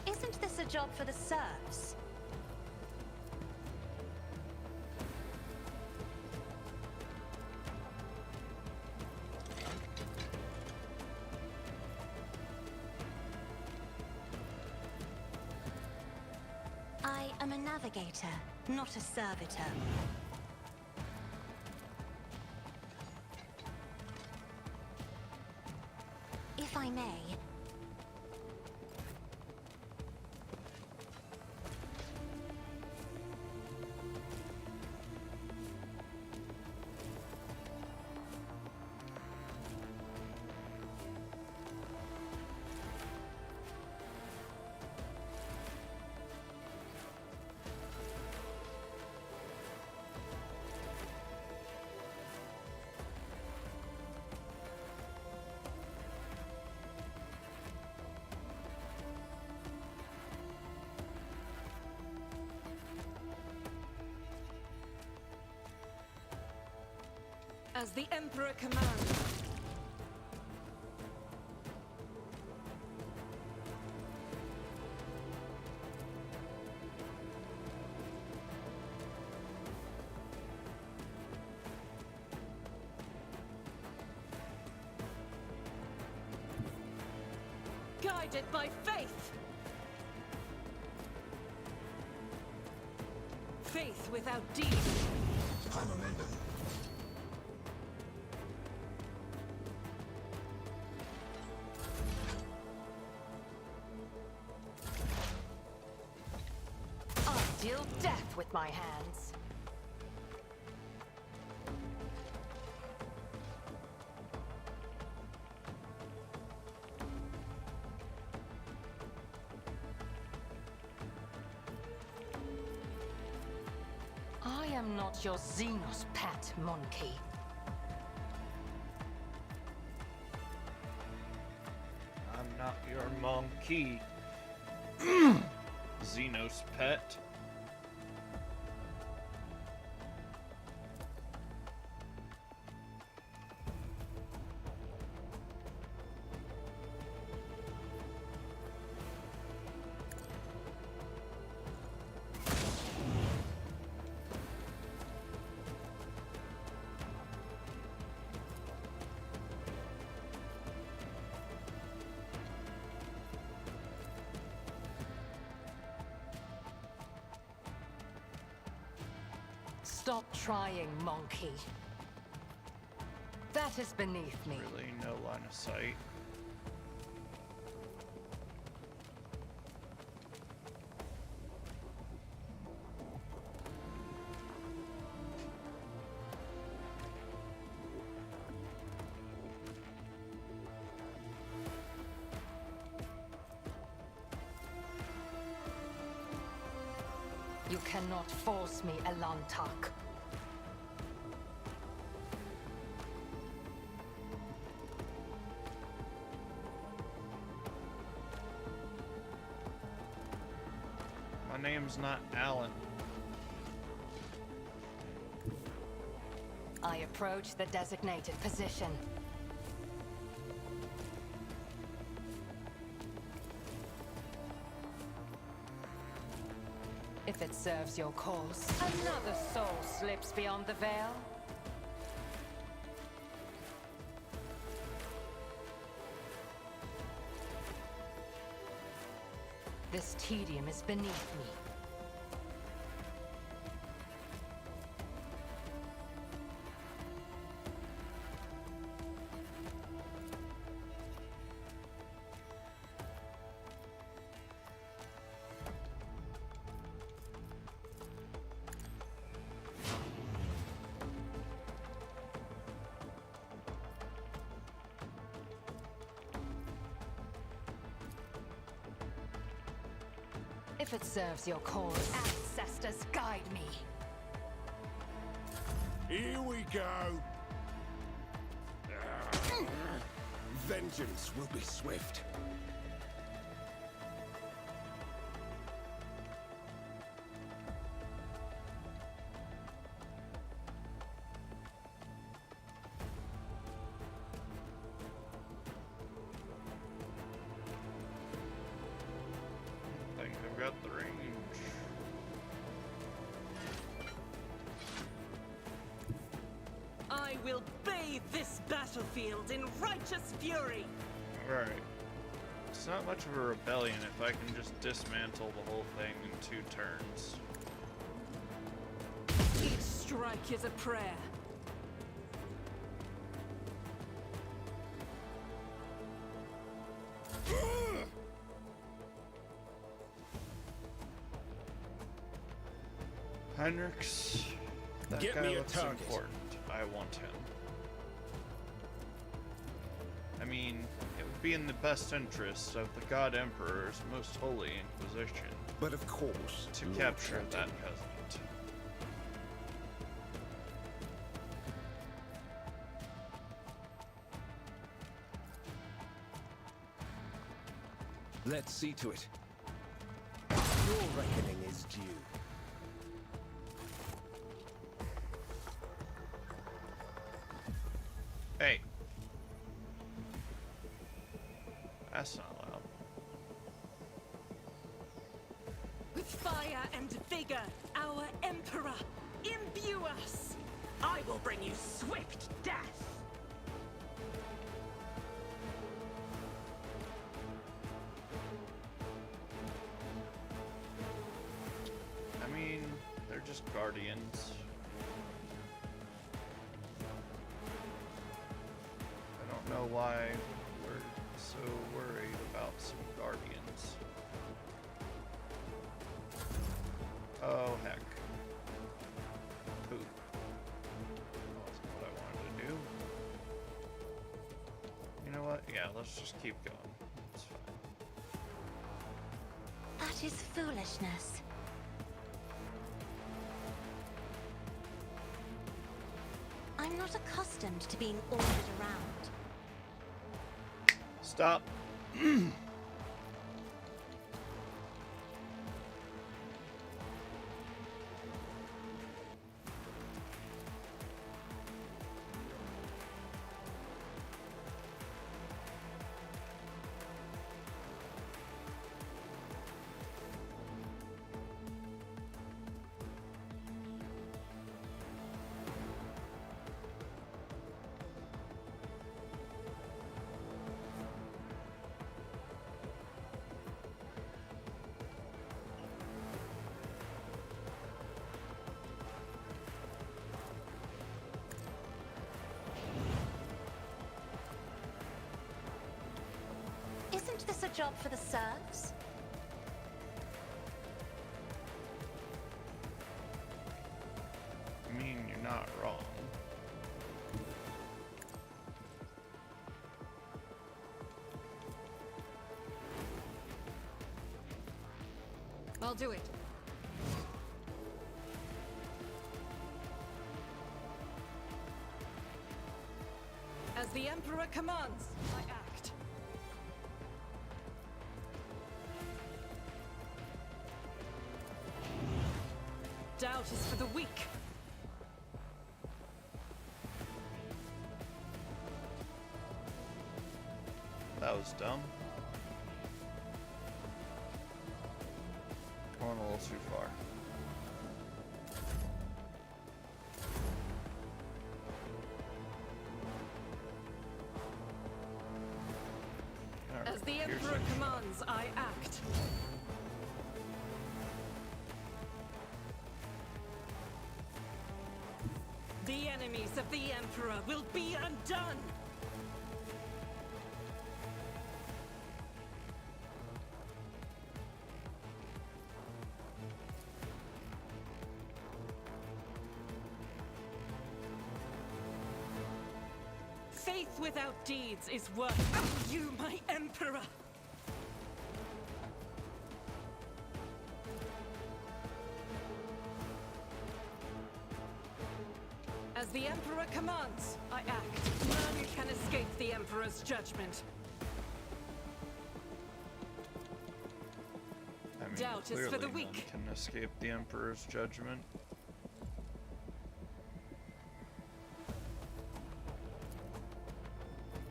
Isn't this a job for the serfs? I am a navigator, not a servitor. If I may, As the Emperor commands. Guided by faith. Faith without deed. Deal death with my hands. I am not your Xenos pet, monkey. I'm not your monkey. Xenos pet. Stop trying, monkey. That is beneath me. Really, no line of sight. You cannot force me, Elantak. My name's not Alan. I approach the designated position. If it serves your cause, another soul slips beyond the veil. This tedium is beneath me. If it serves your cause. Ancestors, guide me. Here we go. Vengeance will be swift. I think I've got the range. I will bathe this battlefield in righteous fury. Alright. It's not much of a rebellion if I can just dismantle the whole thing in 2 turns. Each strike is a prayer. Heinrichs. That Get guy me a looks target. important. I want him. I mean, it would be in the best interest of the God Emperor's most holy Inquisition But of course, to Lord capture Captain, that peasant. Let's see to it. Your reckoning is due. Hey. That's not loud. With fire and vigor, our Emperor, imbue us! I will bring you swift death! I mean, they're just guardians. I don't know why we're so worried about some guardians. Oh, heck. Poop. Wasn't what I wanted to do. You know what? Yeah, let's just keep going. It's fine. That is foolishness. I'm not accustomed to being ordered around. Stop. Isn't this a job for the serfs? I mean, you're not wrong. I'll do it. As the Emperor commands, I act. Doubt is for the weak. That was dumb. Going a little too far. Alright, As the here's Emperor it. commands, I act. The enemies of the Emperor will be undone! Faith without deeds is worth. Oh, you, my Emperor! As the Emperor commands, I act. None can escape the Emperor's judgment. I mean, Doubt is for the clearly weak. none can escape the Emperor's judgment.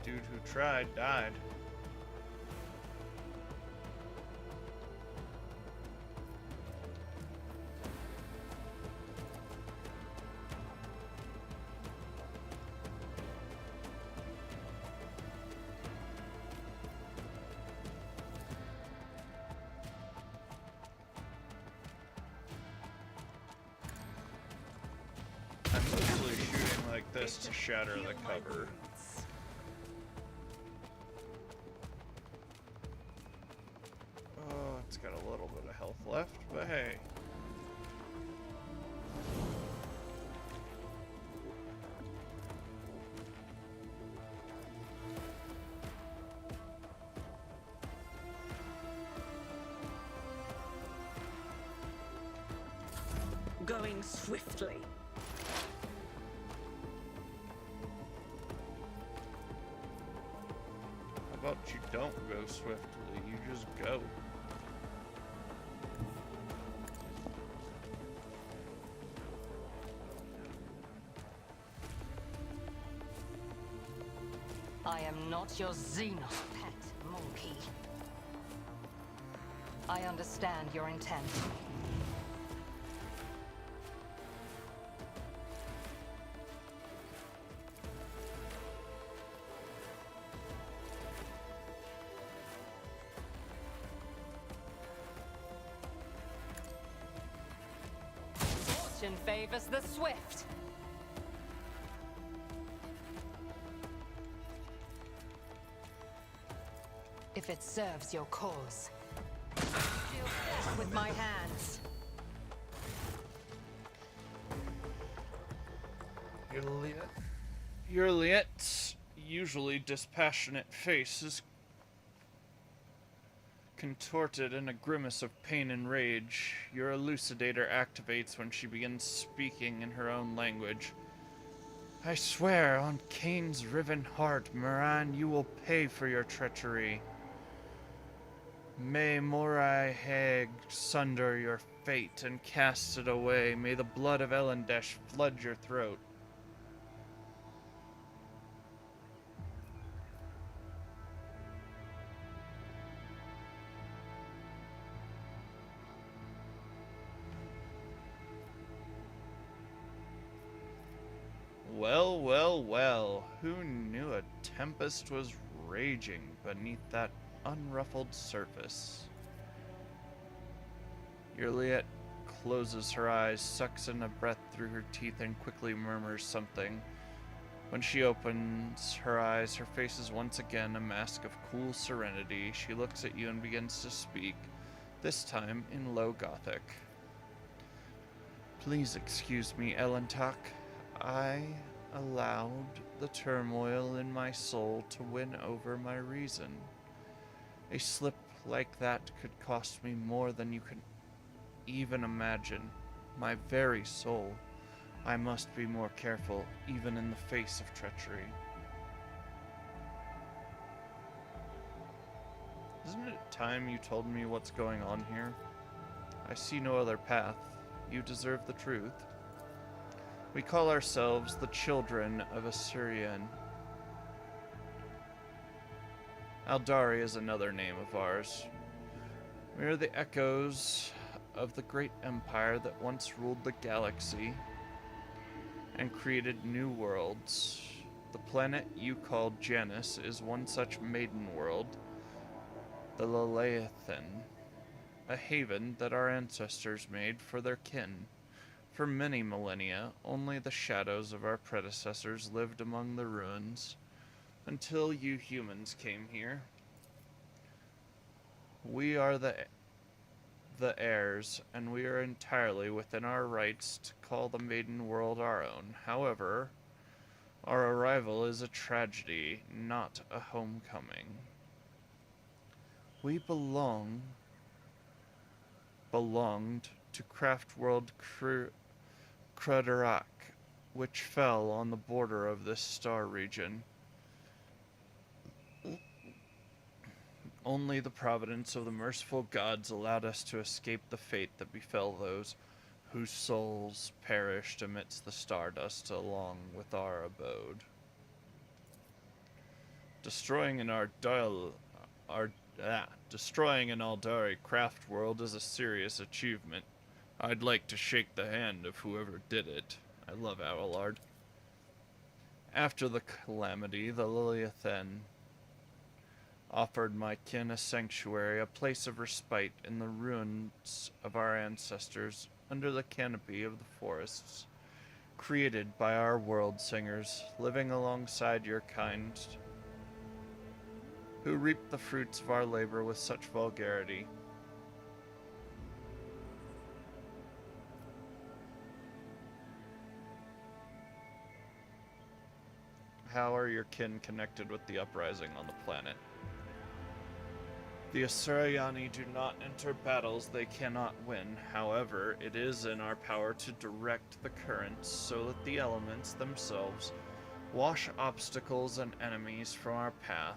Dude who tried died. I'm usually shooting like this to shatter the cover. Oh, it's got a little bit of health left, but hey. Going swiftly. How about you don't go swiftly, you just go. I am not your Xenos pet, monkey. I understand your intent. Fortune favors the swift. If it serves your cause. Deal flesh with my hands. Your Liet's usually dispassionate face is contorted in a grimace of pain and rage. Your elucidator activates when she begins speaking in her own language. I swear on Cain's riven heart, Moran, you will pay for your treachery. May Morai Hag sunder your fate and cast it away. May the blood of Elendesh flood your throat. Well, well, well. Who knew a tempest was raging beneath that unruffled surface? Yurliet closes her eyes, sucks in a breath through her teeth, and quickly murmurs something. When she opens her eyes, her face is once again a mask of cool serenity. She looks at you and begins to speak, this time in low Gothic. Please excuse me, Elentak. I allowed the turmoil in my soul to win over my reason. A slip like that could cost me more than you can even imagine. My very soul. I must be more careful, even in the face of treachery. Isn't it time you told me what's going on here? I see no other path. You deserve the truth. We call ourselves the children of Assyrian. Aldari is another name of ours. We are the echoes of the great empire that once ruled the galaxy and created new worlds. The planet you called Janus is one such maiden world, the Laleithan, a haven that our ancestors made for their kin. For many millennia, only the shadows of our predecessors lived among the ruins, until you humans came here. We are the heirs, and we are entirely within our rights to call the maiden world our own. However, our arrival is a tragedy, not a homecoming. We belonged to Craft World Cruderak which fell on the border of this star region. Only the providence of the merciful gods allowed us to escape the fate that befell those whose souls perished amidst the stardust along with our abode. Destroying an Aldari craft world is a serious achievement. I'd like to shake the hand of whoever did it. I love Abelard. After the calamity, the Liliathan offered my kin a sanctuary, a place of respite in the ruins of our ancestors, under the canopy of the forests, created by our world singers, living alongside your kind, who reap the fruits of our labor with such vulgarity. How are your kin connected with the uprising on the planet? The Asurayani do not enter battles they cannot win. However, it is in our power to direct the currents so that the elements themselves wash obstacles and enemies from our path.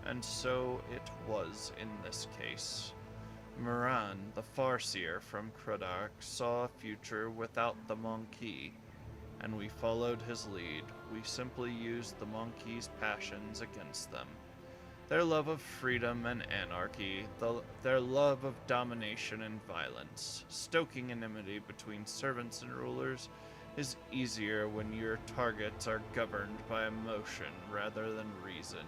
And so it was in this case. Moran, the Farseer from Kradark, saw a future without the Monkey, and we followed his lead. We simply used the Monkey's passions against them. Their love of freedom and anarchy, their love of domination and violence. Stoking enmity between servants and rulers is easier when your targets are governed by emotion rather than reason.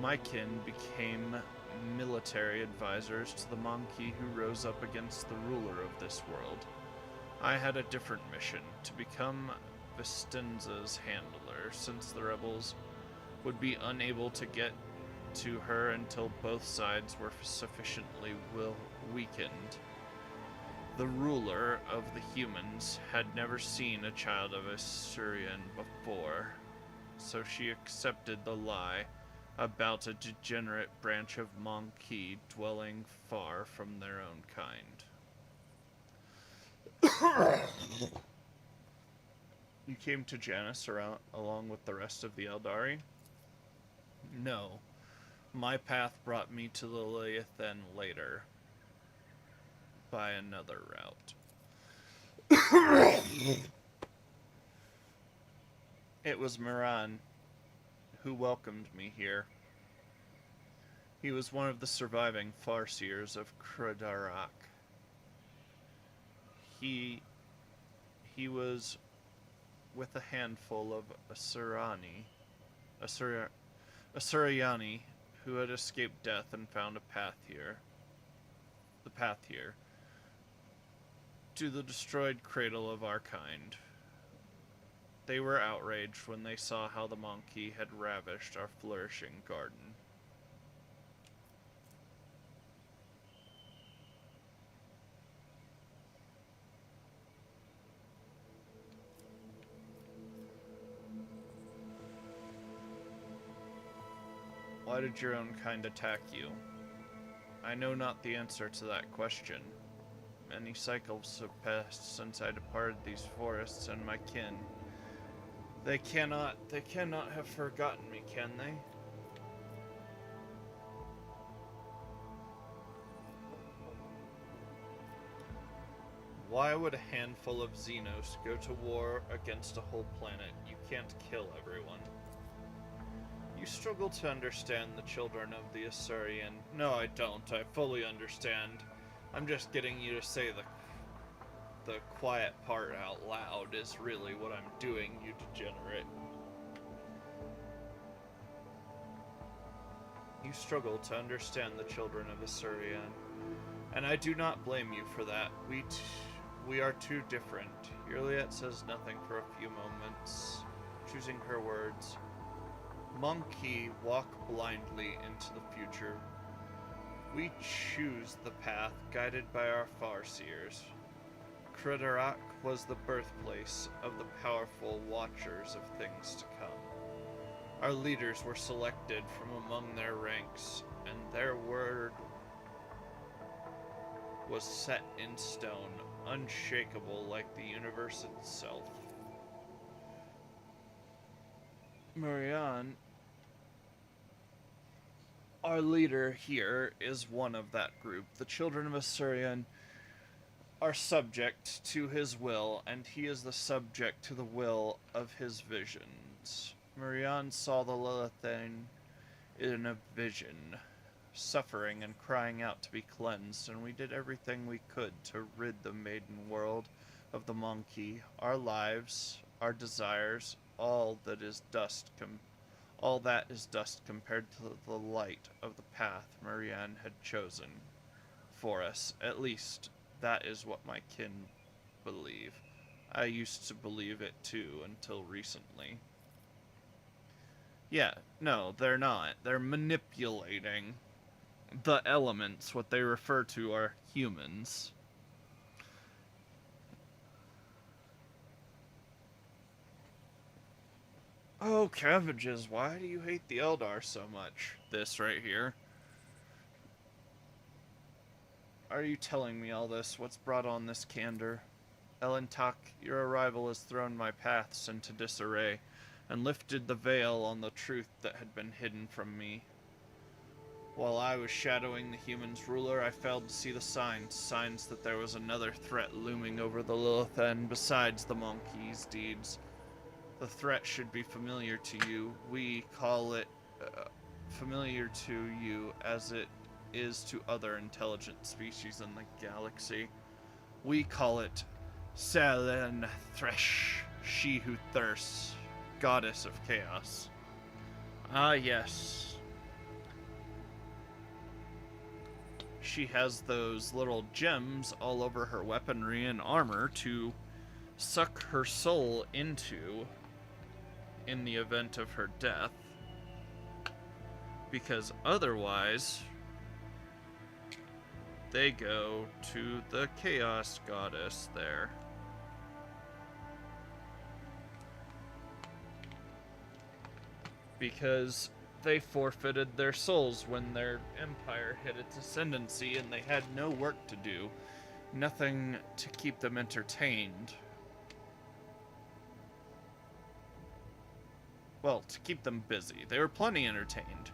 My kin became military advisors to the Monkey who rose up against the ruler of this world. I had a different mission, to become Vistenza's handler, since the rebels would be unable to get to her until both sides were sufficiently weakened. The ruler of the humans had never seen a child of a Surian before, so she accepted the lie about a degenerate branch of Monkey dwelling far from their own kind. You came to Janus along with the rest of the Eldari? No. My path brought me to the Liliathan later, by another route. It was Moran who welcomed me here. He was one of the surviving Farseers of Kradarak. He was with a handful of Asurayani who had escaped death and found the path here, to the destroyed cradle of our kind. They were outraged when they saw how the Monkey had ravished our flourishing garden. Why did your own kind attack you? I know not the answer to that question. Many cycles have passed since I departed these forests, and my kin. They cannot have forgotten me, can they? Why would a handful of Xenos go to war against a whole planet? You can't kill everyone. You struggle to understand the children of the Asurian. No, I don't. I fully understand. I'm just getting you to say the quiet part out loud is really what I'm doing, you degenerate. You struggle to understand the children of Asurian, and I do not blame you for that. We are too different. Yurliet says nothing for a few moments, choosing her words. Monkey walk blindly into the future. We choose the path guided by our Farseers. Kradarak was the birthplace of the powerful watchers of things to come. Our leaders were selected from among their ranks, and their word was set in stone unshakable like the universe itself. Marianne, our leader here, is one of that group. The children of Assyrian are subject to his will, and he is the subject to the will of his visions. Marianne saw the Lilithane in a vision, suffering and crying out to be cleansed, and we did everything we could to rid the maiden world of the monkey, our lives, our desires, all that is dust compared to the light of the path Marianne had chosen for us. At least, that is what my kin believe. I used to believe it too, until recently. Yeah, no, they're not. They're manipulating the elements. What they refer to are humans. Oh, cabbages, why do you hate the Eldar so much? This right here. Are you telling me all this? What's brought on this candor? Elentak, your arrival has thrown my paths into disarray, and lifted the veil on the truth that had been hidden from me. While I was shadowing the humans' ruler, I failed to see the signs that there was another threat looming over the Lilithan besides the monkey's deeds. The threat should be familiar to you. We call it familiar to you as it is to other intelligent species in the galaxy. We call it Selen Thresh, she who thirsts, goddess of chaos. Ah, yes. She has those little gems all over her weaponry and armor to suck her soul into in the event of her death. Because otherwise, they go to the chaos goddess there. Because they forfeited their souls when their empire hit its ascendancy and they had no work to do. Nothing to keep them entertained. Well, to keep them busy. They were plenty entertained.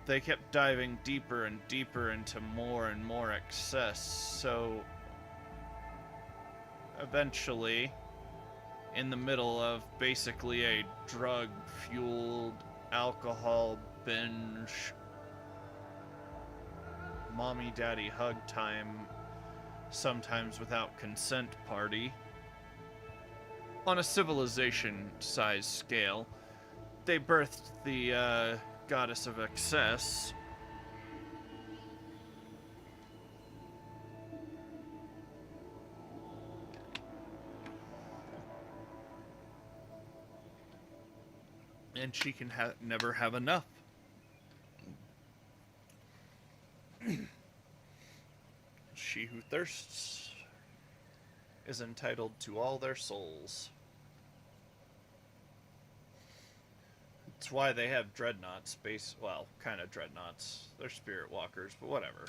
They kept diving deeper and deeper into more and more excess, so eventually, in the middle of basically a drug-fueled alcohol binge, mommy-daddy hug time, sometimes without consent party, on a civilization-sized scale, they birthed the goddess of excess. And she can never have enough. She who thirsts is entitled to all their souls. That's why they have dreadnoughts, well, kind of dreadnoughts. They're spirit walkers, but whatever.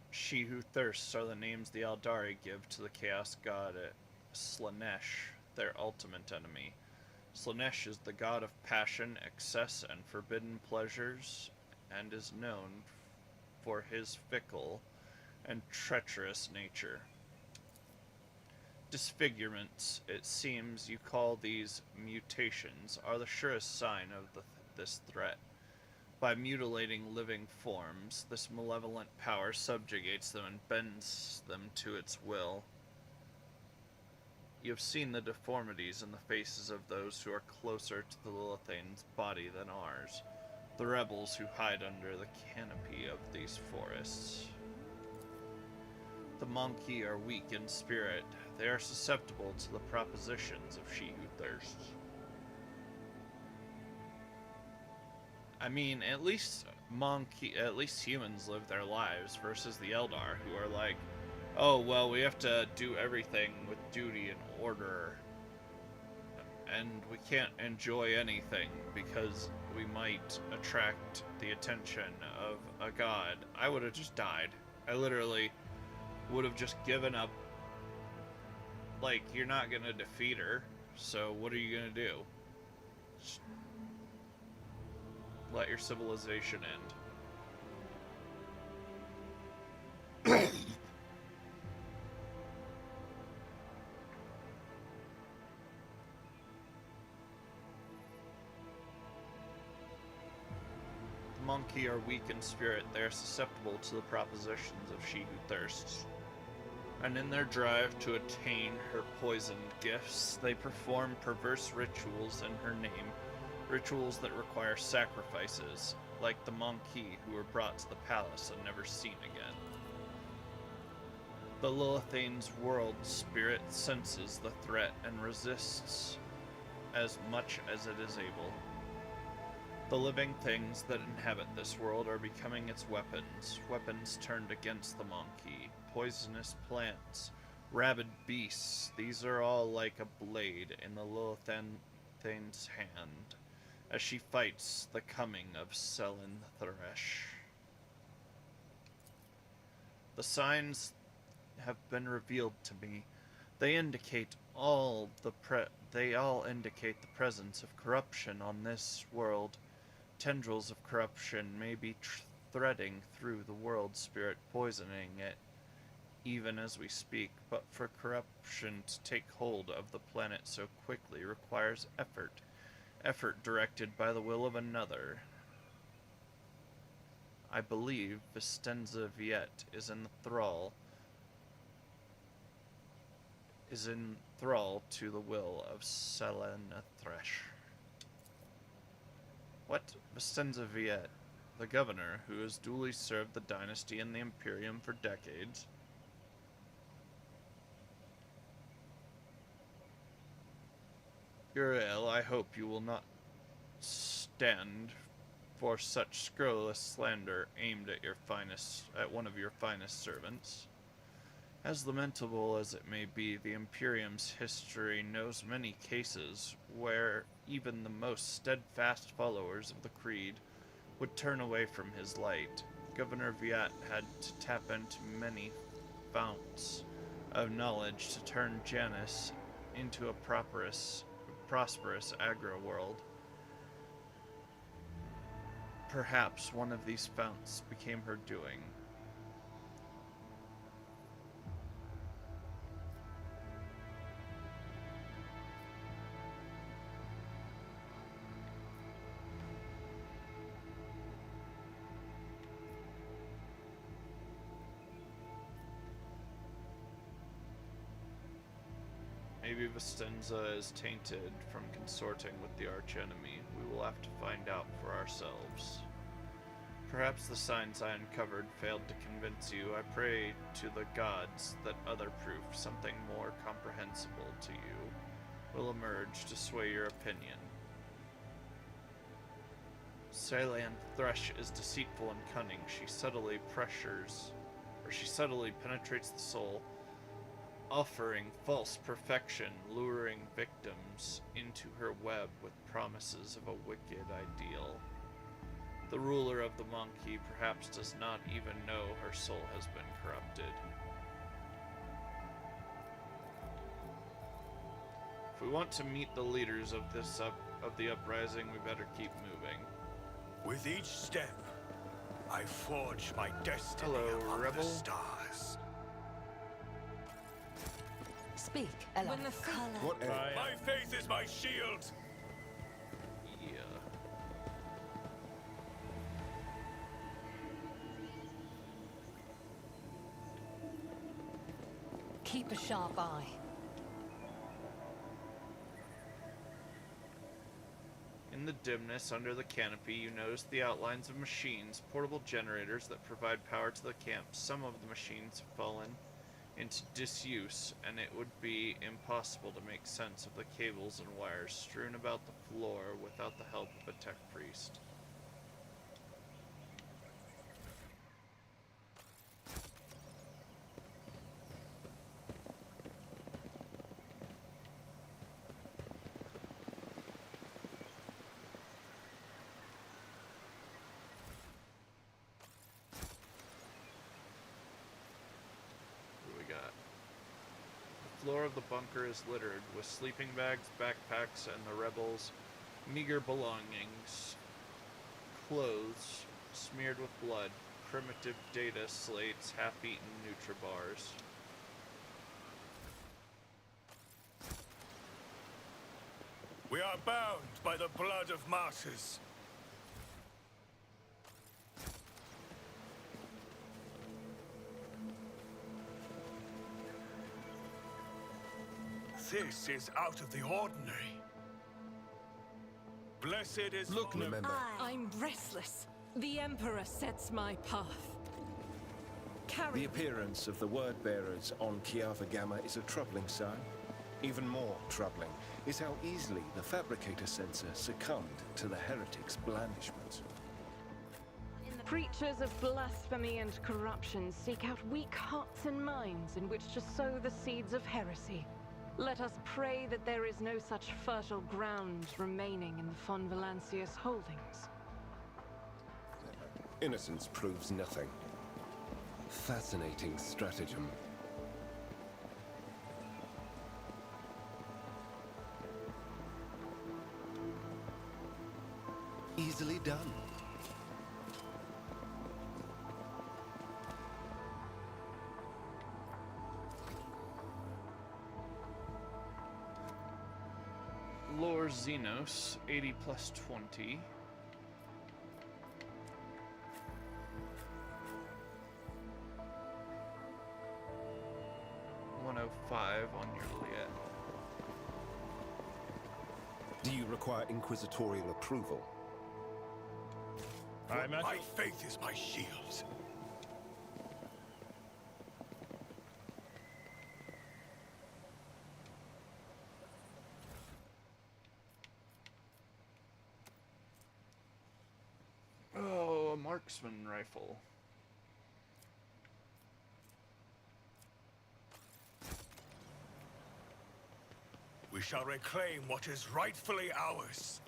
She who thirsts are the names the Aldari give to the chaos god Slanesh, their ultimate enemy. Slanesh is the god of passion, excess, and forbidden pleasures, and is known for his fickle and treacherous nature. Disfigurements, it seems you call these mutations, are the surest sign of this threat. By mutilating living forms, this malevolent power subjugates them and bends them to its will. You have seen the deformities in the faces of those who are closer to the Lilithane's body than ours, the rebels who hide under the canopy of these forests. The Monkey are weak in spirit. They are susceptible to the propositions of She Who Thirsts. I mean, at least humans live their lives versus the Eldar, who are like, oh, well, we have to do everything with duty and order, and we can't enjoy anything because we might attract the attention of a god, I would have just died. I literally would have just given up. Like, you're not gonna defeat her, so what are you gonna do? Just let your civilization end. The monkey are weak in spirit. They are susceptible to the propositions of she who thirsts. And in their drive to attain her poisoned gifts, they perform perverse rituals in her name, rituals that require sacrifices, like the monkey who were brought to the palace and never seen again. The Lilithane's world spirit senses the threat and resists as much as it is able. The living things that inhabit this world are becoming its weapons, weapons turned against the monkey, poisonous plants, rabid beasts. These are all like a blade in the Lilithane's hand, as she fights the coming of Selen Thresh. The signs have been revealed to me. They all indicate the presence of corruption on this world. Tendrils of corruption may be threading through the world spirit, poisoning it even as we speak, but for corruption to take hold of the planet so quickly requires effort directed by the will of another. I believe Vistenza Viet is in thrall to the will of Selen Thresh. What? Vistenza Viet, the governor, who has duly served the dynasty and the Imperium for decades. Uriel, I hope you will not stand for such scurrilous slander aimed at one of your finest servants. As lamentable as it may be, the Imperium's history knows many cases where even the most steadfast followers of the Creed would turn away from his light. Governor Viat had to tap into many founts of knowledge to turn Janus into a prosperous agro-world. Perhaps one of these founts became her doing. Maybe Vistenza is tainted from consorting with the archenemy. We will have to find out for ourselves. Perhaps the signs I uncovered failed to convince you. I pray to the gods that other proof, something more comprehensible to you, will emerge to sway your opinion. Selen Thresh is deceitful and cunning. She subtly penetrates the soul, offering false perfection, luring victims into her web with promises of a wicked ideal. The ruler of the monkey perhaps does not even know her soul has been corrupted. If we want to meet the leaders of the uprising, we better keep moving. With each step, I forge my destiny among rebel. the stars. Speak, Ella. When the color. My faith is my shield. Yeah. Keep a sharp eye. In the dimness under the canopy, you notice the outlines of machines, portable generators that provide power to the camp. Some of the machines have fallen into disuse, and it would be impossible to make sense of the cables and wires strewn about the floor without the help of a tech priest. floor of the bunker is littered with sleeping bags, backpacks, and the rebels' meager belongings. Clothes smeared with blood, primitive data slates, half-eaten Nutribars. We are bound by the blood of martyrs. This is out of the ordinary. Blessed is... Look, remember. I'm restless. The Emperor sets my path. Carry The appearance of the word-bearers on Kiava Gamma is a troubling sign. Even more troubling is how easily the Fabricator sensor succumbed to the heretics' blandishments. Preachers of blasphemy and corruption seek out weak hearts and minds in which to sow the seeds of heresy. Let us pray that there is no such fertile ground remaining in the Von Valancius holdings. Innocence proves nothing. Fascinating stratagem. Easily done. Lore Xenos, 80 plus 20. $105 on your Liet. Do you require inquisitorial approval? My faith is my shield. Oh, a marksman rifle. We shall reclaim what is rightfully ours.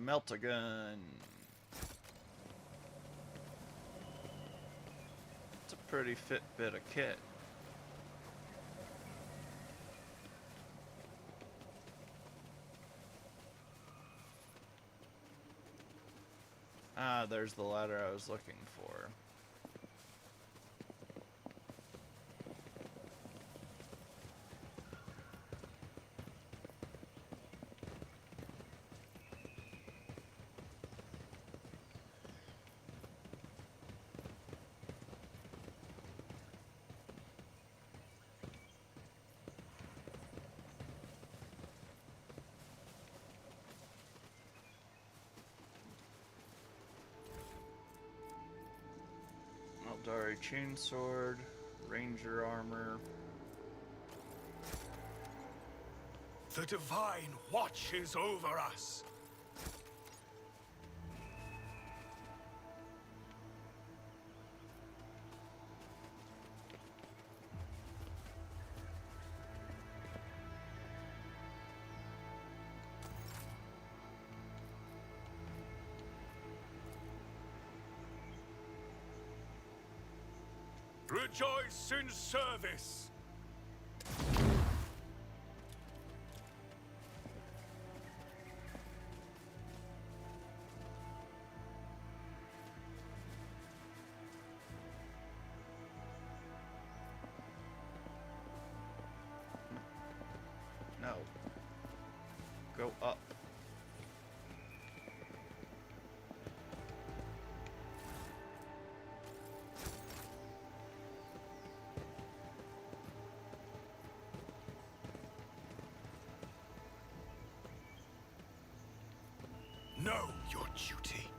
Melt-a-gun. It's a pretty fit bit of kit. Ah, there's the ladder I was looking for. Eldari chainsword, ranger armor. The Divine watches over us. Rejoice in service! No. Go up. Know your duty.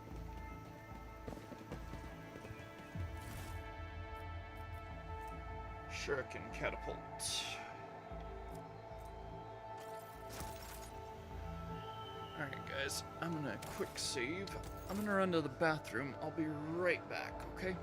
Shuriken catapult. Alright guys, I'm gonna quick save. I'm gonna run to the bathroom. I'll be right back, okay?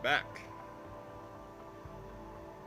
back.